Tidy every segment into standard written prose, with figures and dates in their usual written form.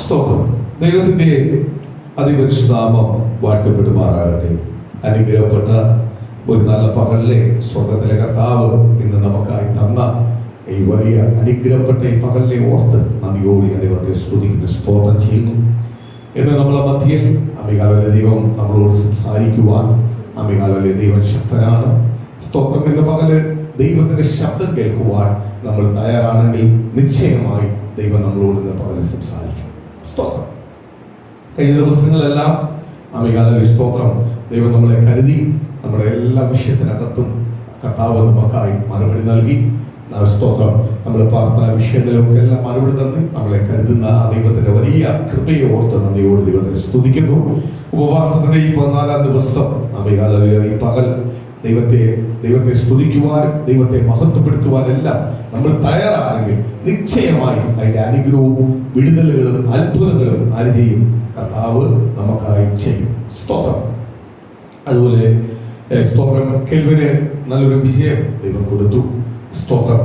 സ്തോത്രം. ദൈവത്തിന്റെ അതിപരിശുദ്ധനാമം വാഴ്ത്തപ്പെടുമാറാകട്ടെ. അനുഗ്രഹപ്പെട്ട ഒരു നല്ല പകലിലെ സ്വർഗത്തിലെ കർത്താവ് ഇന്ന് നമുക്കായി തന്ന ഈ വലിയ അനുഗ്രഹപ്പെട്ട ഈ പകലിനെ ഓർത്ത് നന്ദിയോടെ ദൈവത്തെ സ്തുതിക്കുന്നു, സ്തോത്രം ചെയ്യുന്നു. എന്ന് നമ്മളെ മധ്യയിൽ അമികാലയിലെ ദൈവം നമ്മളോട് സംസാരിക്കുവാൻ അമികാലയിലെ ദൈവം ശക്തനാണ്. സ്തോത്രം. ഇന്ന് പകല് ദൈവത്തിന്റെ ശബ്ദം കേൾക്കുവാൻ നമ്മൾ തയ്യാറാണെങ്കിൽ നിശ്ചയമായി ദൈവം നമ്മളോട് ഇന്ന് പകല് സംസാരിക്കും. സ്തോത്രം. കഴിഞ്ഞ ദിവസങ്ങളെല്ലാം അമികാലയിലെ സ്തോത്രം ദൈവം നമ്മളെ കരുതി നമ്മുടെ എല്ലാ വിഷയത്തിനകത്തും കർത്താവ് നമുക്കായി മറുപടി നൽകി. സ്തോത്രം. നമ്മൾ പ്രാർത്ഥന വിഷയങ്ങളിലൊക്കെ എല്ലാം മറുപടി തന്ന് നമ്മളെ കരുതുന്ന ആ ദൈവത്തിന്റെ വലിയ കൃപയെ ഓർത്ത് നന്ദിയോട് ദൈവത്തെ സ്തുതിക്കുന്നു. ഉപവാസത്തിന്റെ ഈ 14-ാം ദിവസം അമികാലയിലെ ഈ പകൽ ദൈവത്തെ സ്തുതിക്കുവാനും ദൈവത്തെ മഹത്വപ്പെടുത്തുവാനെല്ലാം നമ്മൾ തയ്യാറാണെങ്കിൽ നിശ്ചയമായി അതിന്റെ അനുഗ്രഹവും വിടുതലുകളും അത്ഭുതങ്ങളും ആര് ചെയ്യും? കർത്താവ് നമുക്കായി ചെയ്യും. സ്തോത്രം. അതുപോലെ സ്തോത്രം. കെൽവിന് നല്ലൊരു വിജയം ദൈവം കൊടുത്തു. സ്തോത്രം.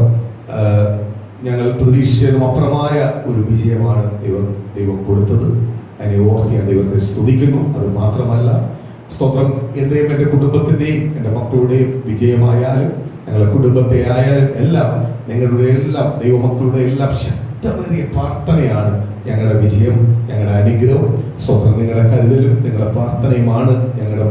ഞങ്ങൾ പ്രതീക്ഷിച്ചതും അപ്പുറമായ ഒരു വിജയമാണ് ദൈവം കൊടുത്തത്. അതിനെ ഓർത്ത് ഞാൻ ദൈവത്തെ സ്തുതിക്കുന്നു. അത് മാത്രമല്ല, സ്തോത്രം, എന്റെയും എൻ്റെ കുടുംബത്തിന്റെയും എൻ്റെ മക്കളുടെയും വിജയമായാലും ഞങ്ങളുടെ കുടുംബത്തെ ആയാലും എല്ലാം നിങ്ങളുടെ എല്ലാം ദൈവമക്കളുടെ എല്ലാം ശക്തമേറിയ പ്രാർത്ഥനയാണ് ഞങ്ങളുടെ വിജയം, ഞങ്ങളുടെ അനുഗ്രഹം. സ്തോത്രം. നിങ്ങളുടെ കരുതലും നിങ്ങളുടെ പ്രാർത്ഥനയുമാണ് ഞങ്ങളുടെ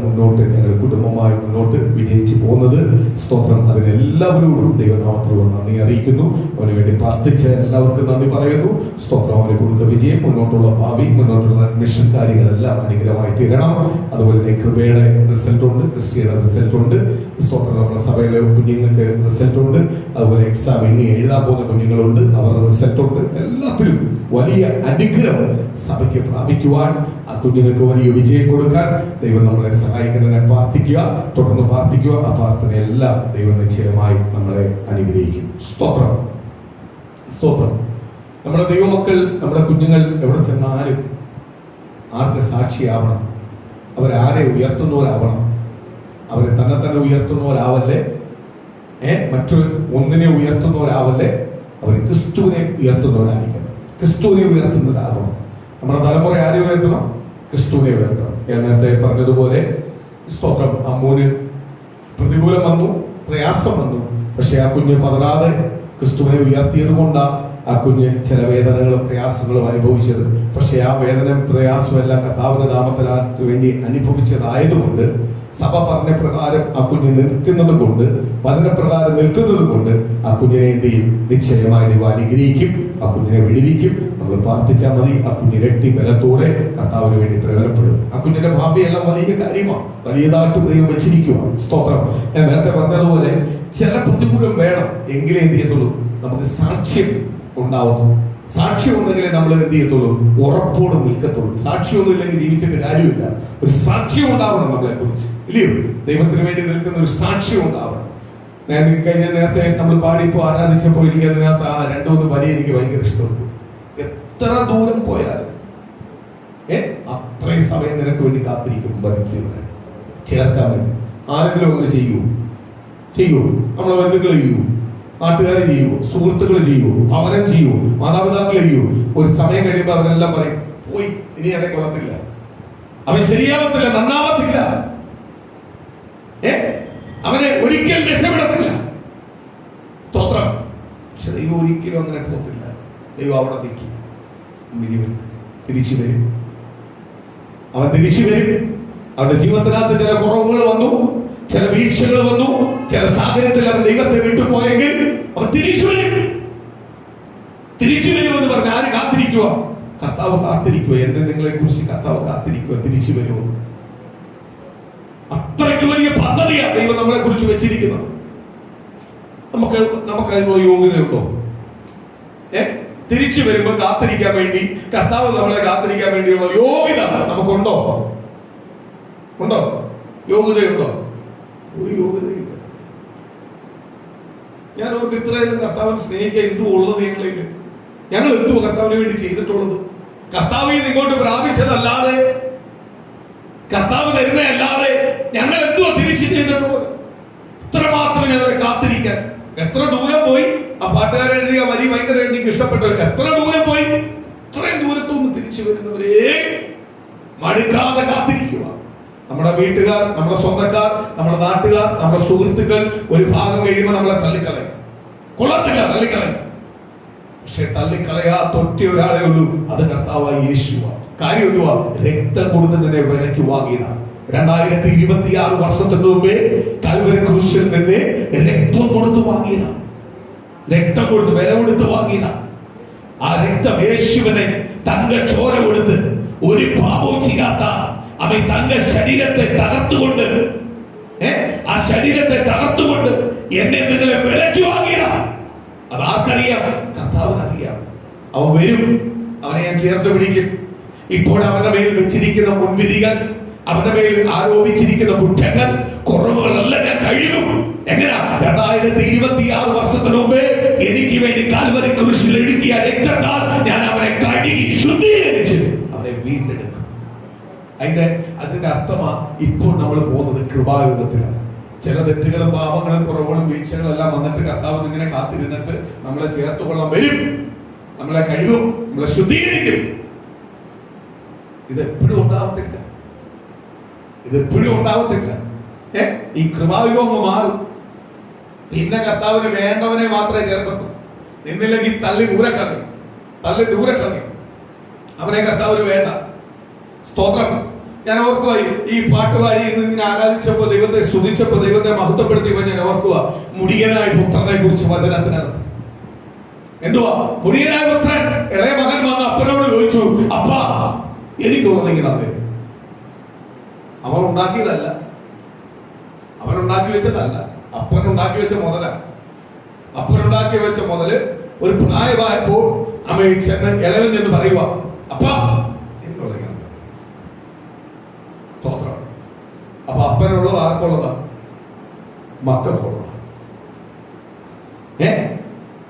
കുടുംബമായി മുന്നോട്ട് വിജയിച്ചു പോകുന്നത്. സ്തോത്രം. അതിനെല്ലാവരോടും ദൈവനാമത്തോടും നന്ദി അറിയിക്കുന്നു. അവന് വേണ്ടി പ്രാർത്ഥിച്ച എല്ലാവർക്കും നന്ദി പറയുന്നു. സ്തോത്രം. അവന് കൊടുത്ത വിജയം, മുന്നോട്ടുള്ള ഭാവി, മുന്നോട്ടുള്ള അഡ്മിഷൻ കാര്യങ്ങളെല്ലാം അനുഗ്രഹമായി തീരണം. അതുപോലെ തന്നെ കൃപയുടെ റിസൾട്ട് ഉണ്ട്, ക്രിസ്ത്യയുടെ റിസൾട്ട് ഉണ്ട്. സ്തോത്രം. നമ്മുടെ സഭയിലെ കുഞ്ഞുങ്ങൾക്ക് റിസൾട്ട് ഉണ്ട്. അതുപോലെ എക്സാം ഇനി എഴുതാൻ പോകുന്ന കുഞ്ഞുങ്ങളുണ്ട്, അവരുടെ റിസൾട്ട് ഉണ്ട്. എല്ലാത്തിലും വലിയ അനുഗ്രഹം സഭയ്ക്ക് പ്രാപിക്കുവാൻ, ആ കുഞ്ഞുങ്ങൾക്ക് വലിയ വിജയം കൊടുക്കാൻ ദൈവം നമ്മളെ സഹായിക്കുന്നതിനെ പ്രാർത്ഥിക്കുക, തുടർന്ന് പ്രാർത്ഥിക്കുക. ആ പ്രാർത്ഥനയെല്ലാം ദൈവം നിശ്ചയമായി നമ്മളെ അനുഗ്രഹിക്കും. സ്തോത്രം. സ്തോത്രം. നമ്മുടെ ദൈവമക്കൾ, നമ്മുടെ കുഞ്ഞുങ്ങൾ എവിടെ ചെന്നാലും ആർക്ക് സാക്ഷിയാവണം? അവരാരെ ഉയർത്തുന്നവരാവണം. അവരെ തന്നെ ഉയർത്തുന്നവരാവല്ലേ, മറ്റൊരു ഒന്നിനെ ഉയർത്തുന്നവരാവല്ലേ. അവർ ക്രിസ്തുവിനെ ഉയർത്തുന്നവരായിരിക്കണം. ക്രിസ്തുവിനെ ഉയർത്തുന്നവരാകണം. നമ്മുടെ തലമുറ ആരെ ഉയർത്തണം? ക്രിസ്തുവിനെ ഉയർത്തണം. ഞാൻ നേരത്തെ പറഞ്ഞതുപോലെ സ്തോത്രം. അമ്മൂന് പ്രതികൂലം വന്നു, പ്രയാസം വന്നു. പക്ഷെ ആ കുഞ്ഞ് പതറാതെ ക്രിസ്തുവിനെ ഉയർത്തിയത് കൊണ്ടാണ് ആ കുഞ്ഞ് ചില വേദനകളും പ്രയാസങ്ങളും അനുഭവിച്ചത്. പക്ഷെ ആ വേദന പ്രയാസമെല്ലാം കർത്താവിന്റെ നാമത്തിനു വേണ്ടി അനുഭവിച്ചതായതുകൊണ്ട്, സഭ പറഞ്ഞ പ്രകാരം ആ കുഞ്ഞ് നിൽക്കുന്നത് കൊണ്ട്, വചനപ്രകാരം നിൽക്കുന്നത് കൊണ്ട് ആ കുഞ്ഞിനെ എന്ത് ചെയ്യും? നിശ്ചയമായി ദൈവം അനുഗ്രഹിക്കും. ആ കുഞ്ഞിനെ വിടുവിക്കും. നമ്മൾ പ്രാർത്ഥിച്ചാൽ മതി. ആ കുഞ്ഞിരട്ടി ബലത്തോടെ കർത്താവിന് വേണ്ടി പ്രയോജനപ്പെടും. ആ കുഞ്ഞിന്റെ ഭാവിയെല്ലാം വലിയ കാര്യമാണ്, വലിയതായിട്ട് ദൈവം വെച്ചിരിക്കുക. സ്തോത്രം. ഞാൻ നേരത്തെ പറഞ്ഞതുപോലെ ചില പ്രതികൂലം വേണം, എങ്കിലേ എന്ത് ചെയ്യത്തുള്ളൂ? നമുക്ക് സാക്ഷ്യം ഉണ്ടാവുന്നു. സാക്ഷ്യം ഉണ്ടെങ്കിലേ നമ്മൾ എന്ത് ചെയ്യത്തുള്ളൂ? ഉറപ്പോട് നിൽക്കത്തുള്ളൂ. സാക്ഷ്യമൊന്നും ഇല്ലെങ്കിൽ ജീവിച്ചിട്ട് കാര്യമില്ല. ഒരു സാക്ഷ്യം ഉണ്ടാവണം നമ്മളെ കുറിച്ച്, ഇല്ലയോ? ദൈവത്തിന് വേണ്ടി നിൽക്കുന്ന ഒരു സാക്ഷ്യം ഉണ്ടാവണം. ഞാൻ നേരത്തെ നമ്മൾ പാടിപ്പോ ആരാധിച്ചപ്പോൾ എനിക്ക് അതിനകത്ത് ആ 2-3 വരി എനിക്ക് ഭയങ്കര ഇഷ്ടമുണ്ട്. എത്ര ദൂരം പോയാലും അത്രയും സമയം നിനക്ക് വേണ്ടി കാത്തിരിക്കും. ചേർക്കാൻ വേണ്ടി ആരെങ്കിലും അങ്ങനെ ചെയ്യൂ. നമ്മളെ ബന്ധുക്കൾ ചെയ്യൂ, നാട്ടുകാരെ ചെയ്യൂ, സുഹൃത്തുക്കൾ ചെയ്യൂ, ഭവനം ചെയ്യൂ, മാതാപിതാക്കൾ ചെയ്യൂ. ഒരു സമയം കഴിയുമ്പോൾ അവരെല്ലാം പറയും, പോയി, ഇനി അവനെ കൊള്ളത്തില്ല, അവൻ ശരിയാവത്തില്ല, നന്നാവത്തില്ല, അവനെ ഒരിക്കൽ രക്ഷപ്പെടത്തില്ല. സ്തോത്രം. പക്ഷെ ദൈവം ഒരിക്കലും അങ്ങനെ പോകത്തില്ല. ദൈവം അവിടെ നിൽക്കും, തിരിച്ചു വരും. അവൻ തിരിച്ചു വരും. അവന്റെ ജീവിതത്തിനകത്ത് ചില കുറവുകൾ വന്നു, ചില വീഴ്ചകൾ വന്നു, ചില സാഹചര്യത്തിൽ അവൻ ദൈവത്തെ വിട്ടുപോയെങ്കിൽ അവൻ തിരിച്ചു വരുമെന്ന് പറഞ്ഞ ആര് കാത്തിരിക്കുക? കർത്താവ് കാത്തിരിക്കുക. എന്നെ നിങ്ങളെ കുറിച്ച് കർത്താവ് കാത്തിരിക്കുക, തിരിച്ചു വരുമോ. അത്രയ്ക്ക് വലിയ പദ്ധതിയാണ് ദൈവം നമ്മളെ കുറിച്ച് വെച്ചിരിക്കുന്നത്. നമുക്ക് അതിനുള്ള യോഗ്യതയുണ്ടോ? തിരിച്ചു വരുമ്പോൾ കാത്തിരിക്കാൻ വേണ്ടി, കർത്താവ് നമ്മളെ കാത്തിരിക്കാൻ വേണ്ടിയുള്ള യോഗ്യത നമുക്കുണ്ടോ? യോഗ്യതയുണ്ടോ? ഒരു യോഗ്യതയില്ല. ഞാൻ അവർക്ക് ഇത്രയും കർത്താവിനെ സ്നേഹിക്കാൻ എന്തു ഉള്ളത്? ഞങ്ങൾ എന്തുവാ കർത്താവിന് വേണ്ടി ചെയ്തിട്ടുള്ളത്? കർത്താവിൽ നിന്ന് ഇങ്ങോട്ട് പ്രാപിച്ചതല്ലാതെ, കർത്താവ് തരുന്നതല്ലാതെ ഞങ്ങൾ എന്തുവാ തിരിച്ചു ചെയ്തിട്ടുള്ളത്? ഇത്രമാത്രം ഞങ്ങളെ കാത്തിരിക്കാൻ. എത്ര ദൂരം പോയി ആ പാട്ടുകാരൻ എഴുതിയ വരി ഭയങ്കര എനിക്ക് എനിക്ക് ഇഷ്ടപ്പെട്ടത്. എത്ര ദൂരം പോയി, ഇത്രയും ദൂരത്തൊന്ന് തിരിച്ചു വരുന്നവരെ മടുക്കാതെ കാത്തിരിക്കുക. നമ്മുടെ വീട്ടുകാർ, നമ്മുടെ സ്വന്തക്കാർ, നമ്മുടെ നാട്ടുകാർ, നമ്മുടെ സുഹൃത്തുക്കൾ ഒരു ഭാഗം കഴിയുമ്പോൾ നമ്മളെ തള്ളിക്കളയും. കൊള്ളത്തില്ല, തള്ളിക്കളയും. പക്ഷെ തള്ളിക്കളയാത്ത ഒറ്റ ഒരാളെ ഉള്ളൂ, അത് കർത്താവായ യേശുവാണ്. കാര്യം എന്തുവാ? രക്തം കൊടുത്ത് തന്നെ വിലയ്ക്ക് വാങ്ങിയതാണ്. 2026 വർഷത്തിന് മുമ്പേ കാൽവരി ക്രൂശിൽ നിന്ന് രക്തം കൊടുത്ത് വാങ്ങിയതാണ്. രക്തം കൊടുത്ത് വില കൊടുത്ത് വാങ്ങിയതാണ്. ആ രക്തം യേശുവിനെ തങ്ക ചോര കൊടുത്ത് ഒരു പാപവും ചെയ്യാത്ത അവൻ തങ്ക ശരീരത്തെ തകർത്തുകൊണ്ട്, ആ ശരീരത്തെ തകർത്തുകൊണ്ട് എന്നെ നിങ്ങളെ വിലയ്ക്ക് വാങ്ങിയതാണ്. അത് ആർക്കറിയാം? കർത്താവിനറിയാം. അവൻ വരും, അവനെ ഞാൻ ചേർത്ത് പിടിക്കും. ഇപ്പോൾ അവന്റെ മേൽ വെച്ചിരിക്കുന്ന മുൻവിധികൾ, അവന്റെ മേൽ ആരോപിച്ചിരിക്കുന്ന കുറ്റങ്ങൾ, കുറവുകളെല്ലാം ഞാൻ കഴുകും. എങ്ങനെയാ? 2026 വർഷത്തിന് മുമ്പേ എനിക്ക് വേണ്ടി കാൽവരി ക്രൂശിൽ ഒഴുക്കിയ രക്തത്താൽ ഞാൻ അവനെ കഴുകി ശുദ്ധീകരിച്ച് അവനെ വീണ്ടെടുക്കും. അതിന്റെ അർത്ഥമാ ഇപ്പോൾ നമ്മൾ പോകുന്നത് കൃപായുഗത്തിലാണ്. ചില തെറ്റുകളും പാപങ്ങളും കുറവുകളും വീഴ്ചകളും എല്ലാം വന്നിട്ട് കർത്താവ് ഇങ്ങനെ കാത്തിരുന്നിട്ട് നമ്മളെ ചേർത്തുകൊള്ളാൻ വരും, നമ്മളെ കഴുകും, നമ്മളെ ശുദ്ധീകരിക്കും. ഇതെപ്പോഴും ഉണ്ടാവത്തില്ല, ഇതെപ്പോഴും ഉണ്ടാവത്തില്ല. ഈ കൃപായുഗം മാറും. പിന്നെ കർത്താവിന് വേണ്ടവനെ മാത്രമേ ചേർക്കത്തുള്ളൂ. നിന്നില്ലെങ്കിൽ തള്ളി ദൂരെ കളയും, തള്ളി ദൂരെ കളയും. അവനെ കർത്താവിന് വേണ്ട. സ്തോത്രം. ഞാൻ ഓർക്കുക, ഈ പാട്ടുപാടി ഇങ്ങനെ ആരാധിച്ചപ്പോ, ദൈവത്തെ സ്തുതിച്ചപ്പോ, ദൈവത്തെ മഹത്വപ്പെടുത്തിയപ്പോ ഞാൻ ഓർക്കുക, മുടിയനായ പുത്രനെ കുറിച്ച് വചനത്തിനകത്ത് എന്തുവാ? മുടിയനായ പുത്രൻ, ഇളയ മകൻ വന്ന് അപ്പനോട് ചോദിച്ചു, അപ്പാ എനിക്കുള്ളതെങ്കിൽ തന്നെ. അവൻ ഉണ്ടാക്കിയതല്ല, അവൻ ഉണ്ടാക്കി വെച്ചതല്ല, അപ്പൻ ഉണ്ടാക്കി വെച്ച മുതല. അപ്പൻ ഉണ്ടാക്കി വെച്ച മുതല് ഒരു പ്രായമായപ്പോൾ അമ്മ ചെന്ന് ഇളവൻ ചെന്ന് പറയുക, അപ്പാ എനിക്കുള്ളതെങ്കിൽ. സ്തോത്രം. അപ്പൊ അപ്പനുള്ളത് ആർക്കുള്ളതാ? മക്കൾക്കുള്ളതാ.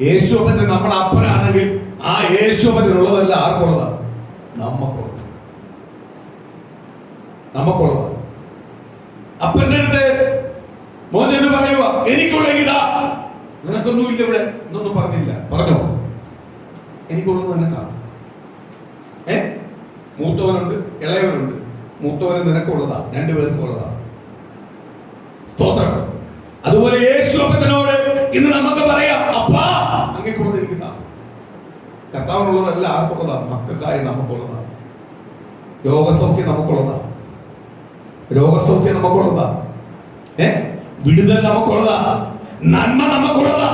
യേശുവപ്പൻ നമ്മുടെ അപ്പനാണെങ്കിൽ ആ യേശുവപ്പനുള്ളതല്ല ആർക്കുള്ളതാ? നമുക്കുള്ളത്, നമുക്കുള്ളതാ. അപ്പന്റെ അടുത്ത് മോൻ എന്ന് പറയുക, എനിക്കുള്ള ഇതാ. നിനക്കൊന്നുമില്ല ഇവിടെ എന്നൊന്നും പറഞ്ഞില്ല. പറഞ്ഞോ? എനിക്കുള്ളത് നിനക്കാണ്. മൂത്തവനുണ്ട്, ഇളയവനുണ്ട്. മൂത്തവന് നിനക്കുള്ളതാ, രണ്ടുപേർക്കും ഉള്ളതാ. സ്തോത്രം. അതുപോലെ യേശുവപ്പനോട് ഇന്ന് നമുക്ക് പറയാം, അപ്പാ അങ്ങേക്കുള്ളത് എനിക്ക് താ. കർത്താവിനുള്ളതല്ല ആർക്കുള്ളതാ? മക്കൾക്കായി നമുക്കുള്ളതാ. രോഗസൗഖ്യം നമുക്കുള്ളതാ, രോഗസൗഖ്യം നമുക്കുള്ളതാ, വിടുതൽ നമുക്കുള്ളതാ, നന്മ നമുക്കുള്ളതാ,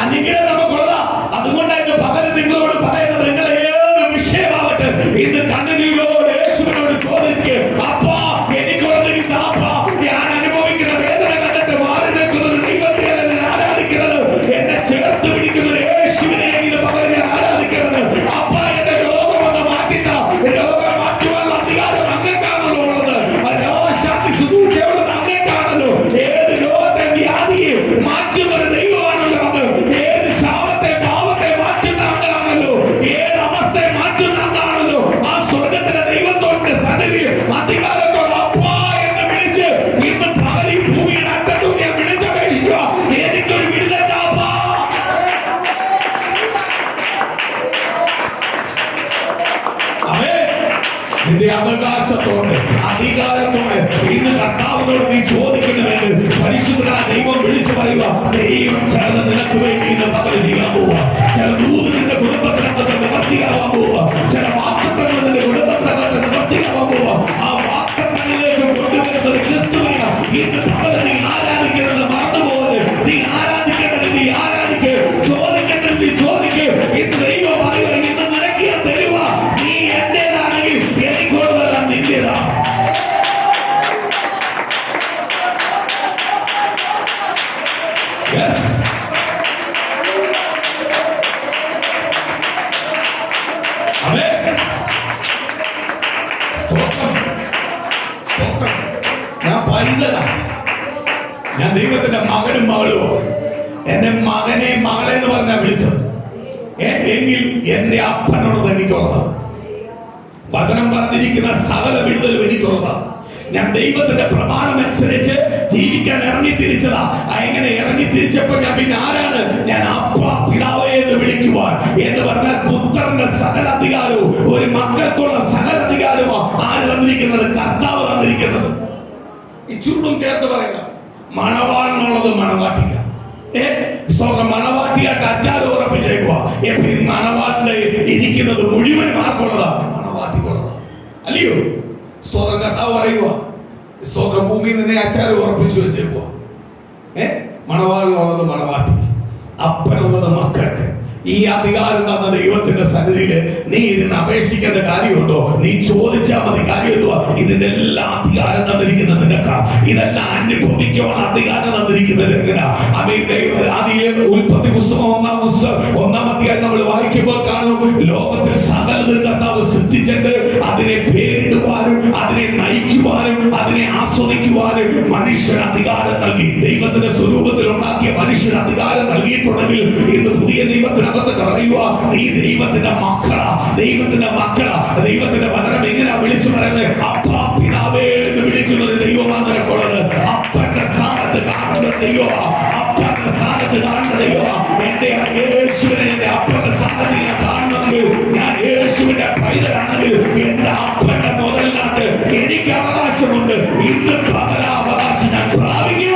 അനുഗ്രഹം നമുക്കുള്ളതാ. അതുകൊണ്ടായിരുന്നു പകരം നിങ്ങളോട് പറയുന്നത്, നിങ്ങൾ ഏത് വിഷയമാവട്ടെ ഇന്ന് കണ്ണുനീരോട് യേശുവിനോട് ചോദിക്കുക, അപ്പാ എനിക്കുള്ളത് ഇതാപ്പാ. ഞാൻ അനുഭവിക്കുന്ന വേദന കണ്ടിട്ട് മാറി നിൽക്കുന്നത് ദൈവത്തെ ആരാധിക്കുന്നത്, എന്നെ ചേർത്ത് പിടിക്കുന്നത് യേശുവിനെ പകരം ഞാൻ ആരാധിക്കുന്നത്. അപ്പാ എന്റെ രോഗം ഒന്ന് മാറ്റിത്താ. രോഗം മാറ്റുവാനുള്ള അധികാരം അങ്ങേക്കാണല്ലോ ഉള്ളത്. രോഗശാന്തി ശുശ്രൂഷയുള്ളത് അങ്ങേക്കാണല്ലോ. ഏത് രോഗത്തെ വ്യാധിയെ മാറ്റുന്നത് ദൈവമാണല്ലോ. ഏത് ശാപത്തെ പാവത്തെ മാറ്റുന്ന അങ്ങാണല്ലോ. ഏത് അവസ്ഥയെ മാറ്റുന്ന അങ്ങാണല്ലോ. ആ സ്വർഗത്തിലെ ദൈവത്തോടെ സന്നിധിയിൽ അധികാരത്തോടെ അപ്പാ എന്ന് വിളിച്ച് ഇന്ന് പകരം ഭൂമിയുടെ അറ്റത്തും ഞാൻ വിളിച്ചപേക്ഷിക്കുക, എനിക്കൊരു വിടുതൽ അപ്പാ. നിന്റെ അവകാശത്തോടെ അധികാരത്തോടെ ഇന്ന് കർത്താവിനോട് നീ ചോദിക്കുന്നുവെങ്കിൽ പരിശുദ്ധനായ ദൈവം വിളിച്ചു പറയുക, ദൈവം ചിലത് നിനക്ക് വേണ്ടി ഇന്ന് പകൽ ചെയ്യാൻ പോവുക. ചില ദൂത് നിന്റെ കുടുംബത്തിനകത്ത് നിവർത്തിയാവാൻ പോവുക. ചില വാക്തത്വങ്ങൾ നിന്റെ കുടുംബത്തിനകത്ത് നിവർത്തിയാവാൻ പോവുക. ആ വാക്തത്വങ്ങളിലേക്ക് കൊണ്ടുവരുന്നത് ക്രിസ്തുവിനെ. ഇന്ന് പകൽ നീ ആരാധിക്കുന്നത് മറന്നുപോകരുത്. നീ ആരാധിക്കേണ്ടത് നീ ആരാധിക്കുക, ചോദിക്കേണ്ടത് നീ ചോദിക്കുക. ഇന്ന് ദൈവം പറയുക, ഇന്ന് നിനക്ക് ഞാൻ തരുക. നീ എന്റേതാണെങ്കിൽ എനിക്കുള്ളതെല്ലാം നിന്റേതാ. ഞാൻ പൈതല, ഞാൻ ദൈവത്തിന്റെ മകനും മകളുമോ. എന്നെ മകനെ മകളെ എന്ന് പറഞ്ഞാ വിളിച്ചത്. എങ്കിൽ എന്റെ അപ്പനുള്ളത് എനിക്കുള്ളതാണ്. വചനം പറഞ്ഞിരിക്കുന്ന സകല വിടുതലും എനിക്കുള്ളതാണ്. ഞാൻ ദൈവത്തിന്റെ പ്രമാണം അനുസരിച്ച് ജീവിക്കാൻ ഇറങ്ങി തിരിച്ചതാ. എങ്ങനെ ഇറങ്ങി തിരിച്ചപ്പോൾ ഞാൻ പിന്നെ ആരാണ്? ഞാൻ അപ്പ പിതാവേ എന്ന് വിളിക്കുവാൻ എന്ന് പറഞ്ഞാൽ പുത്രന്റെ സകല അധികാരവും ഒരു മക്കൾക്കുള്ള സകല അധികാരമോ ആര് തന്നിരിക്കുന്നത്? കർത്താവ് തന്നിരിക്കുന്നത്. ഈ ചുരുളും ചേർത്ത് പറയുക, മണവാളിനുള്ളത് മണവാട്ടിക്ക. മണവാട്ടിയായിട്ട് അച്ചാരം ഉറപ്പിച്ചേക്കുക. മണവാളിന്റെ ഇരിക്കുന്നത് മുഴുവൻ ആർക്കുള്ളതാണ്? മണവാട്ടിക്കുള്ളതാണ്, അല്ലയോ? സ്തോത്രം. കർത്താവ് പറയുക, സ്തോത്രം, ഭൂമിയിൽ നിന്നെ അച്ചാരം ഉറപ്പിച്ചു വെച്ചേക്കുക. മണവാളിനുള്ളത് മണവാട്ടിക്ക്, അപ്പനുള്ളത് മക്കൾക്ക്. ഈ അധികാരം തന്ന ദൈവത്തിന്റെ സന്നിധിയിൽ നീ ഇരുന്ന് അപേക്ഷിക്കേണ്ട കാര്യമുണ്ടോ? നീ ചോദിച്ചാൽ മതി. കാര്യം എന്തുവാ? ഇതിന്റെ എല്ലാ അധികാരം തന്നിരിക്കുന്നത് നിനക്കാ. ഇതെല്ലാം അനുഭവിക്കുവാൻ അധികാരം തന്നിരിക്കുന്നത് എങ്ങനെയാ? അതിലെ ഉൽപ്പത്തി പുസ്തകം 1-ാം അധ്യായം നമ്മൾ വായിക്കുമ്പോൾ കാണും, ലോകത്തിൽ സകലതും കർത്താവ് സൃഷ്ടിച്ചിട്ട് അതിനെ പേരിടുവാനും അതിനെ നയിക്കുവാനും അതിനെ ആസ്വദിക്കുവാനും മനുഷ്യന് അധികാരം നൽകി. ദൈവത്തിന്റെ സ്വരൂപത്തിൽ ഉണ്ടാക്കിയ മനുഷ്യന് അധികാരം നൽകിയിട്ടുണ്ടെങ്കിൽ ഇന്ന് പുതിയ ദൈവത്തിന് പറയുക, നീ ദൈവത്തിന്റെ മക്കളാ, ദൈവത്തിന്റെ മക്കളാ. ദൈവത്തിന്റെ വചനം എങ്ങനെയാ വിളിച്ചു പറയുന്നത്? അപ്പാ പിതാവേ എന്ന് വിളിക്കുന്നത് ദൈവമാണ് നിനക്കുള്ളത്. അപ്പന്റെ സ്ഥാനത്ത് കാണുന്ന ദൈവമാ, അപ്പന്റെ സ്ഥാനത്ത് കാണുന്ന ദൈവമാ. എന്റെ യേശുവിനെ എന്റെ അപ്പന്റെ സ്ഥാനത്ത് ഞാൻ കാണുന്നെങ്കിൽ, ഞാൻ യേശുവിന്റെ പൈതലാണെങ്കിൽ എന്റെ അപ്പന്റെ മുതലിനാട്ട് എനിക്ക് അവകാശമുണ്ട്. ഇന്ന് പകല അവകാശം ഞാൻ പ്രാപിക്കുക.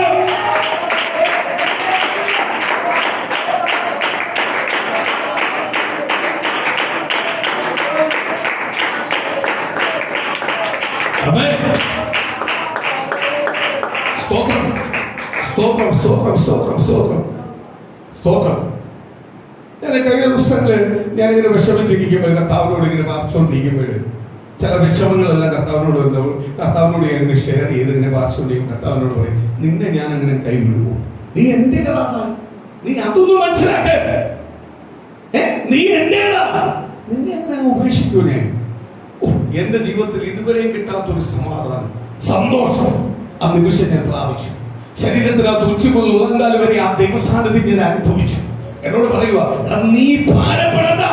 സ്തോത്രം, സ്തോത്രം, സ്തോത്രം, സ്തോത്രം, സ്തോത്രം, സ്തോത്രം. ഞാൻ കഴിഞ്ഞ ദിവസങ്ങളിൽ ഞാനിങ്ങനെ വിഷമിച്ചിരിക്കുമ്പോൾ, കർത്താവിനോട് ഇങ്ങനെ വാർച്ചുകൊണ്ടിരിക്കുമ്പോൾ, ചില വിഷമങ്ങളെല്ലാം കർത്താവിനോട് ഞാൻ ഷെയർ ചെയ്ത് ഇങ്ങനെ വാർച്ചുകൊണ്ടിരിക്കും. കർത്താവിനോട് പറയും, നിന്നെ ഞാൻ അങ്ങനെ കൈവിടുമോ? നീ എന്റേതാണ്, നീ അതൊന്നും മനസ്സിലാക്ക. നീ എന്റേതാ, നിന്നെ അങ്ങനെ ഉപേക്ഷിക്കൂ ഞാൻ? എന്റെ ജീവിതത്തിൽ ഇതുവരെയും കിട്ടാത്തൊരു സമാധാനം, സന്തോഷം ആ നിമിഷം ഞാൻ പ്രാപിച്ചു. ശരീരത്തിനകത്ത് ഉച്ചമുതൽ ഉള്ളങ്കാലം വരെ ആ ദൈവസാന്നിധ്യം ഞാൻ അനുഭവിച്ചു. എന്നോട് പറയുക, നീ ഭാരപ്പെടണ്ട,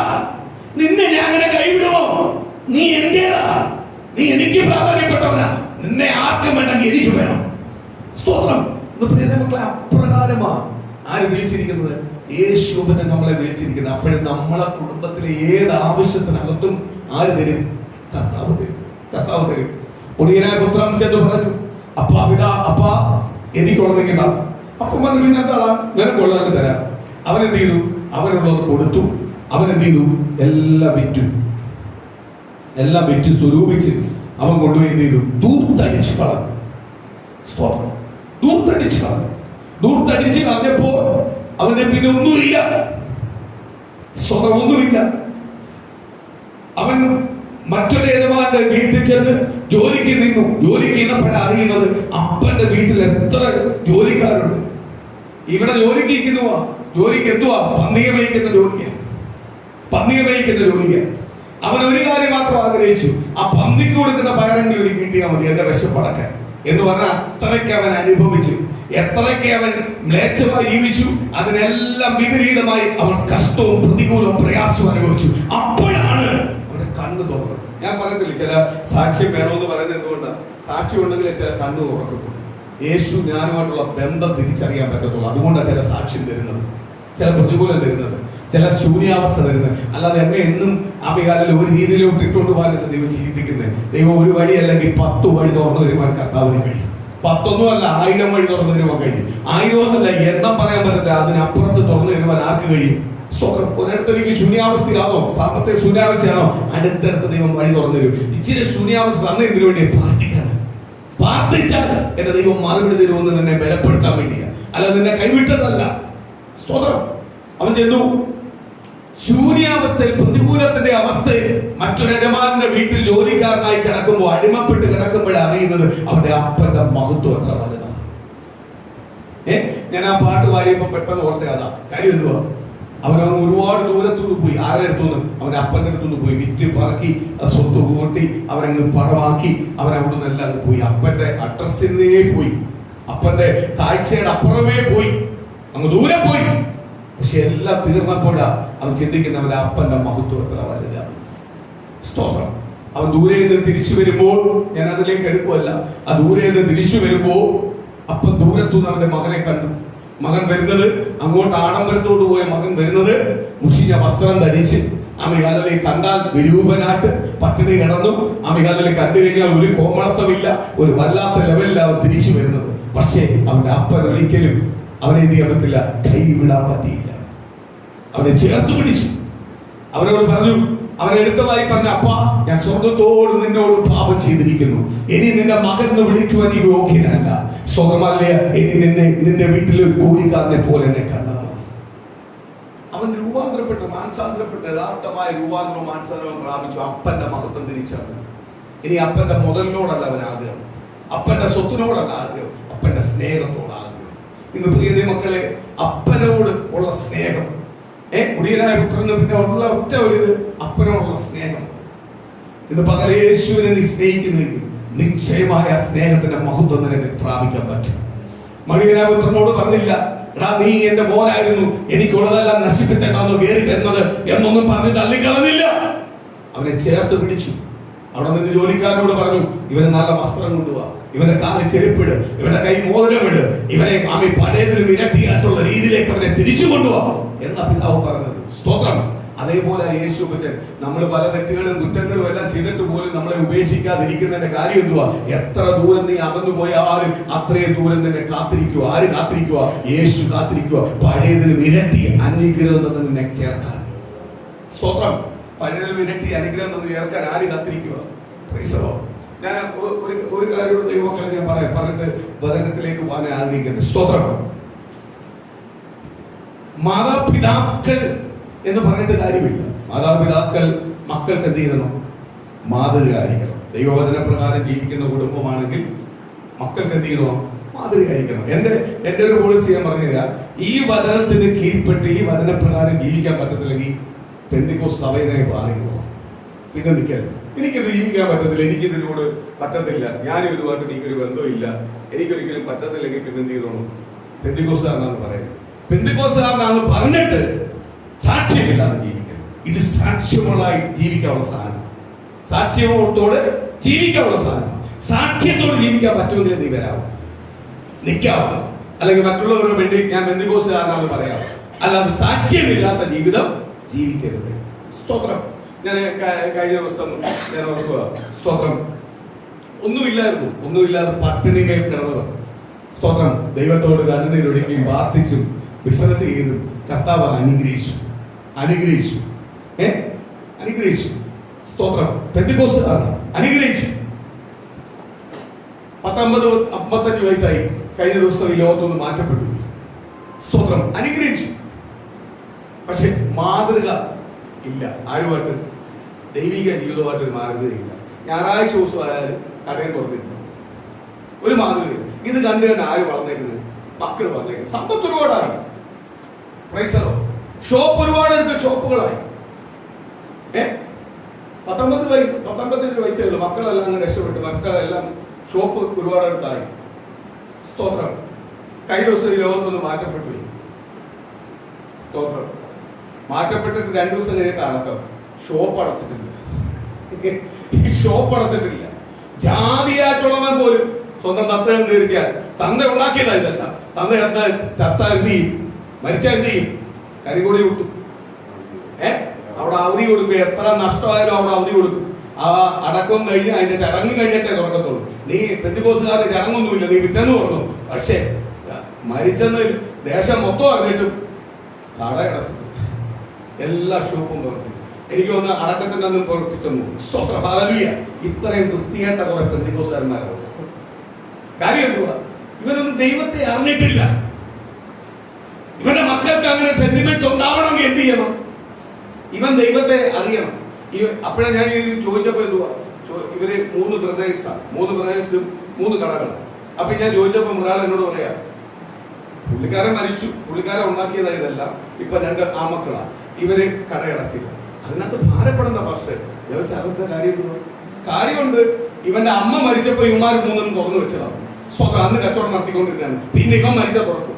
നിന്നെ ഞാൻ അങ്ങനെ കൈവിടുമോ? നീ എന്റേതാ, നീ എനിക്ക് പ്രാധാന്യപ്പെട്ടവനാ. നിന്നെ ആർക്കും വേണമെങ്കിൽ എനിക്ക് വേണം. സ്തോത്രം. മക്കളെ, അപ്രകാരമാ ആര് വിളിച്ചിരിക്കുന്നത്? യേശുവിനെ നമ്മളെ വിളിച്ചിരിക്കുന്നത്. അപ്പോഴും നമ്മളെ കുടുംബത്തിലെ ഏത് ആവശ്യത്തിനകത്തും ആര് തരും? കർത്താവ് തരും, കർത്താവ് തരും. ഒടിയനായ പുത്രൻ ചെന്ന് പറഞ്ഞു, അപ്പാ പിതാ, അപ്പാ എനിക്കുള്ളതെങ്കിൽ അപ്പം പറഞ്ഞു, പിന്നെ എന്താടാ, നിനക്കുള്ളത് തരാം. അവനെന്ത് ചെയ്തു? അവനുള്ളത് കൊടുത്തു. അവനെന്ത് ചെയ്തു? എല്ലാം വിറ്റ് സ്വരൂപിച്ച് അവൻ കൊണ്ടുപോയി എന്ത് ചെയ്തു? ദൂർത്തടിച്ചു കളഞ്ഞു. സ്തോത്രം. ദൂർത്തടിച്ചു കളഞ്ഞപ്പോ അവന്റെ പിന്നെ ഒന്നുമില്ല. സ്തോത്രം, ഒന്നുമില്ല. അവൻ മറ്റൊരു യജമാന്റെ വീട്ടിൽ ചെന്ന് ജോലിക്ക് നിന്നു. ജോലിക്ക് നിന്നപ്പോഴാണ് അറിയുന്നത് അപ്പന്റെ വീട്ടിൽ എത്ര ജോലിക്കാരുണ്ട്. ഇവിടെ ജോലിക്ക് ഇരിക്കുന്നുവാ. ജോലിക്ക് എന്തുവാ? പന്നിയെ മേയ്ക്കുന്ന ജോലിക്ക്. അവൻ ഒരു കാര്യം മാത്രം ആഗ്രഹിച്ചു, ആ പന്നിക്ക് കൊടുക്കുന്ന പകരങ്ങളിൽ ഒരു കിട്ടിയാൽ മതി എന്റെ വിശപ്പടക്കാൻ എന്ന് പറഞ്ഞാൽ അത്രയ്ക്ക് അവൻ അനുഭവിച്ചു. എത്രയ്ക്ക് അവൻ മ്ലേച്ഛമായി ജീവിച്ചു, അതിനെല്ലാം വിപരീതമായി അവൻ കഷ്ടവും പ്രതികൂലവും പ്രയാസവും അനുഭവിച്ചു. അപ്പോഴാണ് അവന്റെ കണ്ണ് തുറന്നത്. ഞാൻ പറയത്തില്ല, ചില സാക്ഷ്യം വേണമെന്ന് പറയുന്നത് എന്തുകൊണ്ടാണ്? സാക്ഷ്യം ഉണ്ടെങ്കിൽ ചില കണ്ണ് തുറക്കത്തുള്ളൂ. യേശു ഞാനുമായിട്ടുള്ള ബന്ധം തിരിച്ചറിയാൻ പറ്റത്തുള്ളൂ. അതുകൊണ്ടാണ് ചില സാക്ഷ്യം തരുന്നത്, ചില പ്രതികൂലം തരുന്നത്, ചില ശൂന്യാവസ്ഥ തരുന്നത്. അല്ലാതെ എന്നെ എന്നും ആദ്യകാലത്തിൽ ഒരു രീതിയിലോട്ട് ഇട്ടുകൊണ്ട് പോകാനല്ല ദൈവം ചിന്തിക്കുന്നത്. ദൈവം ഒരു വഴി അല്ലെങ്കിൽ 10 വഴി തുറന്നു തരുവാൻ കർത്താവിന് കഴിയും. 10 അല്ല, 1000 വഴി തുറന്നു തരുവാൻ കഴിയും. 1000 എന്നല്ല, എണ്ണം പറയാൻ പറ്റത്തില്ല. അതിനപ്പുറത്ത് തുറന്നു തരുവാൻ ആർക്ക് കഴിയും? സ്തോത്രം. ഒരിടത്തേക്ക് ശൂന്യാവസ്ഥയാണോ, സാമ്പത്തിക ശൂന്യാവസ്ഥയാണോ, അടുത്തടുത്ത് ദൈവം വഴി തുറന്നു തരും. ഇച്ചിരി ശൂന്യാവസ്ഥ തന്നെ ഇതിനു വേണ്ടി പ്രാർത്ഥിച്ചാൽ എന്റെ ദൈവം മറുപടി തരുമെന്ന് നിന്നെ ബലപ്പെടുത്താൻ വേണ്ടിയാ, അല്ല നിന്നെ കൈവിട്ടതല്ല. സ്തോത്രം. അവൻ ചെന്നു ശൂന്യാവസ്ഥയിൽ, പ്രതികൂലത്തിന്റെ അവസ്ഥയിൽ, മറ്റൊരു യജമാനന്റെ വീട്ടിൽ ജോലിക്കാരനായി കിടക്കുമ്പോൾ, അടിമപ്പെട്ട് കിടക്കുമ്പോഴാണ് അറിയുന്നത് അവന്റെ അപ്പന്റെ മഹത്വം എത്ര വലുതാണ്. ഞാൻ ആ പാട്ട് പാടിയപ്പോ പെട്ടെന്ന് ഓർത്ത അതാ കാര്യം. എന്തുവാ? അവനവൻ ഒരുപാട് ദൂരത്തുനിന്ന് പോയി. ആരുടെ അടുത്തുനിന്ന്? അവന്റെ അപ്പന്റെ അടുത്തുനിന്ന് പോയി വിറ്റ് പറക്കി സ്വത്ത് കൂട്ടി അവനങ്ങ് പണമാക്കി അവൻ അവിടുന്ന് എല്ലാം പോയി. അപ്പന്റെ അഡ്രസ്സിനേ പോയി, അപ്പന്റെ കാഴ്ചയുടെ അപ്പുറമേ പോയി, അങ്ങ് ദൂരെ പോയി. പക്ഷെ എല്ലാം തീർന്നപ്പോഴാ അവൻ ചിന്തിക്കുന്നവന്റെ അപ്പന്റെ മഹത്വം എത്ര വലുതാണ്. സ്തോത്രം. അവൻ ദൂരെ നിന്ന് തിരിച്ചു വരുമ്പോൾ, ഞാൻ അതിലേക്ക് എടുക്കുമല്ല, ആ ദൂരെ നിന്ന് തിരിച്ചു വരുമ്പോൾ അപ്പം ദൂരത്തുനിന്ന് അവന്റെ മകനെ കണ്ടു. മകൻ വരുന്നത്, അങ്ങോട്ട് ആഡംബരത്തോട് പോയ മകൻ വരുന്നത് മുഷിഞ്ഞ വസ്ത്രം ധരിച്ച്, ആ മികാലയെ കണ്ടാൽ വിരൂപനായിട്ട് പട്ടിണി കിടന്നു. ആ മികാലയെ കണ്ടു കഴിഞ്ഞാൽ ഒരു കോമളത്വമില്ല, ഒരു വല്ലാത്ത ലെവലിൽ അവൻ തിരിച്ചു വരുന്നത്. പക്ഷേ അവന്റെ അപ്പൻ ഒരിക്കലും അവനെ എന്ത് ചെയ്യാൻ പറ്റില്ല, കൈവിടാൻ പറ്റിയില്ല. അവനെ ചേർത്ത് പിടിച്ചു. അവനോട് പറഞ്ഞു, അവനെ എടുത്തതായി പറഞ്ഞ, അപ്പ, ഞാൻ സ്വർഗത്തോട് നിന്നോട് പാപം ചെയ്തിരിക്കുന്നു, ഇനി നിന്റെ മകൻ എന്ന് വിളിക്കുവാൻ ഈ യോഗ്യനല്ല. സ്വതമല്ലേ, ഇനി നിന്റെ വീട്ടിൽ ഒരു കൂലിക്കാരനെ പോലെ എന്നെ കണ്ടത്. അവൻ രൂപാന്തരപ്പെട്ട്, മാനസാന്തരപ്പെട്ട്, യഥാർത്ഥമായ രൂപാന്തരവും മാനസാന്തരവും പ്രാപിച്ചു. അപ്പന്റെ മഹത്വം തിരിച്ചറിഞ്ഞു. ഇനി അപ്പന്റെ മുതലിനോടല്ല അവൻ ആഗ്രഹം, അപ്പന്റെ സ്വത്തിനോടല്ല ആഗ്രഹം, അപ്പന്റെ സ്നേഹത്തോട് ആഗ്രഹം. ഇന്ന് പ്രിയ മക്കളെ, അപ്പനോട് ഉള്ള സ്നേഹം, കുടിയനായ പുത്രന് പിന്നെ ഉള്ള ഒറ്റ ഒരു അപ്പനോടുള്ള സ്നേഹം. ഇന്ന് പകൽ യേശുവിനെ നീ സ്നേഹിക്കുന്നെങ്കിൽ നിശ്ചയമായ സ്നേഹത്തിന്റെ മഹത്വം നിനക്ക് പ്രാപിക്കാൻ പറ്റും. മടിയനായ പുത്രനോട് പറഞ്ഞില്ല, എടാ നീ എന്റെ മോനായിരുന്നു, എനിക്കുള്ളതെല്ലാം നശിപ്പിച്ചിട്ടാണ് കയറി വരുന്നത് എന്നൊന്നും പറഞ്ഞ് തള്ളിക്കളഞ്ഞില്ല. അവനെ ചേർത്ത് പിടിച്ചു. അവിടെ നിന്ന് ജോലിക്കാരനോട് പറഞ്ഞു, ഇവന് നല്ല വസ്ത്രം കൊണ്ടുപോവാ, ഇവന്റെ കാലിൽ ചെരുപ്പിട്, ഇവന്റെ കൈ മോതിരമിട്, ഇവനെ ആമി പഴയതിലും ഇരട്ടിയായിട്ടുള്ള രീതിയിലേക്ക് അവനെ തിരിച്ചു കൊണ്ടുപോവാ എന്ന പിതാവ് പറഞ്ഞത്. സ്തോത്രം. അതേപോലെ യേശു പറ്റൻ നമ്മൾ പല തെറ്റുകളും കുറ്റങ്ങളും എല്ലാം ചെയ്തിട്ട് പോലും നമ്മളെ ഉപേക്ഷിക്കാതിരിക്കുന്നതിന്റെ കാര്യം എന്തുവാ? എത്ര ദൂരം നീ അകന്നു പോയാലും അത്രയും ദൂരം നിന്നെ കാത്തിരിക്കുക. ആര് കാത്തിരിക്കുക? യേശു കാത്തിരിക്കുക. പഴയതിലും ഇരട്ടി അനുഗ്രഹം തന്നെ നിന്നെ ചേർക്കാൻ. സ്തോത്രം. പഴയതിലും ഇരട്ടി അനുഗ്രഹം തന്നെ ചേർക്കാൻ ആര് കാത്തിരിക്കുക? ഞാൻ ഒരു കാര്യം ദൈവമക്കളെ ഞാൻ പറഞ്ഞിട്ട് വചനത്തിലേക്ക് പോകാൻ ആഗ്രഹിക്കുന്നത്. സ്തോത്രം. മാതാപിതാക്കൾ എന്ന് പറഞ്ഞിട്ട് കാര്യമില്ല. മാതാപിതാക്കൾ മക്കൾക്ക് എന്ത് ചെയ്യണം? മാതൃകയായിരിക്കണം. ദൈവവചന പ്രകാരം ജീവിക്കുന്ന കുടുംബമാണെങ്കിൽ മക്കൾക്ക് എന്ത് ചെയ്യണം? മാതൃകയായിരിക്കണം. എന്റെ ഒരു പോളിസി ഞാൻ പറഞ്ഞുതരാം. ഈ വചനത്തിന് കീഴ്പ്പെട്ട് ഈ വചനപ്രകാരം ജീവിക്കാൻ പറ്റത്തില്ലെങ്കിൽ പെന്തിക്കോസ്ത് സഭയെ പാറിക്കുക. പിന്നെ നിൽക്കാൻ എനിക്കിത് ജീവിക്കാൻ പറ്റത്തില്ല, എനിക്കിതിനോട് പറ്റത്തില്ല, ഞാനും ഇതുമായിട്ട് എനിക്കൊരു ബന്ധമില്ല, എനിക്കൊരിക്കലും പറ്റത്തില്ലെങ്കിൽ പിന്നെ എന്ത് ചെയ്തോളൂ? പെന്തിക്കോസ്തുകാരനാണെന്ന് പറയുന്നത്. പെന്തിക്കോസ്തുകാരനാണെന്ന് പറഞ്ഞിട്ട് സാക്ഷ്യമില്ലാതെ ജീവിക്കണം. ഇത് സാക്ഷ്യമുള്ളതായി ജീവിക്കാനുള്ള സാധനം, സാക്ഷ്യത്തോടെ ജീവിക്കാനുള്ള സാധനം. സാക്ഷ്യത്തോടെ ജീവിക്കാൻ പറ്റുമെങ്കിൽ നീ വരാവും, നിൽക്കാവും. അല്ലെങ്കിൽ മറ്റുള്ളവരുടെ വേണ്ടി ഞാൻ പെന്തിക്കോസ്തുകാരനാണെന്ന് പറയാം. അല്ലാതെ സാക്ഷ്യമില്ലാത്ത ജീവിതം ജീവിക്കരുത്. സ്തോത്രം. ഞാൻ കഴിഞ്ഞ ദിവസം ഞാൻ ഓർക്കുക, സ്തോത്രം, ഒന്നുമില്ലാതെ പട്ടിണിമേൽ കിടന്നവർ, സ്തോത്രം, ദൈവത്തോട് കണ്ണുനീരൊഴുക്കി പ്രാർത്ഥിച്ചും ബിസിനസ് ചെയ്തും കർത്താവ് അനുഗ്രഹിച്ചു. സ്തോത്രം. പെന്തിക്കോസ്തുകാരൻ അനുഗ്രഹിച്ചു. 55 വയസ്സായി. കഴിഞ്ഞ ദിവസം ഈ ലോകത്തൊന്ന് മാറ്റപ്പെട്ടു. സ്തോത്രം. അനുഗ്രഹിച്ചു. പക്ഷെ മാതൃക ഇല്ല. ആരുമായിട്ട്? ദൈവിക ജീവിതമായിട്ടൊരു മാതൃകയില്ല. ഞായറാഴ്ച ദിവസം ആയാലും കടയിൽ തുറന്നില്ല, ഒരു മാതൃക. ഇത് കണ്ടു തന്നെ ആര് വളർന്നേക്കുന്നത്? മക്കൾ വളർന്നേക്കുന്നത്. സമ്പത്ത് ഒരുപാടായി, ഷോപ്പ് ഒരുപാടെടുത്ത് ഷോപ്പുകളായി. 19 വയസ്സേ ഉള്ളൂ. മക്കളെല്ലാം അങ്ങ് രക്ഷപ്പെട്ടു. മക്കളെല്ലാം ഷോപ്പ് ഒരുപാടെടുത്തായി. സ്തോത്രം. കഴിഞ്ഞ ദിവസം ഈ ലോകത്തൊന്ന് മാറ്റപ്പെട്ടു. സ്തോത്രം. മാറ്റപ്പെട്ടിട്ട് 2 ദിവസം കഴിഞ്ഞിട്ട് അടക്കം ഷോപ്പ് അടച്ചിട്ടില്ല. ജാതിയായിട്ടുള്ളവൻ പോലും സ്വന്തം തത്ത തീർച്ചയാൽ തന്ത ഉണ്ടാക്കിയതാ ഇതല്ല. തന്ത ചത്ത എന്ത് ചെയ്യും? മരിച്ച എന്ത് ചെയ്യും? കരികൂടി വിട്ടു. അവിടെ അവധി കൊടുക്കുക. എത്ര നഷ്ടമായാലും അവിടെ അവധി കൊടുക്കും. ആ അടക്കം കഴിഞ്ഞ് അതിന്റെ ചടങ്ങ് കഴിഞ്ഞിട്ടേ തുറക്കത്തുള്ളൂ. നീ പെന്തിക്കോസ്തുകാരുടെ ചടങ്ങൊന്നുമില്ല, നീ വിറ്റെന്ന് പറഞ്ഞു. പക്ഷെ മരിച്ചെന്ന് ദേശം മൊത്തം അറിഞ്ഞിട്ടും കട കിടത്തിട്ടു. എല്ലാ ഷോപ്പും തുറക്കും. എനിക്ക് ഒന്ന് അടക്കത്തിന്റെ അന്ന് പ്രവർത്തിച്ചെന്നു. സ്വത്ര ഹല്ലേലൂയ. ഇത്രയും വൃത്തികെട്ട കുറെ പെന്തിക്കോസ്തുകാരന്മാരാണ്. കാര്യം എന്തുവാ? ഇവനൊന്നും ദൈവത്തെ അറിഞ്ഞിട്ടില്ല. ഇവന്റെ മക്കൾക്ക് അങ്ങനെ സെന്റിമെന്റ്സ് ഉണ്ടാവണമെങ്കിൽ എന്ത് ചെയ്യണം? ഇവൻ ദൈവത്തെ അറിയണം. അപ്പോഴാണ് ഞാൻ ചോദിച്ചപ്പോ എന്തുവാ, ഇവര് 3 ബ്രദേഴ്സാണ്. 3 ബ്രദേഴ്സും 3 കടകളാണ്. അപ്പൊ ഞാൻ ചോദിച്ചപ്പോ ഒരാൾ എന്നോട് പറയാ, പുള്ളിക്കാരൻ മരിച്ചു, പുള്ളിക്കാരൻ ഉണ്ടാക്കിയതായതല്ല, ഇപ്പൊ 2 ആമക്കളാണ്. ഇവര് കടയടച്ചില്ല. അതിനകത്ത് ഭാരപ്പെടുന്ന പക്ഷേ അവിടുത്തെ കാര്യമുണ്ട്. ഇവന്റെ അമ്മ മരിച്ചപ്പോ ഇവന്മാർ 3 തുറന്നു വെച്ചതാണ്. സ്തോത്രം. അന്ന് കച്ചവടം നടത്തിക്കൊണ്ടിരുന്നതാണ്. പിന്നെ ഇവൻ മരിച്ച തുറക്കും.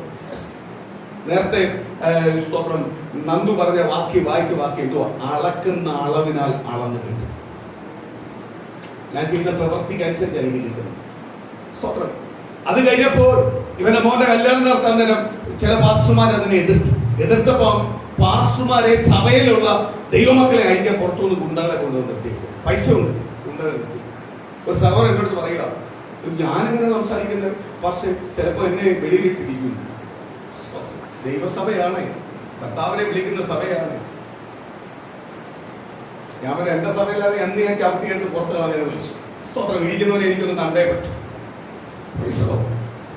നേരത്തെ സ്തോത്രം നന്ദു പറഞ്ഞ വാക്യം വായിച്ച വാക്യം എന്തുവാ? അളക്കുന്ന അളവിനാൽ അളന്ന് കിട്ടും. ഞാൻ ചെയ്യുന്ന പ്രവൃത്തിക്ക് അനുസരിച്ച് എനിക്ക് കിട്ടുന്നത്. സ്തോത്രം. അത് കഴിഞ്ഞപ്പോൾ ഇവന്റെ മോന്റെ കല്യാണം നടത്താൻ നേരം ചില പാസ്റ്റർമാർ അതിനെ എതിർത്തപ്പോൾ പാസ്റ്റർമാരെ സഭയിലുള്ള ദൈവമക്കളെ അയക്കാൻ പുറത്തുനിന്ന് ഗുണ്ടകളെ കൊണ്ടുവന്നിട്ട് പൈസ ഉണ്ട് ഗുണ്ടകളെ നിർത്തി. ഒരു സഹോദരൻ എന്നോട് പറയുക, ഞാനിങ്ങനെ സംസാരിക്കുന്നത് പക്ഷെ ചിലപ്പോൾ എന്നെ വെളിയിലിട്ടിരിക്കുന്നു. ദൈവസഭയാണ്, കർത്താവിനെ വിളിക്കുന്ന സഭയാണ്. ഞാൻ പറഞ്ഞ എന്റെ സഭയില്ലാതെ അന്ന് ഞാൻ ചവിട്ടിയിട്ട് പുറത്ത് കളയാൻ വിളിച്ചു. സ്തോത്രം. ഇരിക്കുന്നവരെ എനിക്കൊന്ന് കണ്ടേ പറ്റും.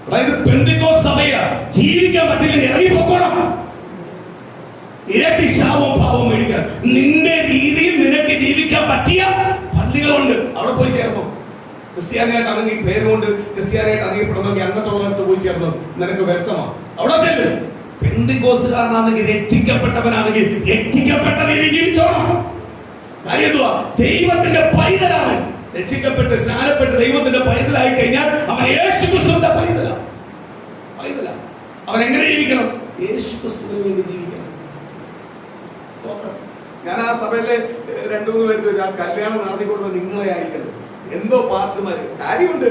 അതായത് പെന്തിക്കോസ്ത് സഭയാ, ജീവിക്കാൻ പറ്റില്ലെങ്കിൽ ഇറങ്ങിപ്പോക്കണം. ഇരട്ടി ശാപവും പാവവും മേടിക്കാൻ നിന്റെ രീതിയിൽ നിനക്ക് ജീവിക്കാൻ പറ്റിയ പള്ളികളുണ്ട്. അവിടെ പോയി ചേർന്നു. ക്രിസ്ത്യാനിയായിട്ട് അല്ലെങ്കിൽ പേരുകൊണ്ട് ക്രിസ്ത്യാനിയായിട്ട് അറിയപ്പെടുന്നെങ്കിൽ അങ്ങനത്തുള്ളവർക്ക് പോയി ചേർന്നു, നിനക്ക് വ്യക്തമാണ്. അവിടെ ചെല്ല്. പെന്തിക്കോസ്തുകാരനാണെങ്കിൽ രക്ഷിക്കപ്പെട്ടവനാണെങ്കിൽ രക്ഷിക്കപ്പെട്ട രീതിയിൽ ജീവിച്ചോണം. കാര്യം എന്തുവാ? ദൈവത്തിന്റെ പൈതലാണ്. രക്ഷിക്കപ്പെട്ട് സ്നാനപ്പെട്ട് ദൈവത്തിന്റെ പൈതലായി കഴിഞ്ഞാൽ അവൻ യേശുക്രിസ്തുവിന്റെ പൈതലാണ്. അവൻ എങ്ങനെ ജീവിക്കണം? യേശുക്രിസ്തുവിന് വേണ്ടി ജീവിക്കണം. ഞാൻ ആ സഭയിലെ 2-3 പേർക്ക് ആ കല്യാണം നടത്തിക്കൊടുക്കുന്നത് നിങ്ങളെ ആയിരിക്കണം. എന്തോ പാസ്റ്റർമാര് കാര്യമുണ്ട്.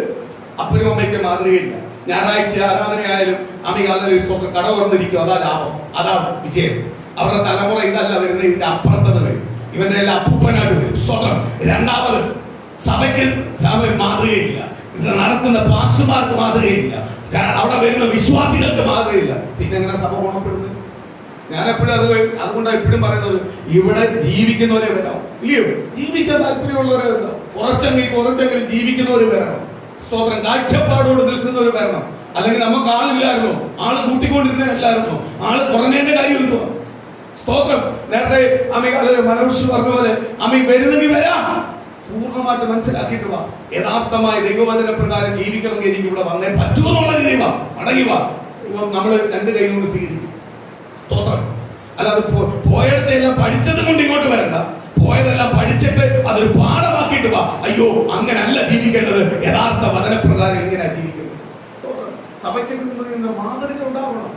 അപ്പനും അമ്മയ്ക്ക് മാതൃകയില്ല. ഞായറാഴ്ച ആരാധനയായാലും അമികാലൊക്കെ കട തുറന്നിരിക്കും. അതാ ലാഭം, അതാ വിജയം. അവരുടെ തലമുറ ഇതല്ല വരുന്നത്, ഇതിന്റെ അപ്പുറത്തത് വരും. ഇവന്റെ എല്ലാം അപ്പൂപ്പനായിട്ട് വരും. സ്വതം. രണ്ടാമത് സഭയ്ക്ക് മാതൃകയില്ല. ഇത് നടത്തുന്ന പാസ്റ്റർമാർക്ക് മാതൃകയില്ല. അവിടെ വരുന്ന വിശ്വാസികൾക്ക് മാതൃകയില്ല. പിന്നെ എങ്ങനെ സഭ ഗുണപ്പെടുന്നത്? ഞാൻ എപ്പോഴും അതുകൊണ്ടാണ് എപ്പോഴും പറയുന്നത്, ഇവിടെ ജീവിക്കുന്നവരെ വരാം. ഇല്ലയോ? ജീവിക്കാൻ താല്പര്യമുള്ളവരെ വരാം. കുറച്ചെങ്കിലും ജീവിക്കുന്നവര് വരണം. സ്തോത്രം. കാഴ്ചപ്പാടോട് നിൽക്കുന്നവര് വരണം. അല്ലെങ്കിൽ നമുക്ക് ആളില്ലായിരുന്നോ? ആള് കൂട്ടിക്കൊണ്ടിരുന്നല്ലായിരുന്നോ? ആള് കുറഞ്ഞതിന്റെ കാര്യം എന്തുവാ? സ്തോത്രം. നേരത്തെ മനോജ് പറഞ്ഞ പോലെ വരുന്നെങ്കിൽ വരാം. പൂർണ്ണമായിട്ട് മനസ്സിലാക്കിയിട്ട് വാ. യഥാർത്ഥമായ ദൈവവചന പ്രകാരം ജീവിക്കണമെങ്കിൽ എനിക്ക് ഇവിടെ വന്നേ പറ്റൂ എന്നുള്ള രീതി വാ. മടങ്ങി വാ. നമ്മള് 2 കൈ കൊണ്ട് സ്വീകരിക്കും. സ്തോത്രം. അല്ലാതെ പോയടത്തെല്ലാം പഠിച്ചത് കൊണ്ട് ഇങ്ങോട്ട് വരണ്ട. പോയതെല്ലാം പഠിച്ചിട്ട് അതൊരു പാഠമാക്കിയിട്ട് വാ. അയ്യോ, അങ്ങനല്ല ജീവിക്കേണ്ടത്. യഥാർത്ഥ വചനപ്രകാരം എങ്ങനെയാ ജീവിക്കുന്നത്? സഭയ്ക്ക് മാതൃക ഉണ്ടാവണം.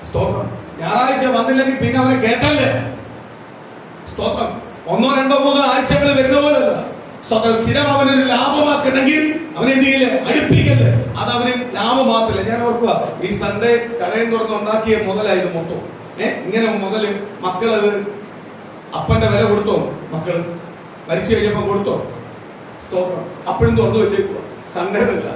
സ്തോത്രം. ഞായറാഴ്ച വന്നില്ലെങ്കിൽ പിന്നെ അവനെ കേട്ടല്ലേ. സ്തോത്രം. 1, 2, 3 ആഴ്ചകൾ വരുന്ന പോലല്ല. സ്വതം സ്ഥിരം അവനൊരു ലാഭമാക്കണമെങ്കിൽ അവനെന്ത് ചെയ്യില്ലേ? അടുപ്പിക്കല്ലേ. അത് അവന് ലാഭമാക്കില്ല. ഞാൻ ഓർക്കുക, ഈ സൺഡേ കടയിൽ തുറന്ന് ഉണ്ടാക്കിയ മുതലായത് മൊത്തം. ഇങ്ങനെ മുതല് മക്കളത് അപ്പന്റെ വില കൊടുത്തോ? മക്കള് മരിച്ചു കഴിഞ്ഞപ്പോ കൊടുത്തോ? സ്തോത്രം. അപ്പോഴും തുറന്നു വെച്ചേക്കുക. സൺഡേ അല്ല,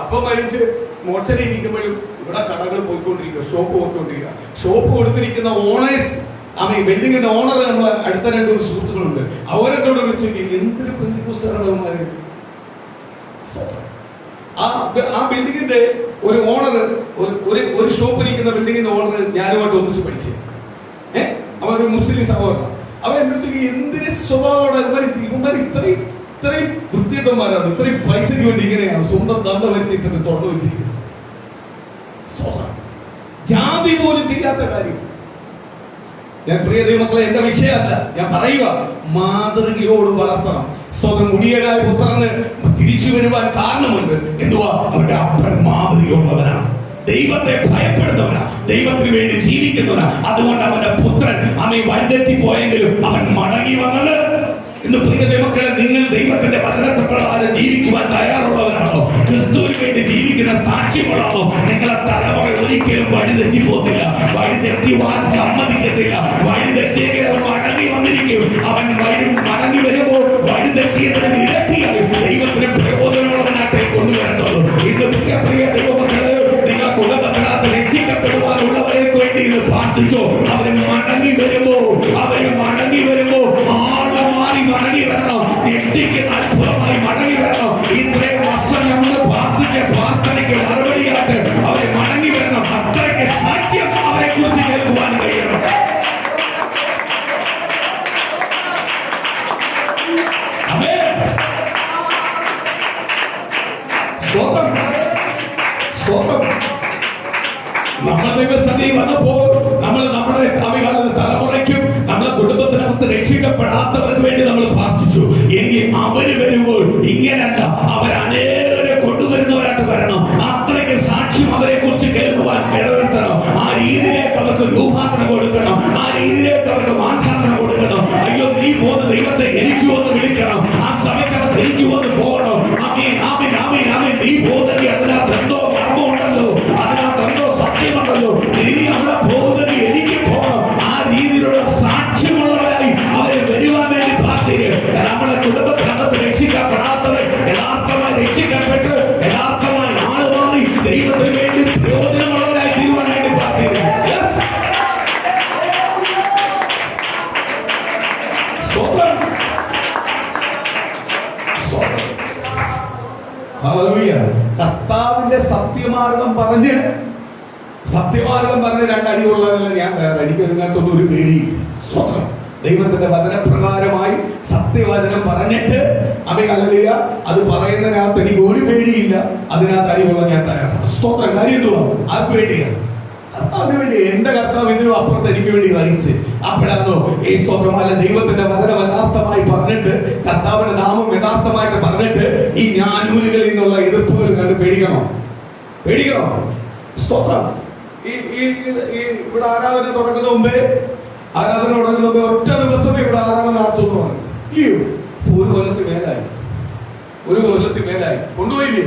അപ്പം മരിച്ച് മോക്ഷയിലിരിക്കുമ്പോഴും ഇവിടെ കടകൾ പോയിക്കൊണ്ടിരിക്കുക, ഷോപ്പ് പോയിക്കൊണ്ടിരിക്കുക. ഷോപ്പ് കൊടുത്തിരിക്കുന്ന ഓണേഴ്സ്, ബിൽഡിങ്ങിന്റെ ഓണർ നമ്മളെ അടുത്ത 2 സുഹൃത്തുക്കളുണ്ട്. അവരെന്നോട് വിളിച്ചു, എന്തൊരു പെന്തിക്കോസ്തുകാരന്മാര്. ആ ബിൽഡിങ്ങിന്റെ ഒരു ഓണർ, ഒരു ഷോപ്പിരിക്കുന്ന ബിൽഡിങ്ങിന്റെ ഓണർ ഞാനുമായിട്ട് ഒന്നിച്ച് പഠിച്ചു. അവരൊരു മുസ്ലിം സഹോദരൻ. അവൻ എന്നിട്ട് എന്തൊരു സ്വഭാവമാണ്. ഇവന്മാർ ഇത്രയും വൃത്തിയിട്ടന്മാരാണ്. ഇത്രയും പൈസയ്ക്ക് വേണ്ടി ഇങ്ങനെയാണ് സ്വന്തം തന്ത വെച്ചിട്ട് തൊണ്ട വെച്ചിരിക്കുന്നത്. ജാതി പോലും ചെയ്യാത്ത കാര്യം. ഞാൻ പ്രിയ ദൈവമക്കളെ, എന്റെ വിഷയമല്ല, ഞാൻ പറയുക, മാതൃകയോട് വളർത്തണം. സ്തോത്രം. മുടിയനായ പുത്രന് തിരിച്ചു വരുവാൻ കാരണമുണ്ട്. എന്തുവാ? അവരുടെ അപ്പൻ മാതൃകയുള്ളവനാണ്. ദൈവത്തെ ഭയപ്പെടുന്നവനാ, ദൈവത്തിന് വേണ്ടി ജീവിക്കുന്നവനാ. അതുകൊണ്ട് അവന്റെ പുത്രൻ വഴിതെറ്റി പോയെങ്കിലും അവൻ മടങ്ങി വന്നത്. ഇന്ന് പ്രിയ ദൈവമക്കളെ, നിങ്ങൾ ദൈവത്തിന്റെ വചനപ്രകാരം ജീവിക്കുവാൻ തയ്യാറുള്ളവരാണോ? ക്രിസ്തുവിന് വേണ്ടി ജീവിക്കുന്ന സാക്ഷ്യങ്ങളാണോ? നിങ്ങളെ തലമുറ ഒരിക്കലും വഴിതെറ്റി പോകത്തില്ല, വഴിതെറ്റിവാൻ സമ്മതിക്കത്തില്ല. വഴിതെറ്റിയെങ്കിൽ അവൻ മടങ്ങി വന്നിരിക്കും. അവൻ മടങ്ങി വരുമ്പോൾ വഴിതെറ്റിയതിന് ഇരട്ടിയായി ദൈവത്തിന് പ്രയോജനമുള്ളവനാട്ടെ കൊണ്ടുവരത്തുള്ളൂ. ഇന്ന് പ്രിയ ദൈവമക്കളെ, നിങ്ങൾ കുടുംബത്തിനകത്ത് രക്ഷിക്കപ്പെടുവാനുള്ളവരെ വേണ്ടി ഇന്ന് പ്രാർത്ഥിച്ചോ. അവര് മടങ്ങി വരുമ്പോ ആള് മാറി മടങ്ങി വരണം. എത്തിക്കുന്ന അത്ഭുതമായി മടങ്ങി വരണം. ഇത്രയും വർഷം നമ്മൾ പ്രാർത്ഥിച്ച പ്രാർത്ഥനയ്ക്ക് മറുപടിയായിട്ട് അവരെ മടങ്ങി വരണം. അത്രയ്ക്ക് സാക്ഷ്യം അവരെ കുറിച്ച് കേൾക്കുവാൻ കഴിയണം. നമ്മുടെ ദൈവസന്നിധി വന്നപ്പോൾ നമ്മുടെ തലമുറയ്ക്കും നമ്മളെ കുടുംബത്തിനകത്ത് രക്ഷിക്കപ്പെടാത്തവർക്ക് വേണ്ടി നമ്മൾ പ്രാർത്ഥിച്ചു. എങ്കിൽ അവര് വരുമ്പോൾ ഇങ്ങനല്ല, അവരനേകരെ കൊണ്ടുവരുന്നവരായിട്ട് വരണം. അത്രയ്ക്ക് സാക്ഷ്യം അവരെ കുറിച്ച് കേൾക്കുവാൻ ഇടവരുത്തണം. ആ രീതിയിലേക്ക് അവർക്ക് രൂപാന്തരം കൊടുക്കണം. ആ രീതിയിലേക്ക് അവർക്ക് മാനസാന്തരം കൊടുക്കണം. അയ്യോ, നീ പോകുന്ന ദൈവത്തെ എനിക്കോ എന്ന് വിളിക്കണം. ആ സമയം ഹല്ലേലൂയ. കർത്താവിന്റെ സത്യമാർഗം പറഞ്ഞ് രണ്ടടിയുള്ളതല്ല ഞാൻ എനിക്ക് ഇതിനകത്തൊന്നും ഒരു പേടിയില്ല. സ്വതന്ത്രം ദൈവത്തിന്റെ വചനപ്രകാരമായി സത്യവചനം പറഞ്ഞിട്ട് ഹല്ലേലൂയ അത് പറയുന്നതിനകത്ത് എനിക്ക് ഒരു പേടിയില്ല. അതിനകത്ത് അടികൊള്ള ഞാൻ തയ്യാറാണ്. സ്തോത്രം. കാര്യം എന്തുവാ? അത് പേടിയാണ്. കർത്താവിന് വേണ്ടി എന്റെ കർത്താവ് ഇതിനും അപ്പുറത്ത് എനിക്ക് വേണ്ടി വഹിച്ച് അപ്പോഴാണോ ഈ സ്തോത്രമല്ല ദൈവത്തിന്റെ വചനം യഥാർത്ഥമായി പറഞ്ഞിട്ട് കർത്താവിന്റെ നാമം യഥാർത്ഥമായിട്ട് പറഞ്ഞിട്ട് ഈ ഞാനൂലുകളിൽ നിന്നുള്ള എതിർപ്പുകൾ കണ്ട് പേടിക്കണോ? സ്തോത്രം. ഇവിടെ ആരാധന തുടങ്ങുന്ന മുമ്പേ ഒറ്റ ദിവസമേ ഇവിടെ ആരാധന നടത്തുന്നു പറഞ്ഞു. ഇല്ലയോ? ഒരു കൊല്ലത്തിൽ മേലായി കൊണ്ടുപോയില്ലേ?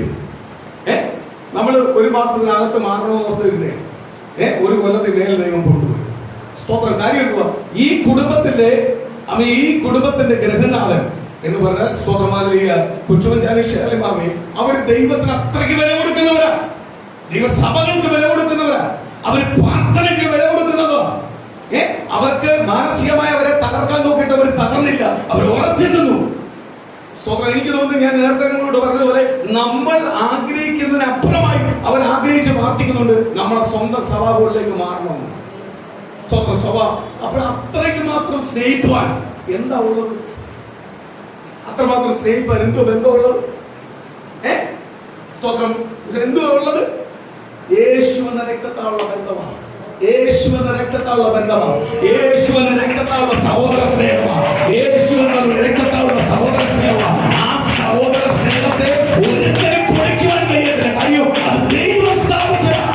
നമ്മള് ഒരു മാസത്തിനകത്ത് മാറണമെന്ന് ഓർത്തിരുന്നേ. ഒരു കൊല്ലത്തിൽ മേൽ ദൈവം കൊണ്ടുപോയി. സ്തോത്രം. കാര്യം എന്തുവാ? ഈ കുടുംബത്തിന്റെ ഗ്രഹനാഥൻ എന്ന് പറഞ്ഞാൽ സ്തോത്രമാലിയ കൊച്ചുമഞ്ചാലിമാമി അവര് ദൈവത്തിന് അത്രയ്ക്ക് വില കൊടുക്കുന്നവരാ. ദൈവസഭകൾക്ക് വില കൊടുക്കുന്നവരാ. അവർ പ്രാർത്ഥനയ്ക്ക് വില കൊടുക്കുന്നവരാ. അവർക്ക് മാനസികമായി അവരെ തകർക്കാൻ നോക്കിയിട്ട് അവർ തകർന്നില്ല. അവർ ഉറച്ചിരുന്നു. സ്തോത്രം. എനിക്ക് തോന്നുന്നു ഞാൻ നേരത്തെ നിങ്ങളോട് പറഞ്ഞതുപോലെ നമ്മൾ ആഗ്രഹിക്കുന്നതിനപ്പുറമായി അവർ ആഗ്രഹിച്ച് പ്രാർത്ഥിക്കുന്നുണ്ട് നമ്മളെ സ്വന്തം സഭാകളിലേക്ക് മാറണമെന്ന്. സ്വന്തം സഭ അപ്പോൾ അത്രയ്ക്ക് മാത്രം സ്നേഹിക്കുവാൻ എന്താ ഉള്ളത്? അത്രമാത്രം സ്നേഹിപ്പാൻ എന്തോ ബന്ധമുള്ളത്? സ്തോത്രം. എന്തോ ഉള്ളത്? യേശു എന്ന രക്തത്താലുള്ള ബന്ധമാണ്. യേശു എന്ന രക്തത്താലുള്ള ബന്ധമാണ്. യേശു എന്ന രക്തത്താലുള്ള സഹോദര സ്നേഹമാണ്. യേശു എന്ന രക്തത്താലുള്ള സഹോദര സ്നേഹമാണ്. ആ സഹോദര സ്നേഹത്തെ ഒരിക്കലും കുറയ്ക്കുവാൻ കഴിയത്തില്ല. കാര്യം അത് ദൈവം സ്ഥാപിച്ചതാണ്.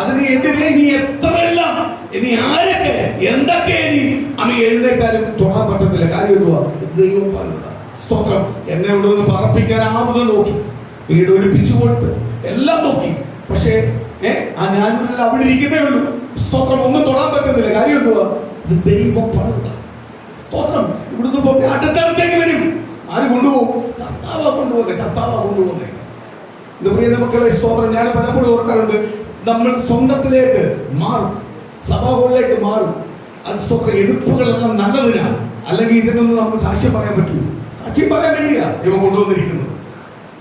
അതിനെതിരെ നീ എത്രയെല്ലാം ഇനി ആരൊക്കെ എന്തൊക്കെ ഇനി അമ്മ എഴുന്നേക്കാരും തൊടാൻ പറ്റത്തില്ല. കാര്യം എന്തുവാ? ദൈവം പറഞ്ഞതാ. സ്തോത്രം. എന്നെ ഇവിടെ ഒന്ന് പറപ്പിക്കാനാവുന്ന നോക്കി, വീട് ഒഴിപ്പിച്ചു കൊടുത്ത് എല്ലാം നോക്കി. പക്ഷേ ആ ഞാനൂരിൽ അവിടെ ഇരിക്കുന്നേ ഉള്ളൂ. സ്തോത്രം. ഒന്നും തൊടാൻ പറ്റുന്നില്ല. കാര്യം എന്തുവാ? ഇത് ദൈവം പറഞ്ഞതാ. സ്തോത്രം. ഇവിടുന്ന് പോയി അടുത്തടുത്തേക്ക് വരും. ആര് കൊണ്ടുപോകും? കർത്താവാ കൊണ്ടുപോകുന്നത്. ഇത് പ്രിയ മക്കളെ സ്തോത്രം. ഞാൻ പലപ്പോഴും ഓർക്കാറുണ്ട്, നമ്മൾ സ്വന്തത്തിലേക്ക് മാറും, സഭകളിലേക്ക് മാറും. അത് സ്തോത്രം. എതിർപ്പുകളെല്ലാം നല്ലതിനാണ്. അല്ലെങ്കിൽ ഇതിനൊന്നും നമുക്ക് സാക്ഷ്യം പറയാൻ പറ്റൂ. സാക്ഷ്യം പറയാൻ വേണ്ടിയാ ഇവ കൊണ്ടുവന്നിരിക്കുന്നത്.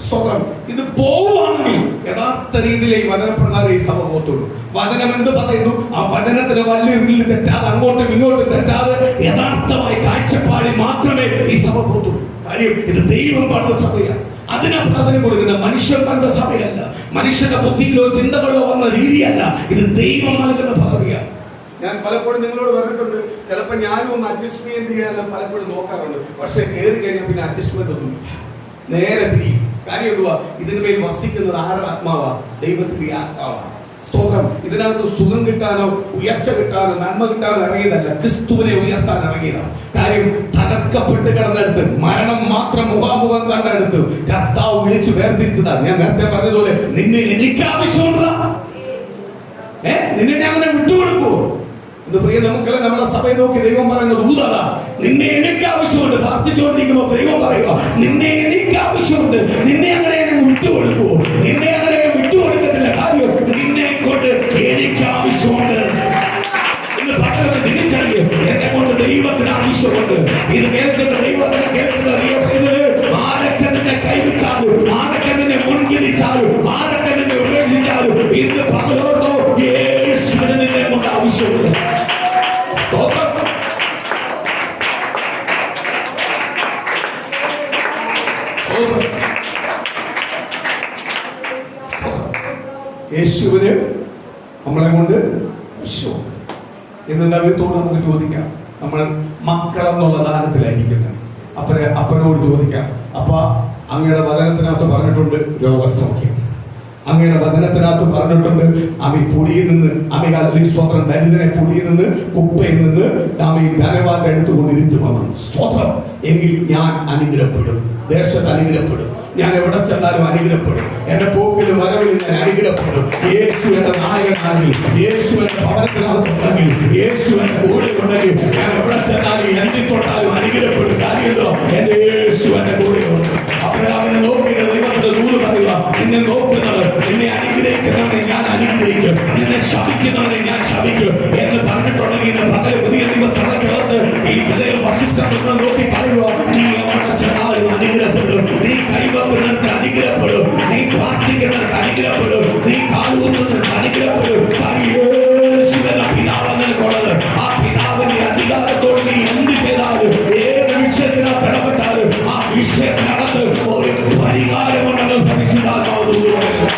സ്തോത്രം. ഇത് പോവുകയാണെങ്കിൽ യഥാർത്ഥ രീതിയിൽ ഈ വചനപ്രകാരം ഈ സഭ പോത്തുള്ളൂ. വചനം എന്ത് പറയുന്നു ആ വചനത്തിന് വല്ലിൽ തെറ്റാതെ അങ്ങോട്ടും ഇങ്ങോട്ടും തെറ്റാതെ യഥാർത്ഥമായി കാഴ്ചപ്പാടി മാത്രമേ ഈ സഭ പോത്തുള്ളൂ. കാര്യം ഇത് ദൈവം പറഞ്ഞ സഭയാണ്. അതിനെ പ്രാധാന്യം കൊടുക്കുന്ന മനുഷ്യൻ പറഞ്ഞ സഭയല്ല, മനുഷ്യന്റെ ബുദ്ധിയിലോ ചിന്തകളോ വന്ന രീതിയല്ല. ഇത് ദൈവം നൽകുന്ന പദവിയാണ്. ഞാൻ പലപ്പോഴും നിങ്ങളോട് പറഞ്ഞിട്ടുണ്ട്, ചിലപ്പോൾ ഞാനും ഒന്ന് അഡ്ജസ്റ്റ്മെന്റ് ചെയ്യാനും പലപ്പോഴും നോക്കാറുണ്ട്. പക്ഷെ കയറി കഴിഞ്ഞാൽ പിന്നെ അഡ്ജസ്റ്റ്മെന്റ് ഒന്നും നേരെ തിരിയും. കാര്യം എന്തുവാ? ഇതിന് മേൽ വസിക്കുന്നത് ആരുടെ ആത്മാവാ? ദൈവത്തിന്റെ ആത്മാവാണ്. സ്തോത്രം. ഇതിനകത്ത് സുഖം കിട്ടാനോ ഉയർച്ച കിട്ടാനോ നന്മ കിട്ടാനോ ഇറങ്ങിയതല്ല, ക്രിസ്തുവിനെ ഉയർത്താൻ ഇറങ്ങിയതാണ്. കാര്യം തകർക്കപ്പെട്ട് കിടന്നെടുത്ത് മരണം മാത്രം മുഖാമുഖം കണ്ടെടുത്ത് കർത്താവ് വിളിച്ചു വേർതിരിച്ചതാണ്. ഞാൻ നേരത്തെ പറഞ്ഞതുപോലെ നിന്നെ എനിക്ക് ആവശ്യമുണ്ടാ, നിന്നെ ഞാൻ അങ്ങനെ വിട്ടുകൊടുക്കൂ. ഇത് പ്രിയ നമുക്കല്ല, നമ്മളെ സഭയെ നോക്കി ദൈവം പറയുന്നത് ദൂതതാ. നിന്നെ എനിക്ക് ആവശ്യമുണ്ട്. പ്രാർത്ഥിച്ചുകൊണ്ടിരിക്കുമ്പോൾ ദൈവം പറയുക, നിന്നെ എനിക്ക് ആവശ്യമുണ്ട്. നിന്നെ അങ്ങനെ വിട്ടുകൊടുക്കൂ. നിന്നെ അങ്ങനെ വിട്ടുകൊടുക്കത്തില്ല. കാര്യം നിന്നെ കൊണ്ട് എനിക്ക് ആവശ്യമുണ്ട് എന്ന് പറയുന്നത് തിരിച്ചറിയും. എന്നെ കൊണ്ട് ദൈവത്തിന് ആവശ്യമുണ്ട്. ഇത് കേൾക്കുന്ന ദൈവത്തിന് കേൾക്കുന്നത് ആരൊക്കെ നിന്നെ കൈവിട്ടാലും, ആരൊക്കെ നിന്നെ മുൻകിരിച്ചാലും, ആരൊക്കെ നിന്നെ ഉപേക്ഷിച്ചാലും ഇന്ന് പകലോട്ടോ യേശുവിന് നിന്നെ കൊണ്ട് ആവശ്യമുണ്ട്. യേശുവിന് നമ്മളെ കൊണ്ട് ആവശ്യമുണ്ട്. ഇന്ന് ദൈവത്തോട് നമുക്ക് ചോദിക്കാം. നമ്മൾ മക്കളെന്നുള്ള ദാനത്തിലായിരിക്കുന്നത് അപ്പനോട് ചോദിക്കാം, അപ്പ അങ്ങയുടെ വചനത്തിനകത്ത് പറഞ്ഞിട്ടുണ്ട് രോഗസൗഖ്യം. അങ്ങയുടെ വചനത്തിനകത്ത് പറഞ്ഞിട്ടുണ്ട് അമ്മി പൊടിയിൽ നിന്ന് സ്വന്തം ദരിദ്രനെ പൊടിയിൽ നിന്ന് കുപ്പയിൽ നിന്ന് അമ്മി ധനവാന്റെ എടുത്തുകൊണ്ടിരുത്തുമെന്ന്. സ്തോത്രം. എങ്കിൽ ഞാൻ അനുഗ്രഹപ്പെടും, ദേശത്ത് അനുഗ്രഹപ്പെടും, ഞാൻ എവിടെ ചെന്നാലും അനുഗ്രഹപ്പെടും. എന്റെ പോക്കിലും വരവിലും ഞാൻ അനുഗ്രഹപ്പെടും. യേശു എന്റെ നായകനാണെങ്കിൽ, യേശു എന്റെ ഭവനത്തിനകത്തുണ്ടെങ്കിൽ, യേശു എന്റെ കൂടെ ഉണ്ടെങ്കിൽ ഞാൻ എവിടെ ചെന്നാലും എന്തി തൊട്ടാലും അനുഗ്രഹപ്പെടും. കാര്യമല്ലോ, എന്റെ യേശു എന്റെ കൂടെയുണ്ട്. അബ്രഹാമിനെ നോക്കിയിട്ട് ദൈവത്തിന്റെ ദൂത് പറയുക, നിന്നെ നോക്കുന്നത്, നിന്നെ അനുഗ്രഹിക്കുന്നവനെ ഞാൻ അനുഗ്രഹിക്കും, നിന്നെ ശപിക്കുന്നവനെ ഞാൻ ശപിക്കും എന്ന് പറഞ്ഞിട്ടുണ്ടെങ്കിൽ പകരം പുതിയ ദൈവസഭയ്ക്കകത്ത് ഈ പലരും വസിഷ്ഠത്തെ നോക്കി പറയുക, നീ എവിടെ ചെന്നാലും അനുഗ്രഹപ്പെടും, നീ കൈവക്കുന്നവർക്ക് അനുഗ്രഹപ്പെടും, നീ പ്രാർത്ഥിക്കുന്നവർക്ക് അനുഗ്രഹപ്പെടും, നീ കാലുകൊന്നവർക്ക് അനുഗ്രഹപ്പെടും. യേശുവിന്റെ പിതാവ് നിനക്കുള്ളത്. ആ പിതാവിന്റെ അധികാരത്തോട് നീ എന്ത് ചെയ്താലും, ഏത് വിഷയത്തിനകത്ത് ഇടപെട്ടാലും ആ വിഷയത്തിനകത്ത് ഒരു പരിഹാരമുണ്ടെന്ന് പരിശുദ്ധാത്മാവ് പറയുന്നു.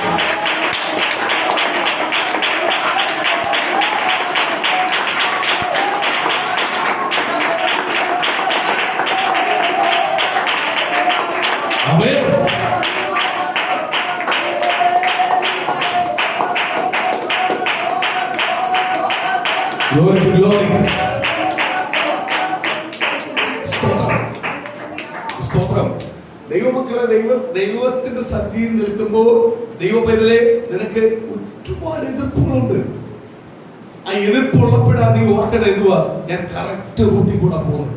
Glory to glory. സ്തോത്രം. ദൈവമക്കളെ, ദൈവത്തിന്റെ സന്നിധിയിൽ നിൽക്കുമ്പോൾ ദൈവപൈതലേ, നിനക്ക് ഒരുപാട് എതിർപ്പുകളുണ്ട്. ആ എതിർപ്പുള്ളപ്പോഴാണ് നീ ഓർക്കണത് എന്തുവാ, ഞാൻ കറക്റ്റ് റൂട്ടിൽ കൂടെ പോകുന്നു.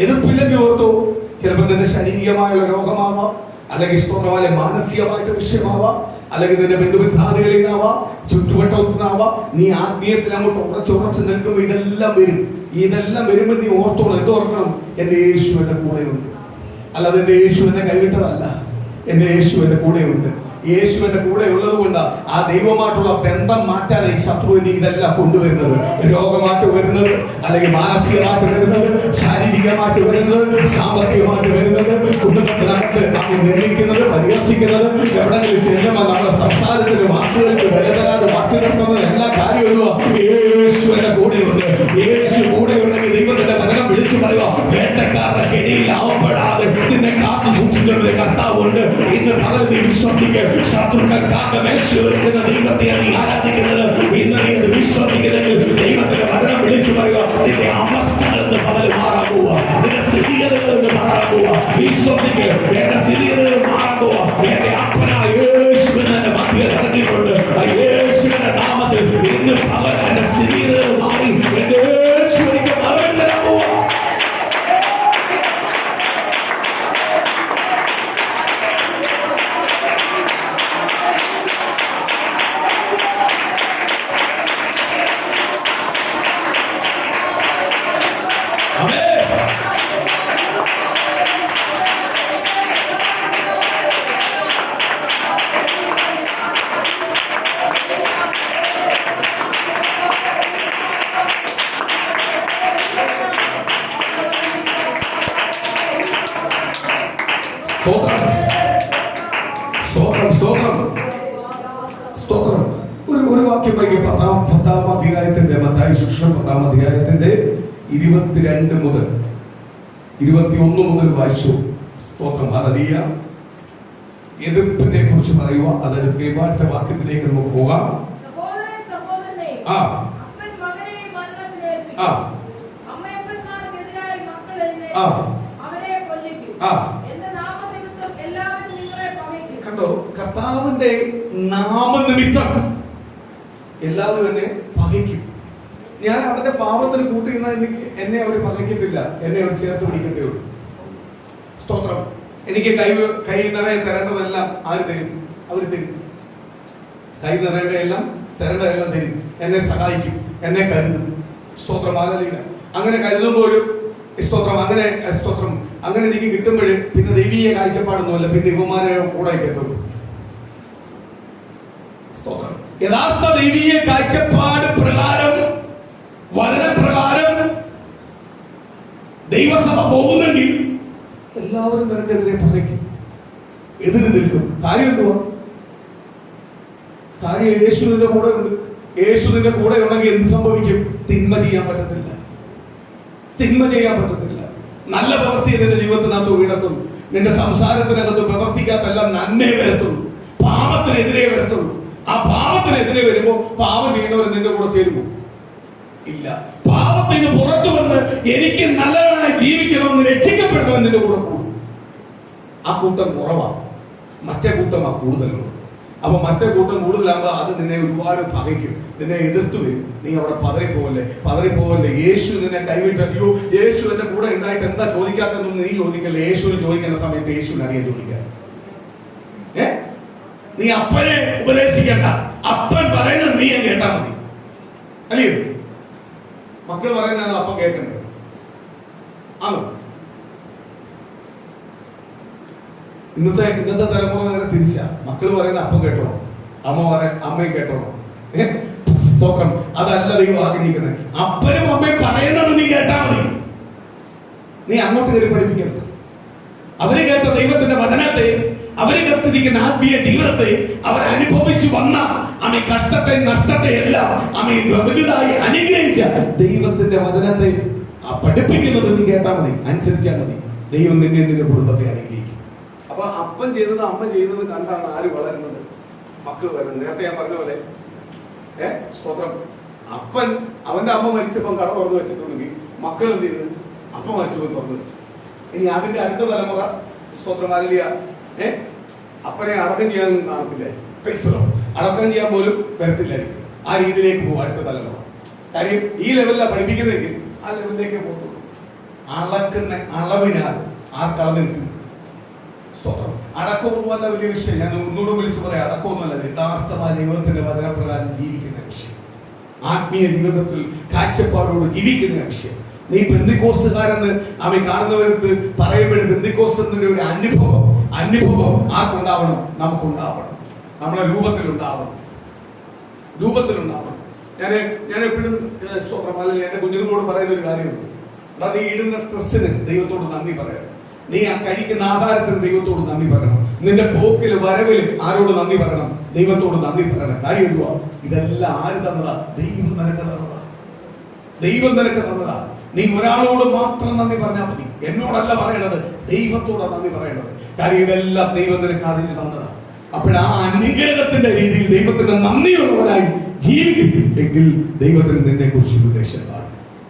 എതിർപ്പില്ലെങ്കിൽ ഓർത്തോ, ചിലപ്പോൾ നിന്റെ ശാരീരികമായുള്ള രോഗമാവാം, അല്ലെങ്കിൽ സ്തോത്രമായ മാനസികമായിട്ട് വിഷയമാവാം, അല്ലെങ്കിൽ നിന്റെ ബന്ധുമിത്രാദികളിൽ നിന്നാവാം, ചുറ്റുവട്ടത്തിനാവാം. നീ ആത്മീയത്തിൽ അങ്ങോട്ട് ഉറച്ച് നിൽക്കുമ്പോൾ ഇതെല്ലാം വരും. ഇതെല്ലാം വരുമ്പോൾ നീ ഓർത്തോളൂ, എന്തോർക്കണം, എന്റെ യേശു എന്റെ കൂടെയുണ്ട്. അല്ലാതെ എന്റെ യേശു എന്നെ കൈവിട്ടതല്ല, എന്റെ യേശു എന്റെ കൂടെയുണ്ട്. യേശു എന്റെ കൂടെ ഉള്ളത് കൊണ്ട് ആ ദൈവമായിട്ടുള്ള ബന്ധം മാറ്റാനായി ശത്രുവിന് ഇതെല്ലാം കൊണ്ടുവരുന്നത്. രോഗമായിട്ട് വരുന്നത്, അല്ലെങ്കിൽ മാനസികമായിട്ട് വരുന്നത്, ശാരീരികമായിട്ട് വരുന്നത്, സാമ്പത്തികമായിട്ട് വരുന്നത്, കുടുംബത്തിനകത്ത് നമ്മൾ നിർമ്മിക്കുന്നത്, പരിഹസിക്കുന്നത്, എവിടെങ്കിലും ചെല്ലുമ്പോൾ നമ്മുടെ സംസാരത്തിന്റെ വാക്കുകൾക്ക് വിലതരാതെ മാറ്റിനിർത്തുന്നത് എല്ലാ കാര്യവും യേശു എന്റെ കൂടെയുണ്ട്. യേശു കൂടെയുണ്ടെങ്കിൽ ദൈവത്തിന്റെ വചനം വിളിച്ചു പറയുക, വേട്ടക്കാരുടെ കെണിയിൽ ആവപ്പെടാതെ നിന്നെ കാത്തു സൂക്ഷിക്കുന്ന കർത്താവുണ്ട്. ഇന്ന് പകരം നീ വിശ്വസിക്കുക, ശത്രുക്കൾക്കാകെ മേശയൊരുക്കുന്ന ദൈവത്തെ നീ ആരാധിക്കുന്നത്. ഇന്ന് നീ അത് വിശ്വസിക്കുന്നെങ്കിൽ ദൈവത്തിന്റെ വചനം വിളിച്ചു പറയുക, നിന്റെ അവസ്ഥകളിൽ നിന്ന് പകരം മാറാൻ പോവുക, നിന്റെ സ്ഥിതിഗതികളിൽ നിന്ന് മാറാൻ പോവുക. വിശ്വസിക്കുക, എന്റെ സ്ഥിതിഗതികൾ മാറാൻ പോവുക. എന്റെ അപ്പനായ യേശുവിനെ എന്റെ മധ്യയിൽ ഇറങ്ങിക്കൊണ്ട് യേശുവിന്റെ നാമത്തിൽ ഇന്ന് പകരം എന്റെ സ്ഥിതിഗതികൾ മാറി എന്റെ യേശുവിനെ മറുപടി തരാൻ പോവുക. ഒരു വാക്യം പറയും, പത്താം അധ്യായത്തിന്റെ മത്തായി സുവിശേഷം 10-ാം അധ്യായത്തിന്റെ 22 മുതൽ 21 മുതൽ വായിച്ചു. സ്തോത്രം. ഹല്ലേലൂയ. എതിർപ്പിനെ കുറിച്ച് പറയുക. അതായത് ദൈവത്തിന്റെ വാക്യത്തിലേക്ക് നമുക്ക് പോകാം. കണ്ടോ, കർത്താവിന്റെ നാമനിമിത്തം എല്ലാവരും എന്നെ പകയ്ക്കും. ഞാൻ അവരുടെ പാപത്തിന് കൂട്ടിയിരുന്ന എന്നെ അവർ പകയ്ക്കത്തില്ല, എന്നെ അവർ ചേർത്ത് പിടിക്കത്തേ ഉള്ളൂ. സ്തോത്രം. എനിക്ക് കൈ നിറയെ തരേണ്ടതെല്ലാം ആര് തരും? അവർ തരും. കൈ നിറയേണ്ടതെല്ലാം തരേണ്ടതെല്ലാം തരും. എന്നെ സഹായിക്കും, എന്നെ കരുതും. സ്തോത്രം. ഹല്ലേലൂയ. അങ്ങനെ കരുതുമ്പോഴും സ്തോത്രം, അങ്ങനെ എനിക്ക് കിട്ടുമ്പോഴേ പിന്നെ ദൈവീയ കാഴ്ചപ്പാടൊന്നുമല്ല, പിന്നെ ഇവന്മാരെ കൂടെ കേട്ടുള്ളൂ. സ്തോത്രം. യഥാർത്ഥ ദൈവീയ കാഴ്ചപ്പാട് പ്രകാരം, വചനപ്രകാരം ദൈവസഭ പോകുന്നെങ്കിൽ എല്ലാവരും നിനക്കെതിരെ പകയ്ക്കും, എതിര് നിൽക്കും. കാര്യം എന്തുവാ? കാര്യം യേശുവിന്റെ കൂടെ ഉണ്ട്. യേശുവിന്റെ കൂടെ ഉണ്ടെങ്കിൽ എന്ത് സംഭവിക്കും? തിന്മ ചെയ്യാൻ പറ്റത്തില്ല. നല്ല പ്രവൃത്തി നിന്റെ ജീവിതത്തിനകത്ത് വീടത്തുള്ളൂ. നിന്റെ സംസാരത്തിനകത്ത് പ്രവർത്തിക്കാത്തെല്ലാം നന്മയെ വരത്തുള്ളൂ, പാപത്തിനെതിരെ വരത്തുള്ളൂ. ആ പാപത്തിനെതിരെ വരുമ്പോ പാപം ചെയ്യുന്നവർ നിന്റെ കൂടെ ചേരുമോ? ഇല്ല. പാപത്തിൽ നിന്ന് പുറത്തു വന്ന് എനിക്ക് നല്ലവണ്ണം ജീവിക്കണമെന്ന് രക്ഷിക്കപ്പെടണമെന്ന് നിന്റെ കൂടെ കൂടും. ആ കൂട്ടം കുറവാണ്. മറ്റേ കൂട്ടമാണ് കൂടുതലുള്ളത്. അപ്പൊ മറ്റേ കൂട്ടം കൂടുതലാകുമ്പോൾ അത് നിന്നെ ഒരുപാട് പകയ്ക്കും, നിന്നെ എതിർത്ത് വരും. നീ അവിടെ പതറിപ്പോവല്ലേ. യേശു നിന്നെ കൈവിട്ട്, അയ്യോ യേശു എന്റെ കൂടെ ഉണ്ടായിട്ട് എന്താ ചോദിക്കാത്തെന്നൊന്നും നീ ചോദിക്കല്ലേ. യേശുവിന് ചോദിക്കുന്ന സമയത്ത് യേശുവിന് അറിയാൻ ചോദിക്കാൻ. നീ അപ്പനെ ഉപദേശിക്കണ്ട, അപ്പൻ പറയുന്നത് നീ കേട്ടാ മതി. അല്ലയോ? മക്കൾ പറയുന്നതാണ് അപ്പം കേൾക്കണ്ടത്. ആണോ? ഇന്നത്തെ തലമുറ നേരെ തിരിച്ചാ. മക്കൾ പറയുന്ന അപ്പം കേട്ടോളൂ, അമ്മയും കേട്ടോളൂ. സ്തോത്രം. അതല്ല ദൈവം ആഗ്രഹിക്കുന്നത്. അപ്പനും അമ്മയും പറയുന്നത് നീ കേട്ടാ മതി. നീ അങ്ങോട്ട് കയറി പഠിപ്പിക്കരുത്. അവര് കേട്ട ദൈവത്തിന്റെ വചനത്തെ, അവര് കത്തിരിക്കുന്ന ആത്മീയ ജീവിതത്തെ, അവർ അനുഭവിച്ചു വന്ന കഷ്ടത്തെ നഷ്ടത്തെ എല്ലാം വലുതായി അനുഗ്രഹിച്ച ദൈവത്തിന്റെ വചനത്തെ പഠിപ്പിക്കുന്നത് നീ കേട്ടാ മതി, അനുസരിച്ചാൽ മതി. ദൈവം നിന്നെ നിന്റെ കുടുംബത്തെ അനുഗ്രഹിക്കും. അപ്പൊ അപ്പൻ ചെയ്തത് അമ്മ ചെയ്യുന്നത് കണ്ടാണ് ആര് വളരുന്നത്, മക്കൾ വരുന്നത്. നേരത്തെ ഞാൻ പറഞ്ഞ പോലെ സ്തോത്രം, അപ്പൻ അവന്റെ അമ്മ മരിച്ചപ്പം കട തുറന്നു വെച്ചിട്ടുണ്ടെങ്കിൽ മക്കൾ എന്ത് ചെയ്ത് അപ്പ മരിച്ചു പോയി തുറന്നു വെച്ചു. ഇനി അതിന്റെ അടുത്ത തലമുറ സ്തോത്രം അല്ലിയ അപ്പനെ അടക്കം ചെയ്യാനൊന്നും കാണത്തില്ലായിരിക്കും, അടക്കം ചെയ്യാൻ പോലും വരത്തില്ലായിരിക്കും. ആ രീതിയിലേക്ക് പോകും അടുത്ത തലമുറ. കാര്യം ഈ ലെവലിലാണ് പഠിപ്പിക്കുന്നതെങ്കിൽ ആ ലെവലിലേക്ക് പോകത്തുള്ളൂ. അളക്കുന്ന അളവിനാൽ ആർക്കളവ് നിൽക്കുന്നു. സ്തോത്രം. അടക്കമൊന്നുമല്ല വലിയ വിഷയം. ഞാൻ ഒന്നുകൂടെ വിളിച്ചു പറയാം, അടക്കമൊന്നുമല്ല. യഥാർത്ഥമായ ദൈവത്തിന്റെ വചനപ്രകാരം ജീവിക്കുന്ന വിഷയം, ആത്മീയ ജീവിതത്തിൽ കാഴ്ചപ്പാടോട് ജീവിക്കുന്ന വിഷയം. നീ പെന്തിക്കോസ്തുകാരെന്ന് കാണുന്നവർക്ക് പറയുമ്പോഴും പെന്തിക്കോസ്തിന്റെ ഒരു അനുഭവം ആർക്കുണ്ടാവണം? നമുക്കുണ്ടാവണം. നമ്മളെ രൂപത്തിലുണ്ടാവണം. ഞാൻ എപ്പോഴും സ്തോത്രം അല്ലെങ്കിൽ എന്റെ കുഞ്ഞുങ്ങളോട് പറയുന്ന ഒരു കാര്യമുണ്ട്. നീ ഇടുന്ന സ്ട്രെസ്സിന് ദൈവത്തോട് നന്ദി പറയണം. നീ കഴിക്കുന്ന ആഹാരത്തിന് ദൈവത്തോട് നന്ദി പറയണം. നിന്റെ പോക്കില് വരവില് ആരോട് നന്ദി പറയണം? ദൈവത്തോട് നന്ദി പറയണം. കാര്യം എന്തുവാ? ഇതെല്ലാം ആര് തന്നതാ? ദൈവം നിനക്ക് തന്നതാ. നീ ഒരാളോട് മാത്രം നന്ദി പറഞ്ഞാൽ മതി. എന്നോടല്ല പറയണത്, ദൈവത്തോടാണ് നന്ദി പറയണത്. കാര്യം ഇതെല്ലാം ദൈവം നിനക്ക് അറിഞ്ഞു തന്നതാ. അപ്പോഴാ അനുഗ്രഹത്തിന്റെ രീതിയിൽ ദൈവത്തിന്റെ നന്ദിയുള്ളവരായി ജീവിക്കും എങ്കിൽ ദൈവത്തിന് നിന്നെ കുറിച്ച് ഉദ്ദേശം കാണും.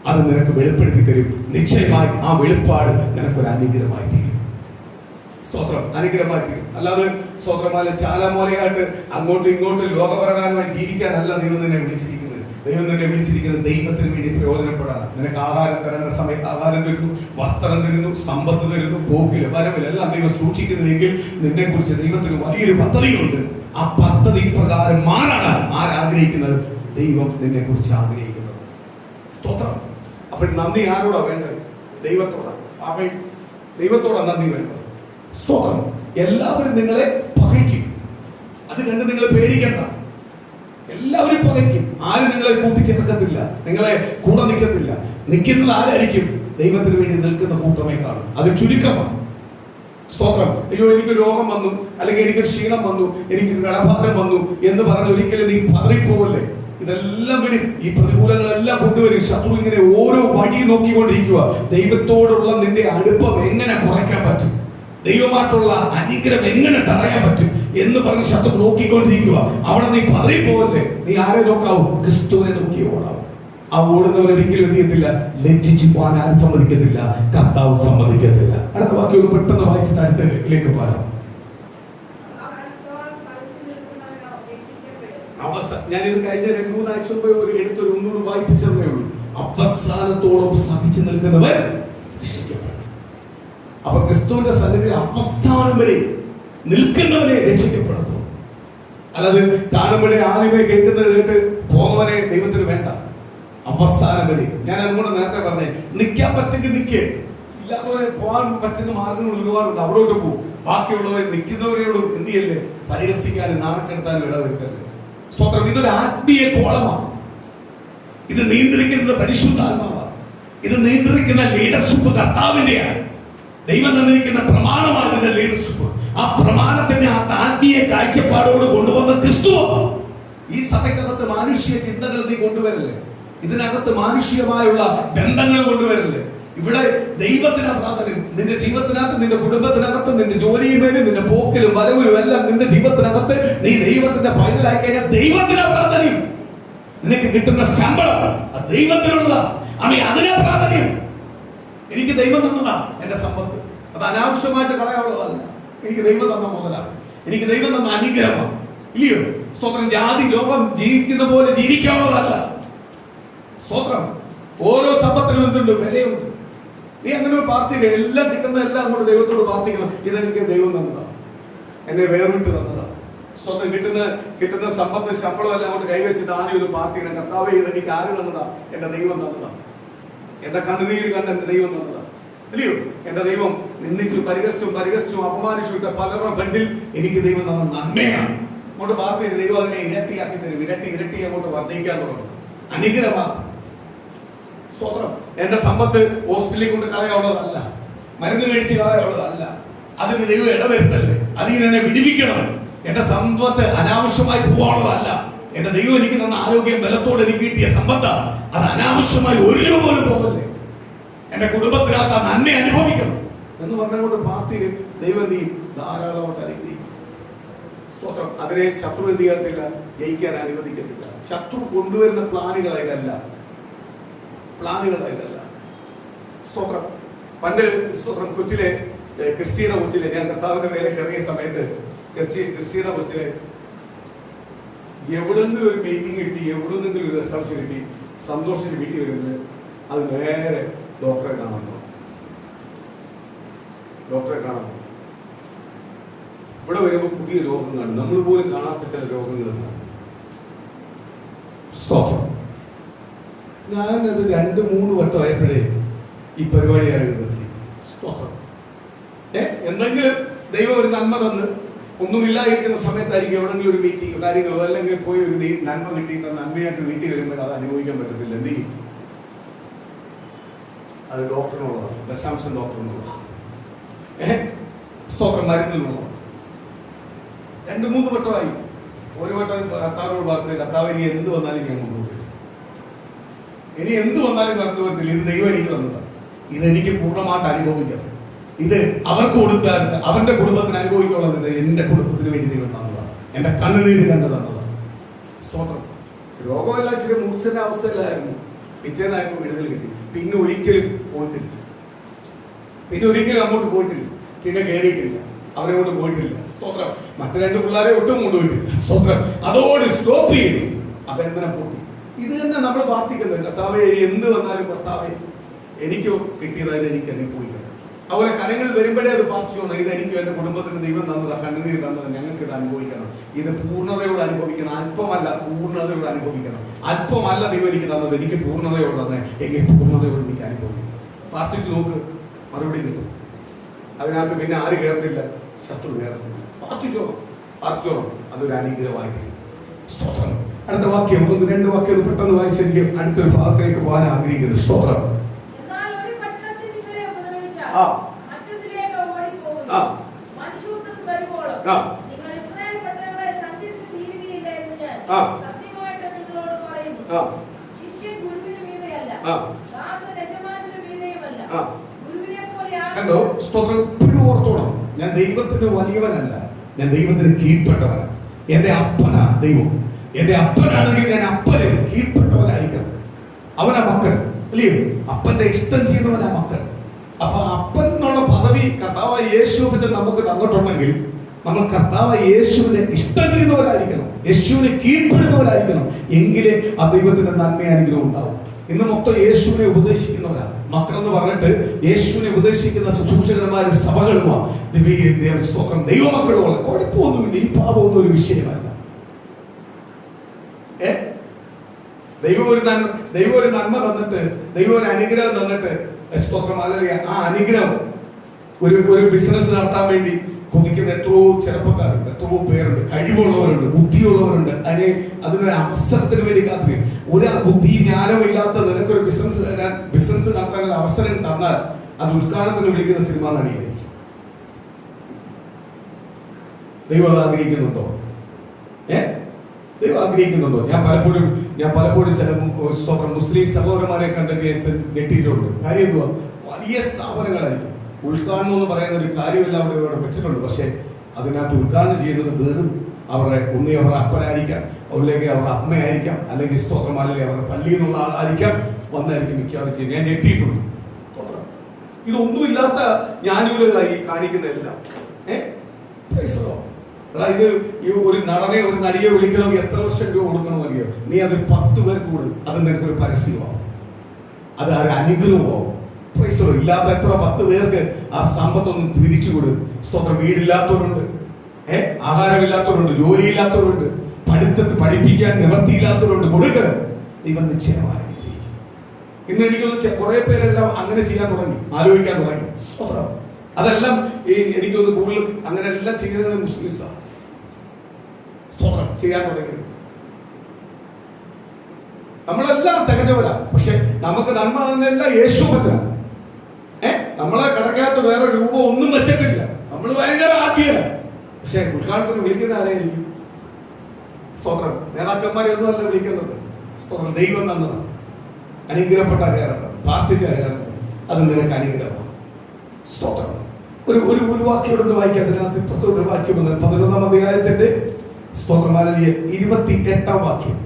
അത് നിനക്ക് വെളിപ്പെടുത്തി തരും. നിശ്ചയമായി ആ വെളിപ്പാട് നിനക്കൊരു അനുഗ്രഹമായി തീരും. സ്തോത്രം. അനുഗ്രഹമായി തീരും. അല്ലാതെ സ്തോത്രമാല ചാലമോലയായിട്ട് അങ്ങോട്ടും ഇങ്ങോട്ടും ലോകപ്രകാരമായി ജീവിക്കാനല്ല ദൈവം നിന്നെ വിളിച്ചിരിക്കുന്നത്. ദൈവം നിന്നെ വിളിച്ചിരിക്കുന്നത് ദൈവത്തിന് വേണ്ടി പ്രയോജനപ്പെടാൻ. നിനക്ക് ആഹാരം തരേണ്ട സമയത്ത് ആഹാരം തരുന്നു, വസ്ത്രം തരുന്നു, സമ്പത്ത് തരുന്നു, പോക്കില് വരവിലെല്ലാം ദൈവം സൂക്ഷിക്കുന്നുവെങ്കിൽ നിന്നെ കുറിച്ച് ദൈവത്തിന് വലിയൊരു പദ്ധതിയുണ്ട്. ആ പദ്ധതി പ്രകാരം മാറാനാണ് ആരാഗ്രഹിക്കുന്നത്? ദൈവം നിന്നെ കുറിച്ച് ആഗ്രഹിക്കുന്നത്. സ്തോത്രം. അപ്പോൾ നന്ദി ആരോടാ വേണ്ടത്? ദൈവത്തോടാണ്. ദൈവത്തോടാണ് നന്ദി വേണ്ടത്. സ്തോത്രം. എല്ലാവരും നിങ്ങളെ പകയ്ക്കും, അത് കണ്ട് നിങ്ങൾ പേടിക്കണ്ട. എല്ലാവരും പകയ്ക്കും. ആരും നിങ്ങളെ കൂട്ടിച്ചേർക്കത്തില്ല, നിങ്ങളെ കൂടെ നിൽക്കത്തില്ല. നിൽക്കുന്നത് ആരായിരിക്കും? ദൈവത്തിന് വേണ്ടി നിൽക്കുന്ന കൂട്ടമേ കാണും. അത് ചുരുക്കമാണ്. സ്തോത്രം. അയ്യോ എനിക്ക് രോഗം വന്നു, അല്ലെങ്കിൽ എനിക്ക് ക്ഷീണം വന്നു, എനിക്ക് കടഭാരം വന്നു എന്ന് പറഞ്ഞ് ഒരിക്കലും നീ പതറിപ്പോവല്ലേ. ഇതെല്ലാം വരും, ഈ പ്രതികൂലങ്ങളെല്ലാം കൊണ്ടുവരും. ശത്രു ഇങ്ങനെ ഓരോ വഴി നോക്കിക്കൊണ്ടിരിക്കുക. ദൈവത്തോടുള്ള നിന്റെ അടുപ്പം എങ്ങനെ കുറയ്ക്കാൻ പറ്റും, ദൈവമായിട്ടുള്ള അനുഗ്രഹം എങ്ങനെ തടയാൻ പറ്റും എന്ന് പറഞ്ഞ് ശത്രു നോക്കിക്കൊണ്ടിരിക്കുക. അവിടെ നീ പതറിപ്പോവല്ലേ. നീ ആരെ നോക്കാവൂ? ക്രിസ്തുവിനെ നോക്കി ഓടാവും. ആ ഓടുന്നവരൊരിക്കലും എന്ത് ചെയ്യത്തില്ല? ലജ്ജിച്ചു പോകാൻ ആരും സമ്മതിക്കത്തില്ല, കർത്താവ് സമ്മതിക്കത്തില്ല. അടുത്ത വാക്യം പെട്ടെന്ന് വായിച്ചിട്ട് അടുത്തേക്ക് പോകാം. ഞാനിത് കഴിഞ്ഞ 2-3 ആഴ്ച മുമ്പ് എടുത്തൊരു ഒന്നുകൂടി വായിപ്പിച്ചതേ ഉള്ളൂ. അവസാനത്തോളം സഹിച്ചു നിൽക്കുന്നവർ രക്ഷിക്കപ്പെടും. അപ്പൊ ക്രിസ്തുവിന്റെ സന്നിധിയിൽ അവസാനം വരെ നിൽക്കുന്നവരെ രക്ഷിക്കപ്പെടുന്നു. അല്ലാതെ കാണുമ്പോഴേ ആദ്യമേ കേൾക്കുന്നത് കേട്ട് പോകുന്നവരെ ദൈവത്തിന് വേണ്ട. അവസാനം വരെ. ഞാൻ അതുകൊണ്ട് നേരത്തെ പറഞ്ഞേ, നിൽക്കാൻ പറ്റുമെങ്കിൽ നിൽക്കേ, ഇല്ലാത്തവരെ പോകാൻ പറ്റുന്ന മാർഗങ്ങൾ ഒരുപാടുണ്ട്, അവിടോട്ട് പോകും. ബാക്കിയുള്ളവരെ നിൽക്കുന്നവരോടും എന്ത് ചെയ്യല്ലേ? പരിഹസിക്കാനും നാണക്കെടുത്താനും ഇടവരുത്തല്ലേ. സ്തോത്രം. ഇതൊരു ആത്മീയ കോളമാണ്. ഇത് നിയന്ത്രിക്കുന്നത് പരിശുദ്ധാത്മാവാണ്. ഇത് നിയന്ത്രിക്കുന്ന ലീഡർഷിപ്പ് കർത്താവിന്റെയാണ്. ദൈവം തന്നിരിക്കുന്ന പ്രമാണമാണ് ഇതിന്റെ ലീഡർഷിപ്പ്. ആ പ്രമാണത്തിന്റെ ആ ആത്മീയ കാഴ്ചപ്പാടോട് കൊണ്ടുവന്ന ക്രിസ്തു. ഈ സഭയ്ക്കകത്ത് മാനുഷിക ചിന്തകൾ നീ കൊണ്ടുവരല്ലേ, ഇതിനകത്ത് മാനുഷികമായുള്ള ബന്ധങ്ങൾ കൊണ്ടുവരല്ലേ. ഇവിടെ ദൈവത്തിനാ പ്രാധാന്യം. നിന്റെ ജീവിതത്തിനകത്ത്, നിന്റെ കുടുംബത്തിനകത്ത്, നിന്റെ ജോലിയിലും, നിന്റെ പോക്കിലും വരവിലും എല്ലാം നിന്റെ ജീവിതത്തിനകത്ത് നീ ദൈവത്തിന്റെ പൈതലായി കഴിഞ്ഞാൽ ദൈവത്തിനാ പ്രാധാന്യം. നിനക്ക് കിട്ടുന്ന ശമ്പളം അത് ദൈവത്തിനുള്ളതാ. അതിനാ പ്രാധാന്യം. എനിക്ക് ദൈവം തന്നതാ എന്റെ സമ്പത്ത്, അത് അനാവശ്യമായിട്ട് കളയാനുള്ളതല്ല. എനിക്ക് ദൈവം തന്ന മുതലാണ്. എനിക്ക് ദൈവം തന്ന അനുഗ്രഹമാണ്. ഇല്ലയോ? സ്തോത്രം. ജാതി ലോകം ജീവിക്കുന്ന പോലെ ജീവിക്കാനുള്ളതല്ല. സ്തോത്രം. ഓരോ സമ്പത്തിനും എന്തുണ്ട്? വിലയുണ്ട്. നീ അങ്ങനെ പ്രാർത്ഥിക്കുക. എല്ലാം കിട്ടുന്ന എല്ലാം അങ്ങോട്ട് ദൈവത്തോട് പ്രാർത്ഥിക്കണം. ഇതെനിക്ക് ദൈവം തന്നതാണ്, എന്നെ വേറിട്ട് തന്നതാണ്. സ്വന്തം കിട്ടുന്ന സമ്പത്ത് ശമ്പളം എല്ലാം അങ്ങോട്ട് കൈവച്ചിട്ട് ആദ്യം ഒരു പ്രാർത്ഥിക്കണം. കർത്താവേ, ഇതെനിക്ക് ആര് തന്നതാ? എന്റെ ദൈവം തന്നതാണ്. എന്റെ കണ്ണുനീര് കണ്ട് എന്റെ ദൈവം തന്നതാണ്. അല്ലയോ? എന്റെ ദൈവം നിന്ദിച്ചും പരിഹസിച്ചും അപമാനിച്ചു ഇട്ട പലരുടെ ഫ്രണ്ടിൽ എനിക്ക് ദൈവം തന്ന നന്മയാണ്. അങ്ങോട്ട് പ്രാർത്ഥിക്കുക. ദൈവം അതിനെ ഇരട്ടിയാക്കി തരും. ഇരട്ടി അങ്ങോട്ട് വർദ്ധിക്കാൻ തുടങ്ങും. അനുഗ്രഹമാണ്. സ്തോത്രം. എന്റെ സമ്പത്ത് ഹോസ്പിറ്റലിൽ കൊണ്ട് കളയാനുള്ളതല്ല, മരുന്ന് മേടിച്ച് കളയാനുള്ളതല്ല. അതിന് ദൈവം ഇടവരുത്തല്ലേ. അതിൽ നിന്ന് എന്നെ വിടിവിക്കണം. എന്റെ സമ്പത്ത് അനാവശ്യമായി പോകാനുള്ളതല്ല. എന്റെ ദൈവം എനിക്ക് തന്ന ആരോഗ്യം, ബലത്തോടെ എനിക്ക് കിട്ടിയ സമ്പത്ത് അത് അനാവശ്യമായി ഒരു രൂപ പോലും പോകല്ലേ. എന്റെ കുടുംബത്തിനകത്ത് ആ നന്മ അനുഭവിക്കണം എന്ന് പറഞ്ഞുകൊണ്ട് പ്രാർത്ഥിക്കും. ദൈവം നീ ധാരാളമായിട്ട് അനുഗ്രഹിക്കും. സ്തോത്രം. അതിനെ ശത്രു എന്ത് ചെയ്യത്തില്ല, ജയിക്കാൻ അനുവദിക്കത്തില്ല. ശത്രു കൊണ്ടുവരുന്ന പ്ലാനുകളായതല്ല. സ്തോത്രം. പണ്ട് സ്തോത്രം കൊച്ചിലെ ക്രിസ്റ്റിയുടെ കൊച്ചിലെ ഞാൻ കർത്താവിന്റെ മേലെ കയറിയ സമയത്ത് ക്രിസ്റ്റിയുടെ കൊച്ചിലെ എവിടെങ്കിലും ഒരു മീറ്റിംഗ് കിട്ടി, എവിടെന്നെങ്കിലും ഒരു റെസപ്ഷൻ കിട്ടി, സന്തോഷത്തിന് വീട്ടിൽ വരുന്നത് അത് നേരെ ഡോക്ടറെ കാണാൻ. ഇവിടെ വരുമ്പോൾ പുതിയ രോഗങ്ങളാണ്, നമ്മൾ പോലും കാണാത്ത ചില രോഗങ്ങളാണ്. സ്തോത്രം. ഞാനത് 2-3 വട്ടമായപ്പോഴേ ഈ പരിപാടിയായിരുന്നു. സ്തോത്രം. എന്തെങ്കിലും ദൈവം ഒരു നന്മ തന്ന് ഒന്നുമില്ലായിരിക്കുന്ന സമയത്തായിരിക്കും എവിടെങ്കിലും ഒരു മീറ്റിംഗ് കാര്യങ്ങളോ അല്ലെങ്കിൽ പോയി ഒരു നന്മ കിട്ടി നന്മയായിട്ട് വീട്ടിൽ വരുമ്പോൾ അത് അനുഭവിക്കാൻ പറ്റത്തില്ല. എന്ത് ചെയ്യും? അത് ഡോക്ടറിനുള്ളതാണ്, ദശാംശം ഡോക്ടറിനുള്ളതാണ്. സ്തോത്രം. മരുന്നിനുള്ളതാണ്. 2-3 വട്ടമായി. ഒരു വട്ടം കർത്താവിനോട് പറഞ്ഞു, കർത്താവ് ഇനി എന്ത് വന്നാലും ഞാൻ കൊണ്ടുപോകും, ഇനി എന്ത് വന്നാലും കടന്നു വരത്തില്ല. ഇത് ദൈവം എനിക്ക് തന്നതാണ്. ഇതെനിക്ക് പൂർണ്ണമായിട്ട് അനുഭവിക്കണം. ഇത് അവർക്ക് കൊടുക്കാൻ അവന്റെ കുടുംബത്തിന് അനുഭവിക്കുള്ളത് എന്റെ കുടുംബത്തിന് വേണ്ടി ദൈവം തന്നതാണ്. എന്റെ കണ്ണുനീര് കണ്ടു തന്നതാണ്. സ്തോത്രം. രോഗമെല്ലാം ഇച്ചിരി മൂർച്ചന്റെ അവസ്ഥയിലായിരുന്നു. പിറ്റേന്നായപ്പോൾ വിടുതൽ കിട്ടി. പിന്നെ ഒരിക്കലും അങ്ങോട്ട് പോയിട്ടില്ല. പിന്നെ കയറിയിട്ടില്ല, അവരെ കൊണ്ട് പോയിട്ടില്ല. സ്തോത്രം. മറ്റു 2 പിള്ളേരെ ഒട്ടും കൊണ്ടുപോയിട്ടില്ല. സ്തോത്രം. അതോട് സ്റ്റോപ്പ് ചെയ്തു. അബന്ധനം പൊട്ടി. ഇത് തന്നെ നമ്മൾ പ്രാർത്ഥിക്കുന്നത്. കർത്താവേ, എന്ത് വന്നാലും കർത്താവേ എനിക്കോ കിട്ടിയതായത് എനിക്ക് അനുഭവിക്കണം. അതുപോലെ കരങ്ങൾ വരുമ്പോഴേ അത് പ്രാർത്ഥിച്ചോണം. ഇത് എനിക്കും എന്റെ കുടുംബത്തിന് ദൈവം തന്നതാ, കണ്ണുനീര് തന്നത്, ഞങ്ങൾക്ക് ഇത് അനുഭവിക്കണം. ഇത് പൂർണ്ണതയോട് അനുഭവിക്കണം. അല്പമല്ല, പൂർണ്ണതയോട് അനുഭവിക്കണം. അല്പമല്ല ദൈവം എനിക്ക് തന്നത്, എനിക്ക് പൂർണ്ണതയോട് തന്നെ, എങ്കിൽ പൂർണ്ണതയോട് എനിക്ക് അനുഭവിക്കണം. പ്രാർത്ഥിച്ചു നോക്ക്, മറുപടി കിട്ടും. അതിനകത്ത് പിന്നെ ആര് കയറുന്നില്ല? ശത്രു കയറുന്നില്ല. പ്രാർത്ഥിച്ചോണം. അതൊരു അനുഗ്രഹമായിരിക്കും. സ്തോത്രം. അടുത്ത വാക്യം 1-2 വാക്യം പെട്ടെന്ന് വായിച്ചെങ്കിൽ അടുത്തൊരു ഭാഗത്തേക്ക് പോകാൻ ആഗ്രഹിക്കുന്നു. സ്തോത്രം. കണ്ടോ? സ്തോത്രം. ഇപ്പോഴും ഓർത്തോണം, ഞാൻ ദൈവത്തിന് വലിയവനല്ല, ഞാൻ ദൈവത്തിന് കീഴ്പ്പെട്ടവനാണ്. എന്റെ അപ്പനാ ദൈവം. എന്റെ അപ്പനാണെങ്കിൽ ഞാൻ അപ്പന് കീഴ്പ്പെട്ടവനായിരിക്കണം. അവനാ മക്കൾ, അല്ലയോ? അപ്പന്റെ ഇഷ്ടം ചെയ്യുന്നവനാ മക്കൾ. അപ്പൊ അപ്പൻ എന്നുള്ള പദവി കർത്താവായ യേശു നമുക്ക് തന്നിട്ടുണ്ടെങ്കിൽ നമ്മൾ കർത്താവായ യേശുവിനെ ഇഷ്ടം ചെയ്യുന്നവരായിരിക്കണം, യേശുവിനെ കീഴ്പ്പെടുന്നവരായിരിക്കണം. എങ്കിലേ ആ ദൈവത്തിന്റെ നന്മ അനുഗ്രഹം ഉണ്ടാവും. ഇന്ന് മൊത്തം യേശുവിനെ ഉപദേശിക്കുന്നവരാണ് മക്കളെന്ന് പറഞ്ഞിട്ട് യേശുവിനെ ഉപദേശിക്കുന്ന ശുശ്രൂഷകന്മാരും സഭകളുമാണ്. സ്തോത്രം. ദൈവമക്കളുള്ള കുഴപ്പമൊന്നുമില്ല. ഈ പാപമൊന്നും ഒരു വിഷയമല്ല. ദൈവം ഒരു നന്മ തന്നിട്ട്, ദൈവം ഒരു അനുഗ്രഹം തന്നിട്ട്, സ്തോത്രം, അല്ലെങ്കിൽ ആ അനുഗ്രഹം ഒരു ബിസിനസ് നടത്താൻ വേണ്ടി കൊതിക്കുന്ന എത്രയോ ചെറുപ്പക്കാരുണ്ട്, എത്രയോ പേരുണ്ട്, കഴിവുള്ളവരുണ്ട്, ബുദ്ധിയുള്ളവരുണ്ട്. അതിനൊരു അവസരത്തിന് വേണ്ടി കാത്തിരിക്കും. ഒരു ബുദ്ധി ജ്ഞാനവും ഇല്ലാത്ത നിനക്കൊരു ബിസിനസ് നടത്താൻ ഒരു അവസരം തന്നാൽ അത് ഉദ്ഘാടനത്തിന് വിളിക്കുന്ന സിനിമ നടിയായിരിക്കും. ദൈവം അത് ആഗ്രഹിക്കുന്നുണ്ടോ? ദൈവം ആഗ്രഹിക്കുന്നുണ്ടോ? ഞാൻ പലപ്പോഴും ചില സ്തോത്രം മുസ്ലിം സഹോദരന്മാരെ കണ്ടിട്ട് ഞെട്ടിയിട്ടുണ്ട്. കാര്യം എന്തുവാ? വലിയ സ്ഥാപനങ്ങളായിരിക്കും. ഉദ്ഘാടനം എന്ന് പറയുന്ന ഒരു കാര്യമല്ല അവിടെ വെച്ചിട്ടുണ്ട്. പക്ഷെ അതിനകത്ത് ഉദ്ഘാടനം ചെയ്യുന്നത് വെറും അവരുടെ അപ്പനായിരിക്കാം, അല്ലെങ്കിൽ അവരുടെ അമ്മയായിരിക്കാം, അല്ലെങ്കിൽ സ്തോത്രം, അല്ലെങ്കിൽ അവരുടെ പള്ളിയിൽ നിന്നുള്ള ആളായിരിക്കാം, വന്നായിരിക്കും മിക്കവാറും ചെയ്യുന്നത്. ഞാൻ ഞെട്ടിയിട്ടുണ്ട്. സ്തോത്രം. ഇതൊന്നുമില്ലാത്ത ജ്ഞാനികളായി കാണിക്കുന്നതെല്ലാം ഇത് ഈ ഒരു നടനെ ഒരു നടിയെ വിളിക്കണമെങ്കിൽ എത്ര ലക്ഷം രൂപ കൊടുക്കണമെന്നറിയോ? നീ അത് 10 പേർക്ക് കൊടുക്കും, അത് നിനക്കൊരു പരസ്യമാവും, അത് ഒരു അനുഗ്രഹമാവും. ഇല്ലാത്ത എത്ര 10 പേർക്ക് ആ സമ്പത്തൊന്നും തിരിച്ചു കൊടുക്കും. സ്തോത്രം. വീടില്ലാത്തവരുണ്ട്, ആഹാരമില്ലാത്തവരുണ്ട്, ജോലിയില്ലാത്തവരുണ്ട്, പഠിപ്പിക്കാൻ നിവർത്തിയില്ലാത്തവരുണ്ട്. കൊടുക്ക്, ദൈവം നിശ്ചയമായി. ഇന്ന് എനിക്കൊന്ന് കുറെ പേരെല്ലാം അങ്ങനെ ചെയ്യാൻ തുടങ്ങി, ആലോചിക്കാൻ തുടങ്ങി. സ്തോത്രം. അതെല്ലാം എനിക്കൊന്ന് കൂടുതൽ അങ്ങനെ എല്ലാം ചെയ്യുന്നത് മുസ്ലിംസാണ്. സ്തോത്രം. ചെയ്യാൻ തുടങ്ങിയത് നമ്മളെല്ലാം തികഞ്ഞവരാ, പക്ഷെ നമുക്ക് നന്മ തന്നെല്ലാം യേശു പറ്റാണ്. നമ്മളെ കിടക്കാത്ത വേറെ രൂപം ഒന്നും വെച്ചിട്ടില്ല. നമ്മൾ ഭയങ്കര ആത്മീയരാ, പക്ഷെ ഉദ്ഘാടനത്തിന് വിളിക്കുന്ന ആരെയായിരിക്കും? സ്തോത്രം. നേതാക്കന്മാരെ ഒന്നും അല്ല വിളിക്കുന്നത്. സ്തോത്രം. ദൈവം തന്നതാണ്. അനുഗ്രഹപ്പെട്ട കയറണം, പ്രാർത്ഥിച്ച കയറണം, അത് നിനക്ക് അനുഗ്രഹമാണ്. സ്തോത്രം. ഒരു വാക്യം എടുത്ത് വായിക്കാം. അതിനകത്ത് ഇപ്പുറത്തെ ഒരു വാക്യം 11-ാം അധ്യായത്തിന്റെ സ്തോത്രം 28-ാം വാക്യം.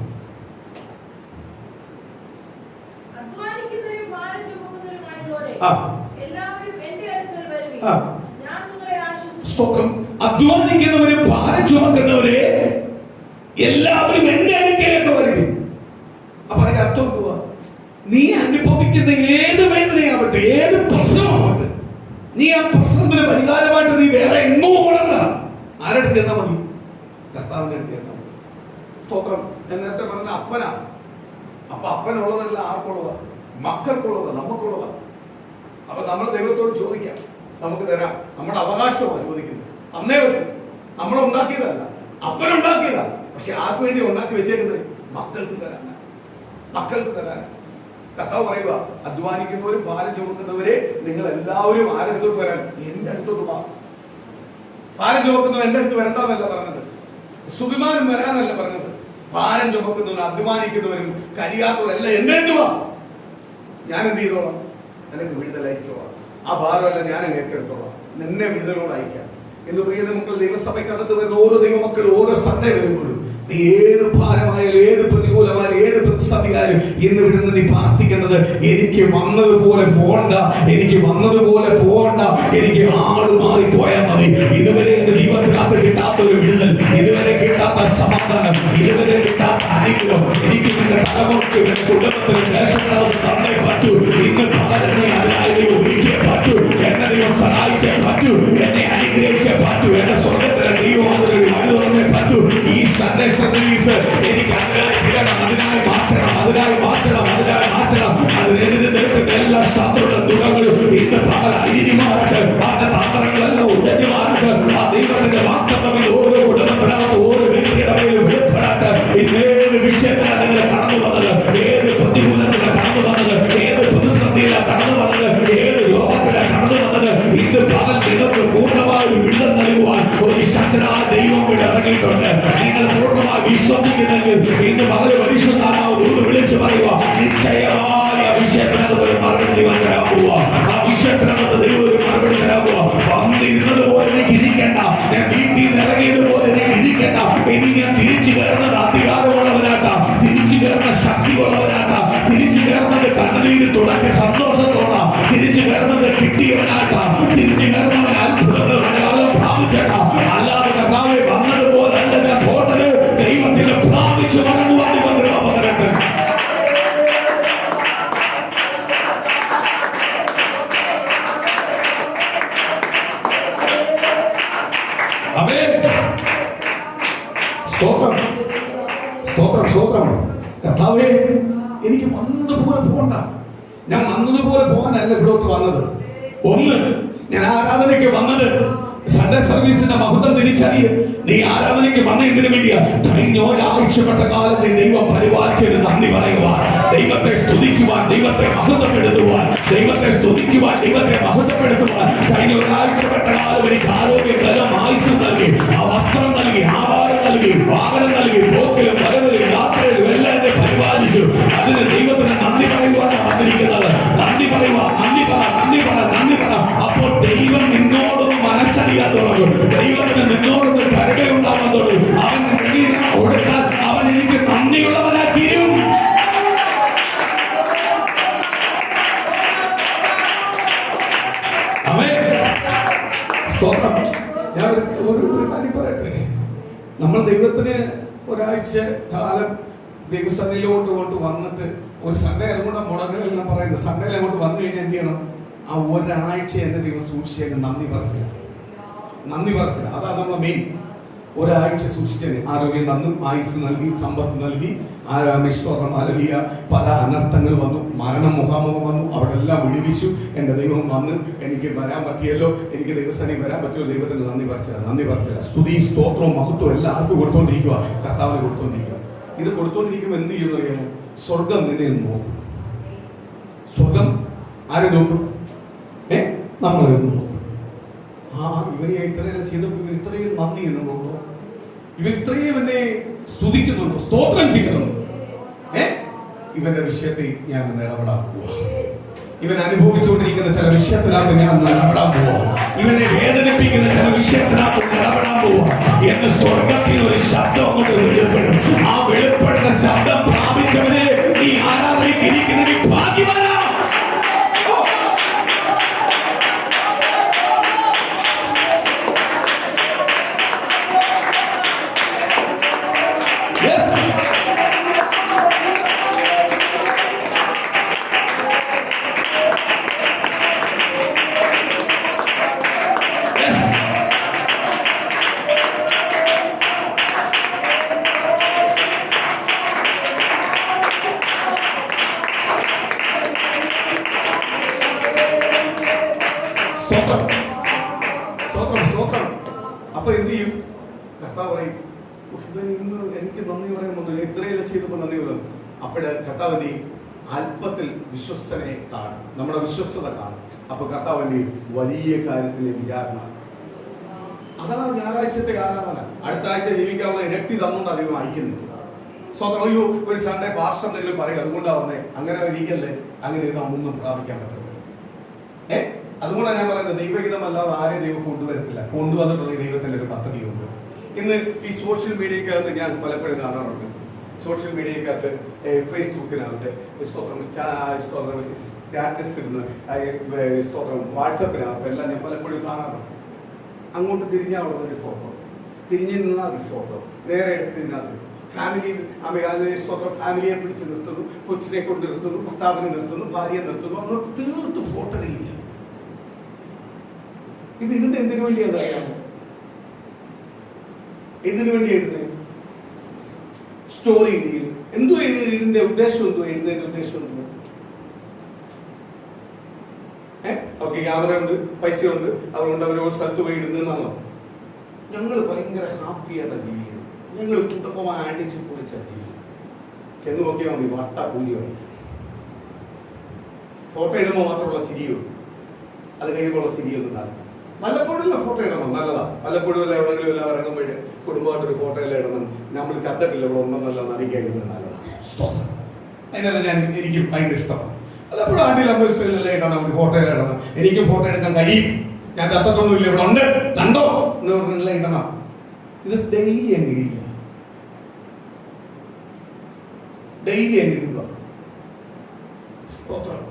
സ്തോത്രം. അധ്വാനിക്കുന്നവരും ഭാരം ചുമക്കുന്നവരെ എല്ലാവരും എന്റെ അടുക്കലേക്ക് വരും. അപ്പൊ അതിന്റെ അർത്ഥം എന്തുവാ? നീ അനുഭവിക്കുന്ന ഏത് വേദനയാവട്ടെ, ഏത് പ്രശ്നമാവട്ടെ, നീ ആ പ്രശ്നത്തിന് പരിഹാരമായിട്ട് നീ വേറെ എങ്ങോ ഓടണ്ട. ആരുടെ ചെന്നാ മതി? കർത്താവിന്റെ അടുത്ത് ചെന്നാ മതി. സ്തോത്രം. ഞാൻ നേരത്തെ പറഞ്ഞ അപ്പനാ. അപ്പൊ അപ്പനുള്ളതല്ല ആർക്കുള്ളതാ? മക്കൾക്കുള്ളതാ, നമുക്കുള്ളതാ. അപ്പൊ നമ്മൾ ദൈവത്തോട് ചോദിക്കാം, നമുക്ക് തരാം. നമ്മുടെ അവകാശമാണ് ചോദിക്കുന്നത്. അന്നേ പറ്റും. നമ്മളുണ്ടാക്കിയതല്ല, അപ്പനുണ്ടാക്കിയതാ. പക്ഷെ ആർക്ക് വേണ്ടി ഉണ്ടാക്കി വെച്ചേക്കുന്നത്? മക്കൾക്ക് തരാൻ, മക്കൾക്ക് തരാൻ. കർത്താവ് പറയുക, അധ്വാനിക്കുന്നവരും ഭാരം ചുമക്കുന്നവരെ നിങ്ങൾ എല്ലാവരും ആരടുത്തോട്ട് വരാൻ, എന്റെ അടുത്തോട്ട് വാ. ഭാരം ചുമക്കുന്നവർ എന്റെ അടുത്ത് വരണ്ടെന്നല്ല പറഞ്ഞത്, സുഖിമാനം വരാനല്ല പറഞ്ഞത്. ഭാരം ചുമക്കുന്നവരും അധ്വാനിക്കുന്നവരും കഴിയാത്തവരല്ല എന്റെ അടുത്ത് വാ. ഞാൻ എന്ത് ചെയ്തോളാം? നിനക്ക് വിടുതലയച്ചോളാം. ആ ഭാരമല്ല ഞാൻ ഏറ്റെടുത്തോളാം. നിന്നെ വിടുതലോട് അയക്കാം എന്ന് പ്രിയ മക്കൾ. ദൈവസഭയ്ക്കകത്ത് വരുന്ന ഓരോ ദൈവമക്കളും ഓരോ സൺഡേ വരുമ്പോഴും നീ ഏത് ഭാരമായാലും, ഏത് പ്രതികൂലമായാലും, ഏത് പ്രതിസന്ധിയായാലും ഇന്ന് വിടുന്ന നീ പ്രാർത്ഥിക്കേണ്ടത്, എനിക്ക് വന്നതുപോലെ പോകണ്ട, എനിക്ക് വന്നതുപോലെ പോകണ്ട, എനിക്ക് ആട് മാറി പോയാൽ മതി. ഇതുവരെ എന്റെ ജീവിതത്തിനകത്ത് കിട്ടാത്ത ഒരു വിടുതൽ, ഇതുവരെ കിട്ടാത്ത സമാധാനം, ഇതുവരെ കിട്ടാത്ത അനുഗ്രഹം എനിക്ക് നിന്റെ തലമുറയ്ക്ക്, കുടുംബത്തിന്, ദേശത്തിനകത്ത് തന്നേ പറ്റൂ. ഇന്ന് പകരനെ അതിനായി ഒരുക്കിയേ പറ്റൂ. എന്നെ ദൈവം സഹായിച്ചേ പറ്റൂ, എന്നെ അനുഗ്രഹിച്ചേ പറ്റൂ, എന്റെ സ്വർഗത്തിലെ ദൈവം അതിനൊരു വഴി തുറന്നേ പറ്റൂ. ഈ സൺഡേ സർവീസ് എനിക്ക് അതിനായി മാറ്റണം, അതിനായി മാറ്റണം, അതിനായി മാറ്റണം. അതിനെതിരെ നിൽക്കുന്ന എല്ലാ ശത്രുക്കളുടെ ദുഃഖങ്ങളും ഇന്ന് പകൽ അഴിഞ്ഞുമാറട്ടെ. അതിന്റെ തന്ത്രങ്ങളെല്ലാം ഉടഞ്ഞുമാറട്ടെ. ആ ദൈവത്തിന്റെ വാഗ്ദത്തത്തിൽ ഓരോ കുടുംബത്തിനകത്ത്, ഓരോ വ്യക്തിയുടെ മേലും വെളിപ്പെടട്ടെ. ഇതേത് വിഷയത്തിലാണ് നിങ്ങൾ കടന്നു വന്നത്, ഏത് പ്രതികൂലത്തിലാണ് കടന്നു വന്നത്, ഏത് പ്രതിസന്ധിയിലാണ് കടന്നു വന്നത്, ഏത് രോഗത്തിലാണ് കടന്നു വന്നത്, ഇന്ന് പകൽ നിങ്ങൾക്ക് പൂർണ്ണമായ ഒരു വിടുതൽ നൽകുവാൻ ഒരു ശക്തനായ ദൈവം ഇവിടെ ഇറങ്ങിയിട്ടുണ്ട്. നിങ്ങൾ പൂർണ്ണമായി വിശ്വസിക്കുന്നെങ്കിൽ ഇന്ന് പകൽ പരിശുദ്ധാത്മാവ് വിളിച്ചു പറയുക, നിശ്ചയമായ വിഷയത്തിനകത്ത് ഒരു മറുപടി ദൈവം തരാൻ പോവുക. ആ വിഷയത്തിനകത്ത് ദൈവം ഒരു മറുപടി തരാൻ പോവുക. വന്നിരുന്നത് പോലെ എനിക്ക് ഇരിക്കണ്ട, ഞാൻ വീട്ടിൽ നിന്ന് ഇറങ്ങിയതുപോലെ എനിക്ക് ഇരിക്കണ്ട. ഇനി ഞാൻ തിരിച്ചു കയറുന്നത് അധികാരമുള്ളവനാട്ടാ, തിരിച്ചു കയറുന്ന ശക്തിയുള്ളവനാട്ടാ, തിരിച്ചു കയറുന്നത് കണ്ണുനീര് തുടങ്ങിയ സന്തോഷത്തോടാ, തിരിച്ചു കയറുന്നത് കിട്ടിയവനാട്ടാ, തിരിച്ചു കയറുന്നവൻ അത്ഭുതങ്ങൾ മലയാളം പ്രാപിച്ചേട്ടാ. അല്ലാതെ കർത്താവേ വന്നതുപോലെ അല്ല ഞാൻ പോട്ടത്, ദൈവത്തിന് പ്രാപിച്ചു മടങ്ങുവാൻ പകരട്ടെ. സ്തോത്രം, സ്തോത്രം, സ്തോത്രം. കർത്താവേ എനിക്ക് വന്നതുപോലെ പോകണ്ട. ഞാൻ വന്നതുപോലെ പോകാനല്ല ഇവിടോട്ട് വന്നത്. ഒന്ന്, ഞാൻ ആരാധനയ്ക്ക് വന്നത് സൺഡേ സർവീസിന്റെ മഹത്വം തിരിച്ചറിയ. നീ ആരാധനയ്ക്ക് വന്ന ഇതിനു വേണ്ടിയാ. കഴിഞ്ഞ ഒരാഴ്ചപ്പെട്ട കാലത്ത് ദൈവം പരിപാലിച്ചതിന് നന്ദി പറയുവാൻ, ദൈവത്തെ സ്തുതിക്കുവാൻ, ദൈവത്തെ മഹത്വപ്പെടുത്തുവാൻ, ദൈവത്തെ സ്തുതിക്കുവാൻ, ദൈവത്തെ മഹത്വപ്പെടുത്തുവാൻ. കഴിഞ്ഞ ഒരാഴ്ചപ്പെട്ട കാലം എനിക്ക് ആരോഗ്യം, ബലം, ആയുസ് നൽകി, ആ വസ്ത്രം നൽകി, ആഹാരം നൽകി, വാഹനം നൽകി, പോക്കിലും വരവിലും യാത്രയിലും എല്ലാം എന്നെ പരിപാലിച്ചു. അതിന് ദൈവത്തിന് നന്ദി പറയുവാനാണ് വന്നിരിക്കുന്നത്. നന്ദി പറയുവാൻ, നന്ദി പറ, നന്ദി പറ, നന്ദി പറ. അപ്പോൾ ദൈവം നിന്നോടൊന്ന് മനസ്സറിയാൻ തുടങ്ങും. ദൈവത്തിന് നിന്നോടൊന്ന് കരുണയുണ്ടാവാൻ തുടങ്ങും. അവൻ കൊടുത്താൽ അവൻ എനിക്ക് നന്ദിയുള്ളവനായി തീരും. ഞാൻ ഒരു കാര്യം പറയട്ടെ. നമ്മൾ ദൈവത്തിന് ഒരാഴ്ച കാലം ദൈവസന്നിധിയിലോട്ട് കൊണ്ട് വന്നിട്ട് ഒരു സൺഡേ അതുകൊണ്ട് മുടങ്ങലെല്ലാം പറയുന്നത്, സൺഡേയിൽ അങ്ങോട്ട് വന്നു കഴിഞ്ഞാൽ എന്ത് ചെയ്യണം? ആ ഒരാഴ്ച എന്റെ ദൈവം സൂക്ഷിച്ചതിന് നന്ദി പറച്ചില്ല. അതാണ് നമ്മളെ മെയിൻ. ഒരാഴ്ച സൂക്ഷിച്ചതിന് ആരോഗ്യം തന്നു, ആയുസ് നൽകി, സമ്പത്ത് നൽകി, ആരാമിഷ്ടോത്രം അലവിയ. പല അനർത്ഥങ്ങൾ വന്നു, മരണം മുഖാമുഖം വന്നു, അവിടെ എല്ലാം വിടുവിച്ചു. എന്റെ ദൈവം വന്ന് എനിക്ക് വരാൻ പറ്റിയല്ലോ, എനിക്ക് ദൈവസ്ഥാനിൽ വരാൻ പറ്റിയോ, ദൈവത്തിന് നന്ദി പറച്ചില്ല. സ്തുതിയും സ്തോത്രവും മഹത്വവും എല്ലാം ആർക്ക് കൊടുത്തോണ്ടിരിക്കുക? കർത്താവിന് കൊടുത്തോണ്ടിരിക്കുക. ഇത് കൊടുത്തോണ്ടിരിക്കുമ്പോൾ എന്ത് ചെയ്യുമെന്ന് അറിയാമോ? സ്വർഗം നിന്നെ നോക്കും. സ്വർഗം ആരെ നോക്കും? നമ്മൾ നോക്കും. ഇവരെ ഇത്രയും ചെയ്തപ്പോൾ ഇവർ ഇത്രയും നന്ദി എന്നുള്ളൂ, ഇവർ ഇത്രയും എന്നെ സ്തുതിക്കുന്നുണ്ടോ, സ്തോത്രം ചെയ്യുന്നുണ്ടോ? ഇവന്റെ വിഷയത്തിൽ ഞാൻ ഇടപെടാൻ പോവാ. ഇവൻ അനുഭവിച്ചുകൊണ്ടിരിക്കുന്ന ചില വിഷയത്തിനകത്ത് ഞാൻ ഇടപെടാൻ പോവാ. ഇവനെ വേദനിപ്പിക്കുന്ന ചില വിഷയത്തിനകത്ത് ഇടപെടാൻ പോവാ എന്ന് സ്വർഗത്തിൽ ഒരു ശബ്ദം കൊണ്ട് വെളിപ്പെടും. ആ വെളിപ്പെടുന്ന ശബ്ദം പ്രാപിച്ചവരെ ഈ ആരാധനയ്ക്ക് ഇരിക്കുന്നതിന് ഭാഗ്യവാനാ. അപ്പൊ എന്ത് ചെയ്യും? കർത്താവ് പറയും, ഇന്ന് എനിക്ക് നന്ദി പറയാൻ വന്നു, ഇത്രയെല്ലാം ചെയ്തപ്പോ നന്ദി പറയുന്നു. അപ്പോഴേ കർത്താവിന്റെ അല്പത്തിൽ വിശ്വസ്തനെ കാണും, നമ്മുടെ വിശ്വസ്തത കാണും. അപ്പൊ കർത്താവിന്റെ വലിയ കാര്യത്തിലെ വിചാരണ. അതാണ് ഞായറാഴ്ചത്തെ ആരാധന. അടുത്ത ആഴ്ച ജീവിക്കാനുള്ള ഇരട്ടി തന്നുകൊണ്ട് അധികം അയക്കുന്നത്. സ്വന്തം അയ്യോ ഒരു സൺഡേ ഭാഷ എന്തെങ്കിലും പറയും, അതുകൊണ്ടാണ് വന്നേ. അങ്ങനെ ഇരിക്കല്ലേ, അങ്ങനെ ഇരുന്നാൽ ഒന്നും പ്രാപിക്കാൻ പറ്റില്ല. അതുകൊണ്ടാണ് ഞാൻ പറയുന്നത്, ദൈവഹിതമല്ലാതെ ആരെയും ദൈവം കൊണ്ടുവരത്തില്ല. കൊണ്ടുവന്നിട്ടുള്ള ദൈവത്തിന്റെ ഒരു പദ്ധതിയുണ്ട്. ഇന്ന് ഈ സോഷ്യൽ മീഡിയക്കകത്ത് ഞാൻ പലപ്പോഴും കാണാറുണ്ട്. സോഷ്യൽ മീഡിയക്കകത്ത് ഫേസ്ബുക്കിനകത്ത് സ്റ്റാറ്റസ് ഇടുന്ന വാട്സപ്പിനകത്ത് എല്ലാം ഞാൻ പലപ്പോഴും കാണാറുണ്ട്. അങ്ങോട്ട് തിരിഞ്ഞാൽ അവിടെ ഒരു ഫോട്ടോ, തിരിഞ്ഞു നിന്നാൽ ഒരു ഫോട്ടോ, നേരെ എടുത്തതിനകത്ത് ഫാമിലി ഫാമിലിയെ പിടിച്ച് നിർത്തുന്നു, കൊച്ചിനെ കൊണ്ട് നിർത്തുന്നു, ഭർത്താവിനെ നിർത്തുന്നു, ഭാര്യയെ നിർത്തുന്നു. അങ്ങോട്ട് തീർത്ത് ഫോട്ടോകളില്ല. ഇത് ഇടുന്നത് എന്തിനു വേണ്ടിയാണ് അറിയാമോ? എന്തിനു വേണ്ടി എഴുതുന്നത്? സ്റ്റോറി ഇടുകയും എന്തോ ഇതിന്റെ ഉദ്ദേശം എന്തോ, എഴുതുന്നതിന്റെ ഉദ്ദേശം എന്തോ? ഓക്കെ, ക്യാമറ ഉണ്ട്, പൈസ ഉണ്ട്, അതുകൊണ്ട് അവരോട് സ്ഥലത്ത് പോയി ഇടുന്നതെന്നാണോ? ഞങ്ങൾ ഭയങ്കര ഹാപ്പിയായിട്ട് ജീവിക്കുന്നു, ഞങ്ങൾ കുടുംബമായി അടിച്ചു പോയിച്ച ജീവിക്കും. ചെന്ന് നോക്കിയാൽ മതി, വട്ട കൂലിയായി. ഫോട്ടോ ഇടുമ്പോൾ മാത്രമുള്ള ചിരിയുള്ളൂ, അത് കഴിയുമ്പോഴുള്ള ചിരിയൊന്നും കാണും. വല്ലപ്പോഴും ഫോട്ടോ ഇടണം, നല്ലതാ. വല്ലപ്പോഴും എല്ലാം എവിടെയെങ്കിലും എല്ലാം ഇറങ്ങുമ്പോൾ കുടുംബമായിട്ടൊരു ഫോട്ടോ എല്ലാം ഇടണം. നമ്മൾ ചത്തിട്ടില്ല, ഇവിടെ ഉണ്ടെന്നെല്ലാം അറിയിക്കുന്നത് നല്ലതാണ്. അതിനെല്ലാം എനിക്ക് ഭയങ്കര ഇഷ്ടമാണ്. വല്ലപ്പോഴും ആണ്ടിൽ അമ്പലത്തിലെല്ലാം ഇടണം, ഒരു ഫോട്ടോ എല്ലാം ഇടണം. എനിക്ക് ഫോട്ടോ എടുക്കാൻ കഴിയും, ഞാൻ ചത്തിട്ടൊന്നുമില്ല, ഇവിടെ ഉണ്ട്, കണ്ടോ എന്ന് പറഞ്ഞെല്ലാം ഇടണം. ഇത് ഡെയിലി അങ്ങ് ഇടില്ല, ഡെയിലി അങ്ങ് ഇടുക. സ്തോത്രം.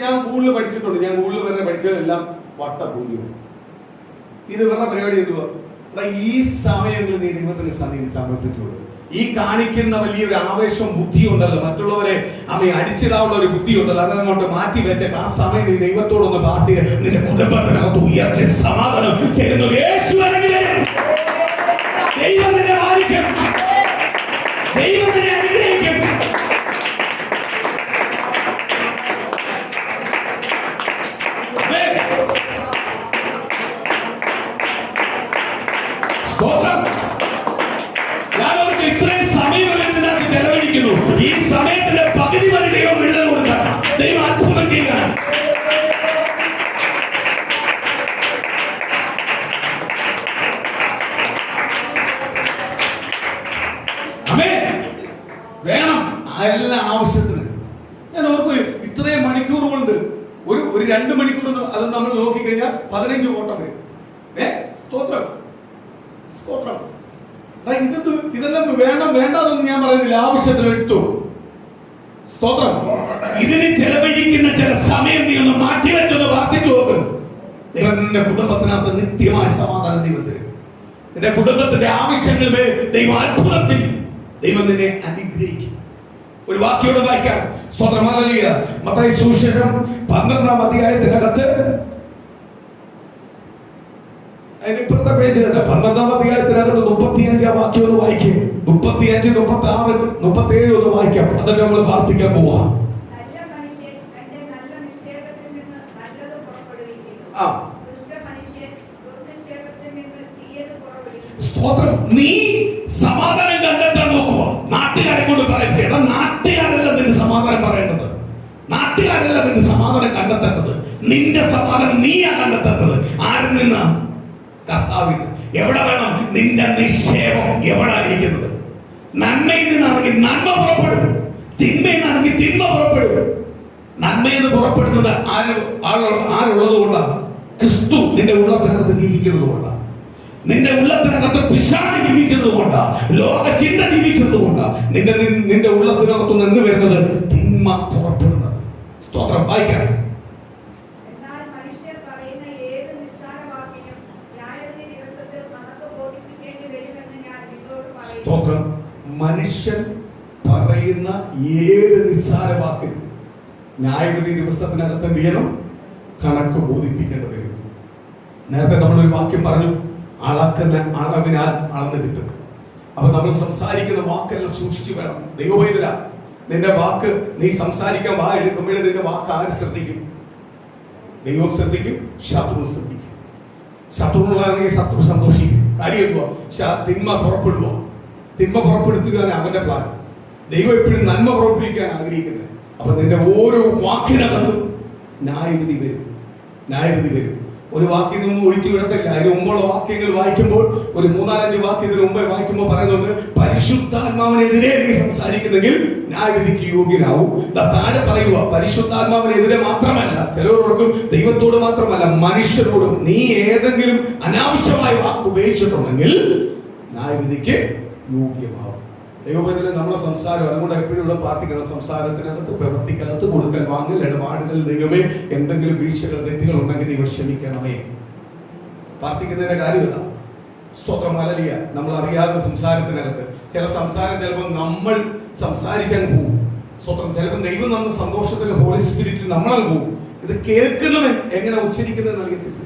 ഞാൻ കൂടുതൽ പഠിച്ചിട്ടുണ്ട്. ഞാൻ കൂടുതൽ വരെ പഠിച്ചതെല്ലാം വട്ടപൂജ്യം. ഇത് വേറെ പരിപാടി എന്തുവാ? ഈ സമയങ്ങളിൽ നീ ദൈവത്തിന് സന്നിധി സമർപ്പിച്ചുള്ളൂ. ഈ കാണിക്കുന്ന വലിയൊരു ആവേശം, ബുദ്ധി ഉണ്ടല്ലോ, മറ്റുള്ളവരെ അമ്മയെ അടിച്ചിടാനുള്ള ഒരു ബുദ്ധി ഉണ്ടല്ലോ, അതങ്ങോട്ട് മാറ്റി വെച്ചിട്ട് ആ സമയം നീ ദൈവത്തോടൊന്ന് പ്രാർത്ഥി. നിന്റെ കുടുംബത്തിനകത്ത് ഉയർച്ച സമാധാനം തരുന്ന യേശു ഇറങ്ങി വരും. ദൈവത്തിനെ ആയിരിക്കും, ദൈവത്തിനെ അനുഗ്രഹിക്കും. ഞാനവർക്ക് ഇത്രയും സമയം ഇതിനകത്ത് ചെലവഴിക്കുന്നു. ഈ സമയത്തിന്റെ പകുതി വരെ ദൈവം വിടുതൽ കൊടുക്കാൻ, ദൈവം അത്ഭുതം ചെയ്യാൻ. വേണം എല്ലാ ആവശ്യത്തിന്. ഞാൻ ഓർക്കും, ഇത്രയും മണിക്കൂർ കൊണ്ട് ഒരു 2 മണിക്കൂർ അത് നമ്മൾ നോക്കിക്കഴിഞ്ഞാൽ 15 ഓട്ടം വരും. സ്തോത്രം, സ്തോത്രം. ഇതെല്ലാം വേണം വേണ്ടാന്നൊന്നും ഞാൻ പറയുന്നില്ല, ആവശ്യത്തിന് എടുത്തു. സ്തോത്രം. ഇതിന് ചെലവഴിക്കുന്ന ചില സമയം നീ ഒന്ന് മാറ്റിവെച്ചൊന്ന് പ്രാർത്ഥിച്ചു നോക്ക്. നിന്റെ കുടുംബത്തിനകത്ത് നിത്യമായ സമാധാനം ദൈവം തരും. നിന്റെ കുടുംബത്തിന്റെ ആവശ്യങ്ങളിൽ ദൈവം അത്ഭുതത്തിൽ ദൈവം നിന്നെ അനുഗ്രഹിക്കും. ഒരു വാക്യോട് വായിക്കാം. സ്തോത്രം. ഹല്ലേലൂയ. മത്തായി സുവിശേഷം 12-ാം അധ്യായത്തിനകത്ത് അതിന്റെ ഇപ്പുറത്തെ പേജിലുണ്ട്. 12-ാം അധ്യായത്തിനകത്ത് 35-ാം വാക്യം ഒന്ന് വായിക്കും. 35, 36, 37 ഒന്ന് വായിക്കാം. അതൊക്കെ നമ്മൾ പ്രാർത്ഥിക്കാൻ പോവാ. സ്തോത്രം. നീ സമാധാനം കണ്ടെത്താൻ നോക്കുക. നാട്ടുകാരെ കൊണ്ട് പറയട്ടെ, നാട്ടുകാരല്ല നിന്റെ സമാധാനം പറയേണ്ടത്, നാട്ടുകാരല്ല നിന്റെ സമാധാനം കണ്ടെത്തേണ്ടത്. നിന്റെ സമാധാനം നീയാ കണ്ടെത്തേണ്ടത്. ആരിൽ നിന്ന്? കർത്താവിൽ. എവിടെ വേണം? നിന്റെ നിക്ഷേപം എവിടെ ഇരിക്കുന്നത്? നന്മയിൽ നിന്നാണെങ്കിൽ നന്മ പുറപ്പെടും, തിന്മയിൽ നിന്നാണെങ്കിൽ തിന്മ പുറപ്പെടും. നന്മയിൽ നിന്ന് പുറപ്പെടുന്നത് ആരുള്ളത് കൊണ്ടാണ്? ക്രിസ്തു നിന്റെ ഉള്ളത്തിനകത്ത് ജീവിക്കുന്നത് കൊണ്ടാണ്. നിന്റെ ഉള്ളത്തിനകത്ത് പിശാച് ജീവിക്കുന്നത് കൊണ്ടാണ്, ലോക ചിന്ത ജീവിക്കുന്നത് കൊണ്ടാണ് നിന്റെ ഉള്ളത്തിനകത്ത് നിന്ന് വരുന്നത് തിന്മ പുറപ്പെടുന്നത്. സ്തോത്രം. വായിക്കാം. സ്തോത്രം. മനുഷ്യൻ പറയുന്ന ഏത് നിസ്സാര വാക്കിനും ന്യായവിധി ദിവസത്തിനകത്ത് എന്ത് ചെയ്യണം? കണക്ക് ബോധിപ്പിക്കേണ്ടത് വരും. നേരത്തെ നമ്മളൊരു വാക്യം പറഞ്ഞു, അളക്കുന്ന അളവിനാൽ അളന്ന് കിട്ടും. അപ്പൊ നമ്മൾ സംസാരിക്കുന്ന വാക്കെല്ലാം സൂക്ഷിച്ചു വേണം. ദൈവവേദന നിന്റെ വാക്ക്, നീ സംസാരിക്കാൻ വാ എടുക്കുമ്പോഴേ നിന്റെ വാക്ക് ആര് ശ്രദ്ധിക്കും? ദൈവം ശ്രദ്ധിക്കും, ശത്രു ശ്രദ്ധിക്കും. ശത്രുവാണെങ്കിൽ ശത്രു സന്തോഷിക്കും. കാര്യം തിന്മ പുറപ്പെടുക, തിന്മ പുറപ്പെടുത്തുകയാണ് അവന്റെ പ്ലാൻ. ദൈവം എപ്പോഴും നന്മ പുറപ്പെടുവിക്കാൻ ആഗ്രഹിക്കുന്നത്. അപ്പൊ നിന്റെ ഓരോ വാക്കിനകത്തും ന്യായവിധി വരും, ന്യായവിധി വരും. ഒരു വാക്യം ഒന്നും ഒഴിച്ചു വിടത്തില്ല. അതിന് മുമ്പുള്ള വാക്യങ്ങൾ വായിക്കുമ്പോൾ, ഒരു 3-4 വാക്യത്തിന് മുമ്പേ വായിക്കുമ്പോൾ പറയുന്നുണ്ട്, പരിശുദ്ധാത്മാവിനെതിരെ നീ സംസാരിക്കുന്നെങ്കിൽ ന്യായവിധിക്ക് യോഗ്യനാവും. താഴെ പറയുക, പരിശുദ്ധാത്മാവിനെതിരെ മാത്രമല്ല, ചിലരോർക്കും ദൈവത്തോട് മാത്രമല്ല മനുഷ്യരോടും നീ ഏതെങ്കിലും അനാവശ്യമായ വാക്ക് ഉപയോഗിച്ചിട്ടുണ്ടെങ്കിൽ ന്യായവിധിക്ക് യോഗ്യമാവും. ദൈവവേദന നമ്മളെ സംസാരം, അതുകൊണ്ട് എപ്പോഴും ഇവിടെ പ്രാർത്ഥിക്കണം. സംസാരത്തിനകത്ത്, പ്രവൃത്തിക്കകത്ത്, കൊടുക്കൽ വാങ്ങൽ, ഇടപാടുകൾ, ദൈവമേ എന്തെങ്കിലും വീഴ്ചകൾ, തെറ്റുകൾ ഉണ്ടെങ്കിൽ ദൈവം ക്ഷമിക്കണമേ. പ്രാർത്ഥിക്കുന്നതിന്റെ കാര്യമല്ല. സ്തോത്രം. ഹല്ലേലൂയ. നമ്മൾ അറിയാതെ സംസാരത്തിനകത്ത് ചില സംസാരം ചിലപ്പോൾ നമ്മൾ സംസാരിച്ചങ്ങ് പോകും. സ്തോത്രം. ചിലപ്പോൾ ദൈവം നമ്മൾ സന്തോഷത്തിൽ ഹോളി സ്പിരിറ്റിൽ നമ്മളങ്ങ് പോകും. ഇത് കേൾക്കുന്നവൻ എങ്ങനെ ഉച്ചരിക്കുന്നതെന്ന് അറിയത്തില്ല.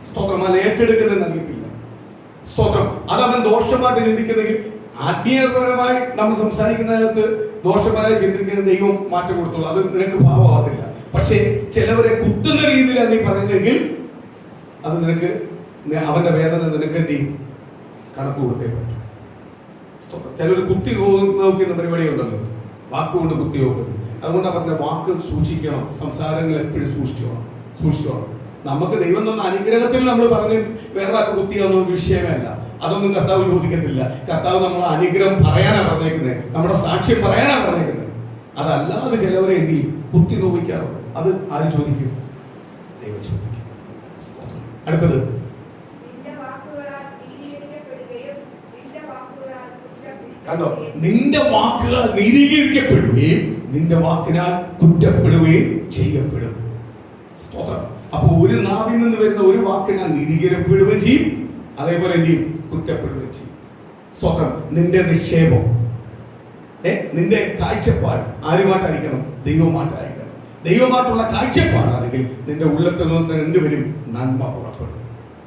സ്തോത്രം. അത് ഏറ്റെടുക്കുന്നതെന്ന് അറിയത്തില്ല. സ്തോത്രം. അതവൻ ദോഷമായിട്ട് ചിന്തിക്കുന്നെങ്കിൽ, ആത്മീയപരമായി നമ്മൾ സംസാരിക്കുന്നതിനകത്ത് ദോഷപരമായി ചിന്തിക്കുന്ന ദൈവം മാറ്റം കൊടുത്തോളൂ. അത് നിനക്ക് ഭാവമാകത്തില്ല. പക്ഷെ ചിലവരെ കുത്തുന്ന രീതിയിലാണ് നീ പറയുന്നതെങ്കിൽ അത് നിനക്ക്, അവന്റെ വേദന നിനക്ക് എന്ത് ചെയ്യും? കണക്ക് കൊടുത്തേ പറ്റും. ചിലർ കുത്തി നോക്കുന്ന പരിപാടി ഉണ്ടല്ലോ, വാക്കുകൊണ്ട് കുത്തി നോക്കുന്നത്. അതുകൊണ്ട് അവരുടെ വാക്ക് സൂക്ഷിക്കണം, സംസാരങ്ങൾ എപ്പോഴും സൂക്ഷിച്ചോണം. നമുക്ക് ദൈവം തന്ന അനുഗ്രഹത്തിൽ നമ്മൾ പറഞ്ഞ് വേറെ കുത്തിയൊന്നും വിഷയമേ അല്ല. അതൊന്നും കർത്താവ് ചോദിക്കത്തില്ല. കർത്താവ് നമ്മളെ അനുഗ്രഹം പറയാനാണ് പറഞ്ഞേക്കുന്നത്, നമ്മുടെ സാക്ഷ്യം പറയാനാണ് പറഞ്ഞേക്കുന്നത്. അതല്ലാതെ ചിലവരെ എന്ത് ചെയ്യും? കുത്തി നോവിക്കാറുണ്ട്. അത് ആര് ചോദിക്കും? ദൈവം ചോദിക്കും. അടുത്തത്, കണ്ടോ? നിന്റെ വാക്കുകൾ നീതീകരിക്കപ്പെടുകയും നിന്റെ വാക്കിനാൽ കുറ്റപ്പെടുകയും ചെയ്യപ്പെടും. സ്തോത്രം. അപ്പൊ ഒരു നാവിൽ നിന്ന് വരുന്ന ഒരു വാക്കിനാൽ നീതീകരിക്കപ്പെടുകയും ചെയ്യും, അതേപോലെ എന്ത് ചെയ്യും? കുറ്റപ്പെടുകയും ചെയ്യും. സ്തോത്രം. നിന്റെ നിക്ഷേപം, നിന്റെ കാഴ്ചപ്പാട് ആരുമായിട്ടായിരിക്കണം? ദൈവമായിട്ടായിരിക്കണം. ദൈവമായിട്ടുള്ള കാഴ്ചപ്പാടാണെങ്കിൽ നിന്റെ ഉള്ളത്തിൽ നിന്ന് എന്തുവരും? നന്മ പുറപ്പെടും.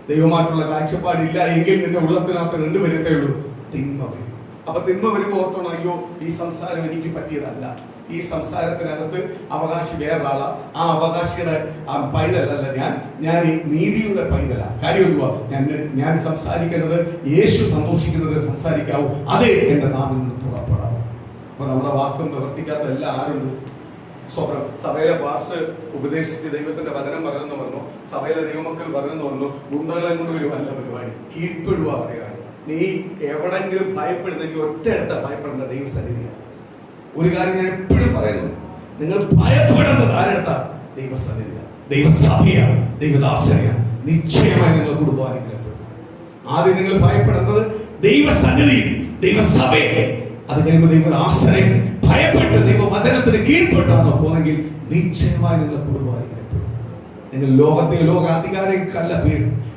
ദൈവമായിട്ടുള്ള കാഴ്ചപ്പാടില്ല എങ്കിൽ നിന്റെ ഉള്ളത്തിനകത്ത് എന്ത് വരത്തേ ഉള്ളൂ? തിന്മ വരും. അപ്പൊ തിന്മ വരുമ്പോൾ ഓർത്തോണം, അയ്യോ ഈ സംസാരം എനിക്ക് പറ്റിയതല്ല, ഈ സംസാരത്തിനകത്ത് അവകാശി വേറൊരാളാ, ആ അവകാശിയുടെ പൈതലല്ല ഞാൻ ഈ നീതിയുടെ പൈതല. കാര്യം എന്തുവാ? ഞാൻ സംസാരിക്കേണ്ടത് യേശു സന്തോഷിക്കുന്നത് സംസാരിക്കാവൂ, അതേ എന്റെ നാവിൽ നിന്ന് പുറപ്പെടാവൂ. അപ്പൊ നമ്മുടെ വാക്കും പ്രവർത്തിക്കാത്ത എല്ലാം ആരുണ്ട്? സ്വപ്നം. സഭയിലെ പാസ്റ്റർ ഉപദേശിച്ച് ദൈവത്തിന്റെ വചനം പറയുന്നു പറഞ്ഞു, സഭയിലെ ദൈവമക്കൾ പറയുന്നു പറഞ്ഞു, ഗുണ്ടകളെ കൊണ്ട് ഒരു നല്ല പരിപാടി, കീഴ്പ്പെടുക പറയുക. നീ എവിടെങ്കിലും ഭയപ്പെടുന്നെങ്കിൽ ഒറ്റയെടുത്ത ഭയപ്പെടേണ്ട ദൈവസന്നിധിയാണ്. ഒരു കാര്യം ഞാൻ എപ്പോഴും പറയുന്നു, നിങ്ങൾ ഭയപ്പെടേണ്ടത് ആരെടുത്ത? ദൈവസന്നിധിയാണ്, ദൈവസഭയാണ്, ദൈവദാസനെയാണ്. നിശ്ചയമായി നിങ്ങൾ കുടുംബം അനുഗ്രഹപ്പെടും. ആദ്യം നിങ്ങൾ ഭയപ്പെടേണ്ടത് ദൈവസന്നിധി, ദൈവസഭയെ. അത് കഴിയുമ്പോൾ ദൈവദാസനെ ഭയപ്പെട്ട് ദൈവവചനത്തിന് കീഴ്പ്പെട്ടാണോ പോന്നെങ്കിൽ നിശ്ചയമായി നിങ്ങൾ കുടുംബം അനുഗ്രഹപ്പെടും. നിങ്ങൾ ലോകത്തെ ലോകാധികാരിക്കല്ല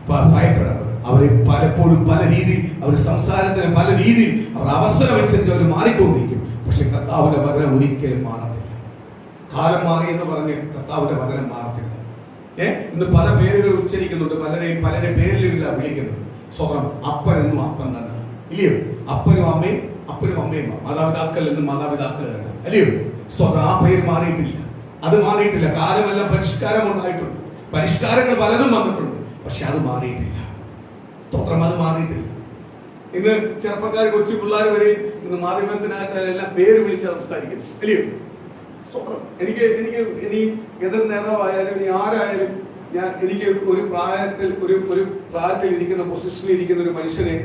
ഭയപ്പെടേണ്ടത്. അവരെ പലപ്പോഴും പല രീതിയിൽ അവർ സംസാരത്തിന് പല രീതിയിൽ അവർ അവസരം അനുസരിച്ച് അവർ മാറിക്കൊണ്ടിരിക്കും. പക്ഷെ കർത്താവിന്റെ വചനം ഒരിക്കലും മാറത്തില്ല. കാലം മാറി എന്ന് പറഞ്ഞ് കർത്താവിന്റെ വചനം മാറത്തില്ല. ഇന്ന് പല പേരുകൾ ഉച്ചരിക്കുന്നുണ്ട്, പലരെ പേരിലില്ല വിളിക്കുന്നത്. സ്വന്തം അപ്പൻ എന്നും അപ്പൻ തന്നെ, ഇല്ലയോ? അപ്പനും അമ്മയും മാതാപിതാക്കൾ എന്നും മാതാപിതാക്കൾ തന്നെ, അല്ലയോ? സ്വന്തം ആ പേര് മാറിയിട്ടില്ല, അത് മാറിയിട്ടില്ല. കാലമെല്ലാം പരിഷ്കാരം ഉണ്ടായിട്ടുണ്ട്, പരിഷ്കാരങ്ങൾ പലതും വന്നിട്ടുണ്ട്, പക്ഷെ അത് മാറിയിട്ടില്ല. സ്തോത്രം, അത് മാറിയിട്ടില്ല. ഇന്ന് ചെറുപ്പക്കാർ, കൊച്ചു പിള്ളേർ വരെ ഇന്ന് മാധ്യമത്തിനകത്ത് എല്ലാം പേര് വിളിച്ച് സംസാരിക്കുന്നു, അല്ലയോ? സ്തോത്രം. എനിക്ക് ഇനി എതിർ നേതാവായാലും ഇനി ആരായാലും എനിക്ക് ഒരു പ്രായത്തിൽ ഇരിക്കുന്ന പൊസിഷനിൽ ഇരിക്കുന്ന ഒരു മനുഷ്യനെ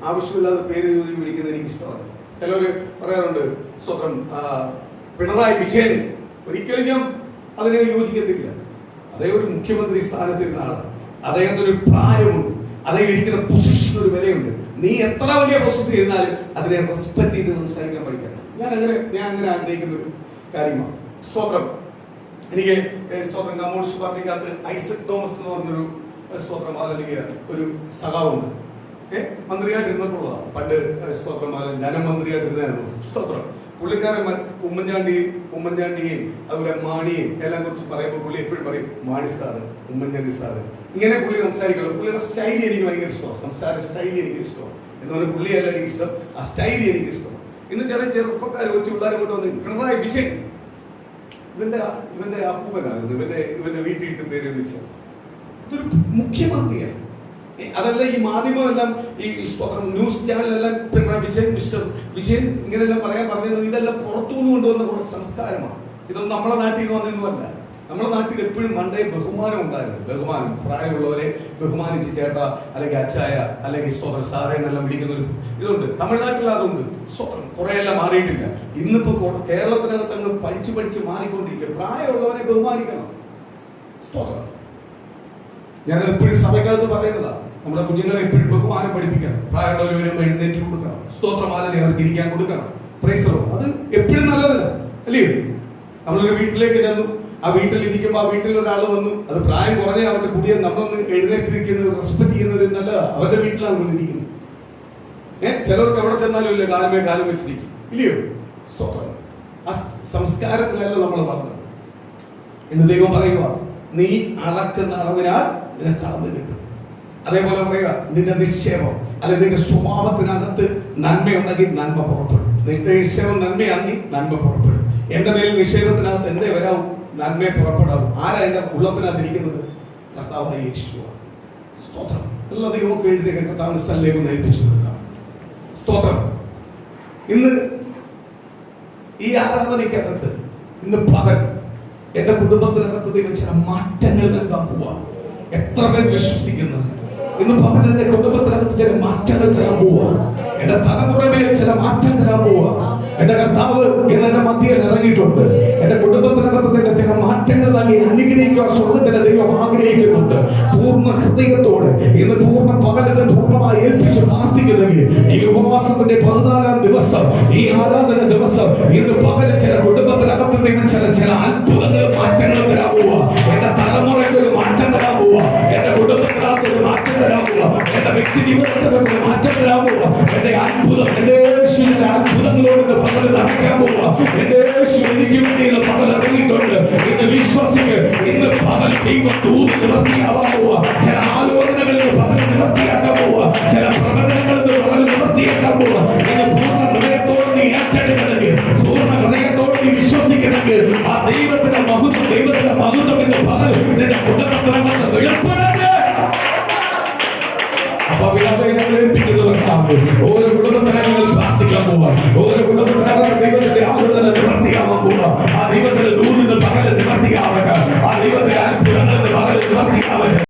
ആവശ്യമില്ലാത്ത പേര് വിളിക്കുന്നത് എനിക്ക് ഇഷ്ടമല്ല. ചിലര് പറയാറുണ്ട്, സ്തോത്രം, പിണറായി വിജയൻ, ഒരിക്കലും ഞാൻ അതിനെ യോജിക്കത്തില്ല. അദ്ദേഹം ഒരു മുഖ്യമന്ത്രി സ്ഥാനത്തിരുന്ന ആളാണ്, അദ്ദേഹത്തിന് ഒരു പ്രായമുണ്ട്, അദ്ദേഹം ഇരിക്കുന്ന പൊസിഷൻ ഒരു വിലയുണ്ട്. നീ എത്ര വലിയ പൊസിഷൻ ഇരുന്നാലും അതിനെ റെസ്പെക്ട് ചെയ്ത് സംസാരിക്കാൻ പഠിക്കണം. ഞാൻ അങ്ങനെ ആഗ്രഹിക്കുന്ന ഒരു കാര്യമാണ്. സ്തോത്രം. എനിക്ക് സ്തോത്രം കമ്മ്യൂണിസ്റ്റ് പാർട്ടിക്കകത്ത് ഐസക് തോമസ് എന്ന് പറഞ്ഞൊരു സ്തോത്രം അല്ലെങ്കിൽ ഒരു സഖാവുണ്ട്. മന്ത്രിയായിട്ടിരുന്നിട്ടുള്ളതാണ് പണ്ട്. സ്തോത്രം, ധനമന്ത്രിയായിട്ടിരുന്നായിരുന്നു. സ്തോത്രം. പുള്ളിക്കാരൻ ഉമ്മൻചാണ്ടിയെയും അതുപോലെ മാണിയെയും എല്ലാം കുറിച്ച് പറയുമ്പോൾ പുള്ളി എപ്പോഴും പറയും മാണി സാറ്, ഉമ്മൻചാണ്ടി സാറ്, ഇങ്ങനെ പുള്ളി സംസാരിക്കുള്ളൂ. പുള്ളിയുടെ സ്റ്റൈൽ എനിക്ക് ഭയങ്കര ഇഷ്ടമാണ്, സംസാര സ്റ്റൈൽ എനിക്ക് ഇഷ്ടമാണ്. എന്ന് പറഞ്ഞാൽ പുള്ളിയല്ല എനിക്ക് ഇഷ്ടം, ആ സ്റ്റൈൽ എനിക്ക് ഇഷ്ടമാണ്. ഇന്ന് ചില ചെറുപ്പക്കാർ കൊച്ചു പിള്ളേരെ കൊണ്ട് വന്ന് പിണറായി വിജയൻ, ഇവന്റെ അപ്പൂപ്പനായിരുന്നു, ഇവന്റെ വീട്ടിൽ പേര് വിളിച്ചത്. ഇതൊരു മുഖ്യമന്ത്രിയാണ്. അതല്ല ഈ മാധ്യമമെല്ലാം, ഈ ന്യൂസ് ചാനലെല്ലാം പിണറായി വിജയൻ ഇങ്ങനെല്ലാം പറഞ്ഞത് ഇതെല്ലാം പുറത്തുനിന്ന് കൊണ്ടുവന്ന കുറെ സംസ്കാരമാണ്. ഇതൊന്നും നമ്മളെ നാട്ടിൽ നിന്ന് വന്നൊന്നുമല്ല. നമ്മുടെ നാട്ടിൽ എപ്പോഴും പണ്ടേ ബഹുമാനം ഉണ്ടായിരുന്നു. ബഹുമാനം, പ്രായമുള്ളവരെ ബഹുമാനിച്ച് ചേട്ടാ അല്ലെങ്കിൽ അച്ചായ അല്ലെങ്കിൽ സ്തോത്രം സാറേ എന്നെല്ലാം വിളിക്കുന്ന ഒരു ഇതുണ്ട്. തമിഴ്നാട്ടിൽ അതുണ്ട്. സ്തോത്രം. കുറെയെല്ലാം മാറിയിട്ടില്ല. ഇന്നിപ്പോ കേരളത്തിനകത്ത് അങ്ങ് പഠിച്ച് മാറിക്കൊണ്ടിരിക്കുക. പ്രായമുള്ളവരെ ബഹുമാനിക്കണം. സ്തോത്രം. ഞാൻ എപ്പോഴും സഭയ്ക്കകത്ത് പറയുന്നതാണ്, നമ്മുടെ കുഞ്ഞുങ്ങളെ എപ്പോഴും ബഹുമാനം പഠിപ്പിക്കണം. പ്രായമുള്ളവരെ എഴുന്നേറ്റ് കൊടുക്കണം, സ്തോത്രമാലനെ അവർക്ക് ഇരിക്കാൻ കൊടുക്കണം. പ്രൈസ്. അത് എപ്പോഴും നല്ലതല്ല, അല്ലയോ? നമ്മളൊരു വീട്ടിലേക്ക് ചെന്നു, ആ വീട്ടിൽ ഇരിക്കുമ്പോൾ ആ വീട്ടിൽ ഒരാൾ വന്നു, അത് പ്രായം കുറഞ്ഞ അവരുടെ പുതിയ നമ്മളൊന്ന് എഴുന്നേറ്റിരിക്കുന്നത് റെസ്പെക്ട് ചെയ്യുന്നത് നല്ലതാ. അവരുടെ വീട്ടിലാണ് നമ്മൾ ഇരിക്കുന്നത്. ചിലർക്ക് എവിടെ ചെന്നാലും ഇല്ല, കാലം വെച്ചിരിക്കും, ഇല്ലയോ? സ്തോത്രം. ആ സംസ്കാരത്തിലല്ല നമ്മൾ പറഞ്ഞത്. എന്ന് ദൈവം പറയുക, നീ അളക്കുന്ന അളവിനാൽ നിനക്ക് അളന്ന് കിട്ടും. അതേപോലെ പറയുക, നിന്റെ നിക്ഷേപം അല്ലെങ്കിൽ നിന്റെ സ്വഭാവത്തിനകത്ത് നന്മയുണ്ടെങ്കിൽ നന്മ പുറപ്പെടും. നിന്റെ നിക്ഷേപം നന്മയാണെങ്കിൽ നന്മ പുറപ്പെടും. എന്റെ മേൽ നിക്ഷേപത്തിനകത്ത് എന്തേ വരാവും? നന്മയെ പുറപ്പെടാവും. ആരാ എന്റെ ഉള്ളത്തിനകത്ത് ഇരിക്കുന്നത്? കർത്താവായ യേശുവാണ്. സ്തോത്രം. എല്ലാ ദൈവമൊക്കെ എഴുതിയ കർത്താവിന്റെ സ്ഥലത്തേക്ക് ഏൽപ്പിച്ചു കൊടുക്കാം. സ്തോത്രം. ഇന്ന് ഈ ആരാധനയ്ക്കകത്ത് ഇന്ന് പകൽ എന്റെ കുടുംബത്തിനകത്ത് ദൈവം ചില മാറ്റങ്ങൾ നൽകാൻ പോവാ. എത്ര പേർ വിശ്വസിക്കുന്നു? ഇന്ന് പകൽ എന്റെ കുടുംബത്തിനകത്ത് ചില മാറ്റങ്ങൾ തരാൻ പോവാ. എന്റെ തലമുറയിൽ ചില മാറ്റം തരാൻ പോവാ. എന്റെ കർത്താവ് ഇന്ന് എന്റെ മധ്യയിൽ ഇറങ്ങിയിട്ടുണ്ട്. എന്റെ കുടുംബത്തിനകത്ത് ചില മാറ്റങ്ങൾ നൽകി അനുഗ്രഹിക്കാൻ സ്വർഗ്ഗത്തിന്റെ ദൈവം ആഗ്രഹിക്കുന്നുണ്ട്. പൂർണ്ണ ഹൃദയത്തോടെ ഇന്ന് പൂർണ്ണ പകലിനെ പൂർണ്ണമായി ഏൽപ്പിച്ച് പ്രാർത്ഥിക്കുന്നെങ്കിൽ ഈ ഉപവാസത്തിന്റെ 14-ാം ദിവസം, ഈ ആരാധന ദിവസം, ഇന്ന് പകല് ചില കുടുംബത്തിനകത്ത് നിന്ന് ചില അത്ഭുതങ്ങൾ മാറ്റങ്ങൾ തരാൻ പോവാ. എന്റെ തലമുറയ്ക്ക് ഒരു മാറ്റം തരാൻ പോവാ. എന്റെ കുടുംബത്തിനകത്ത് ഒരു മാറ്റം തരാൻ പോവാ. എന്റെ വ്യക്തി ജീവിതത്തിൽ ഒരു മാറ്റം തരാൻ പോവാ. എന്റെ അത്ഭുതം, എന്റെ യേശുവിന്റെ അത്ഭുതങ്ങളോട് പകല് നടക്കാൻ പോവാ. എന്റെ യേശു എനിക്ക് വേണ്ടി ഇന്ന് പകൽ ഇറങ്ങിയിട്ടുണ്ട്. ഇന്ന് വിശ്വസിക്ക്. ഇന്ന് പകൽ ദൈവം ദൂത് നിവർത്തിക്കാൻ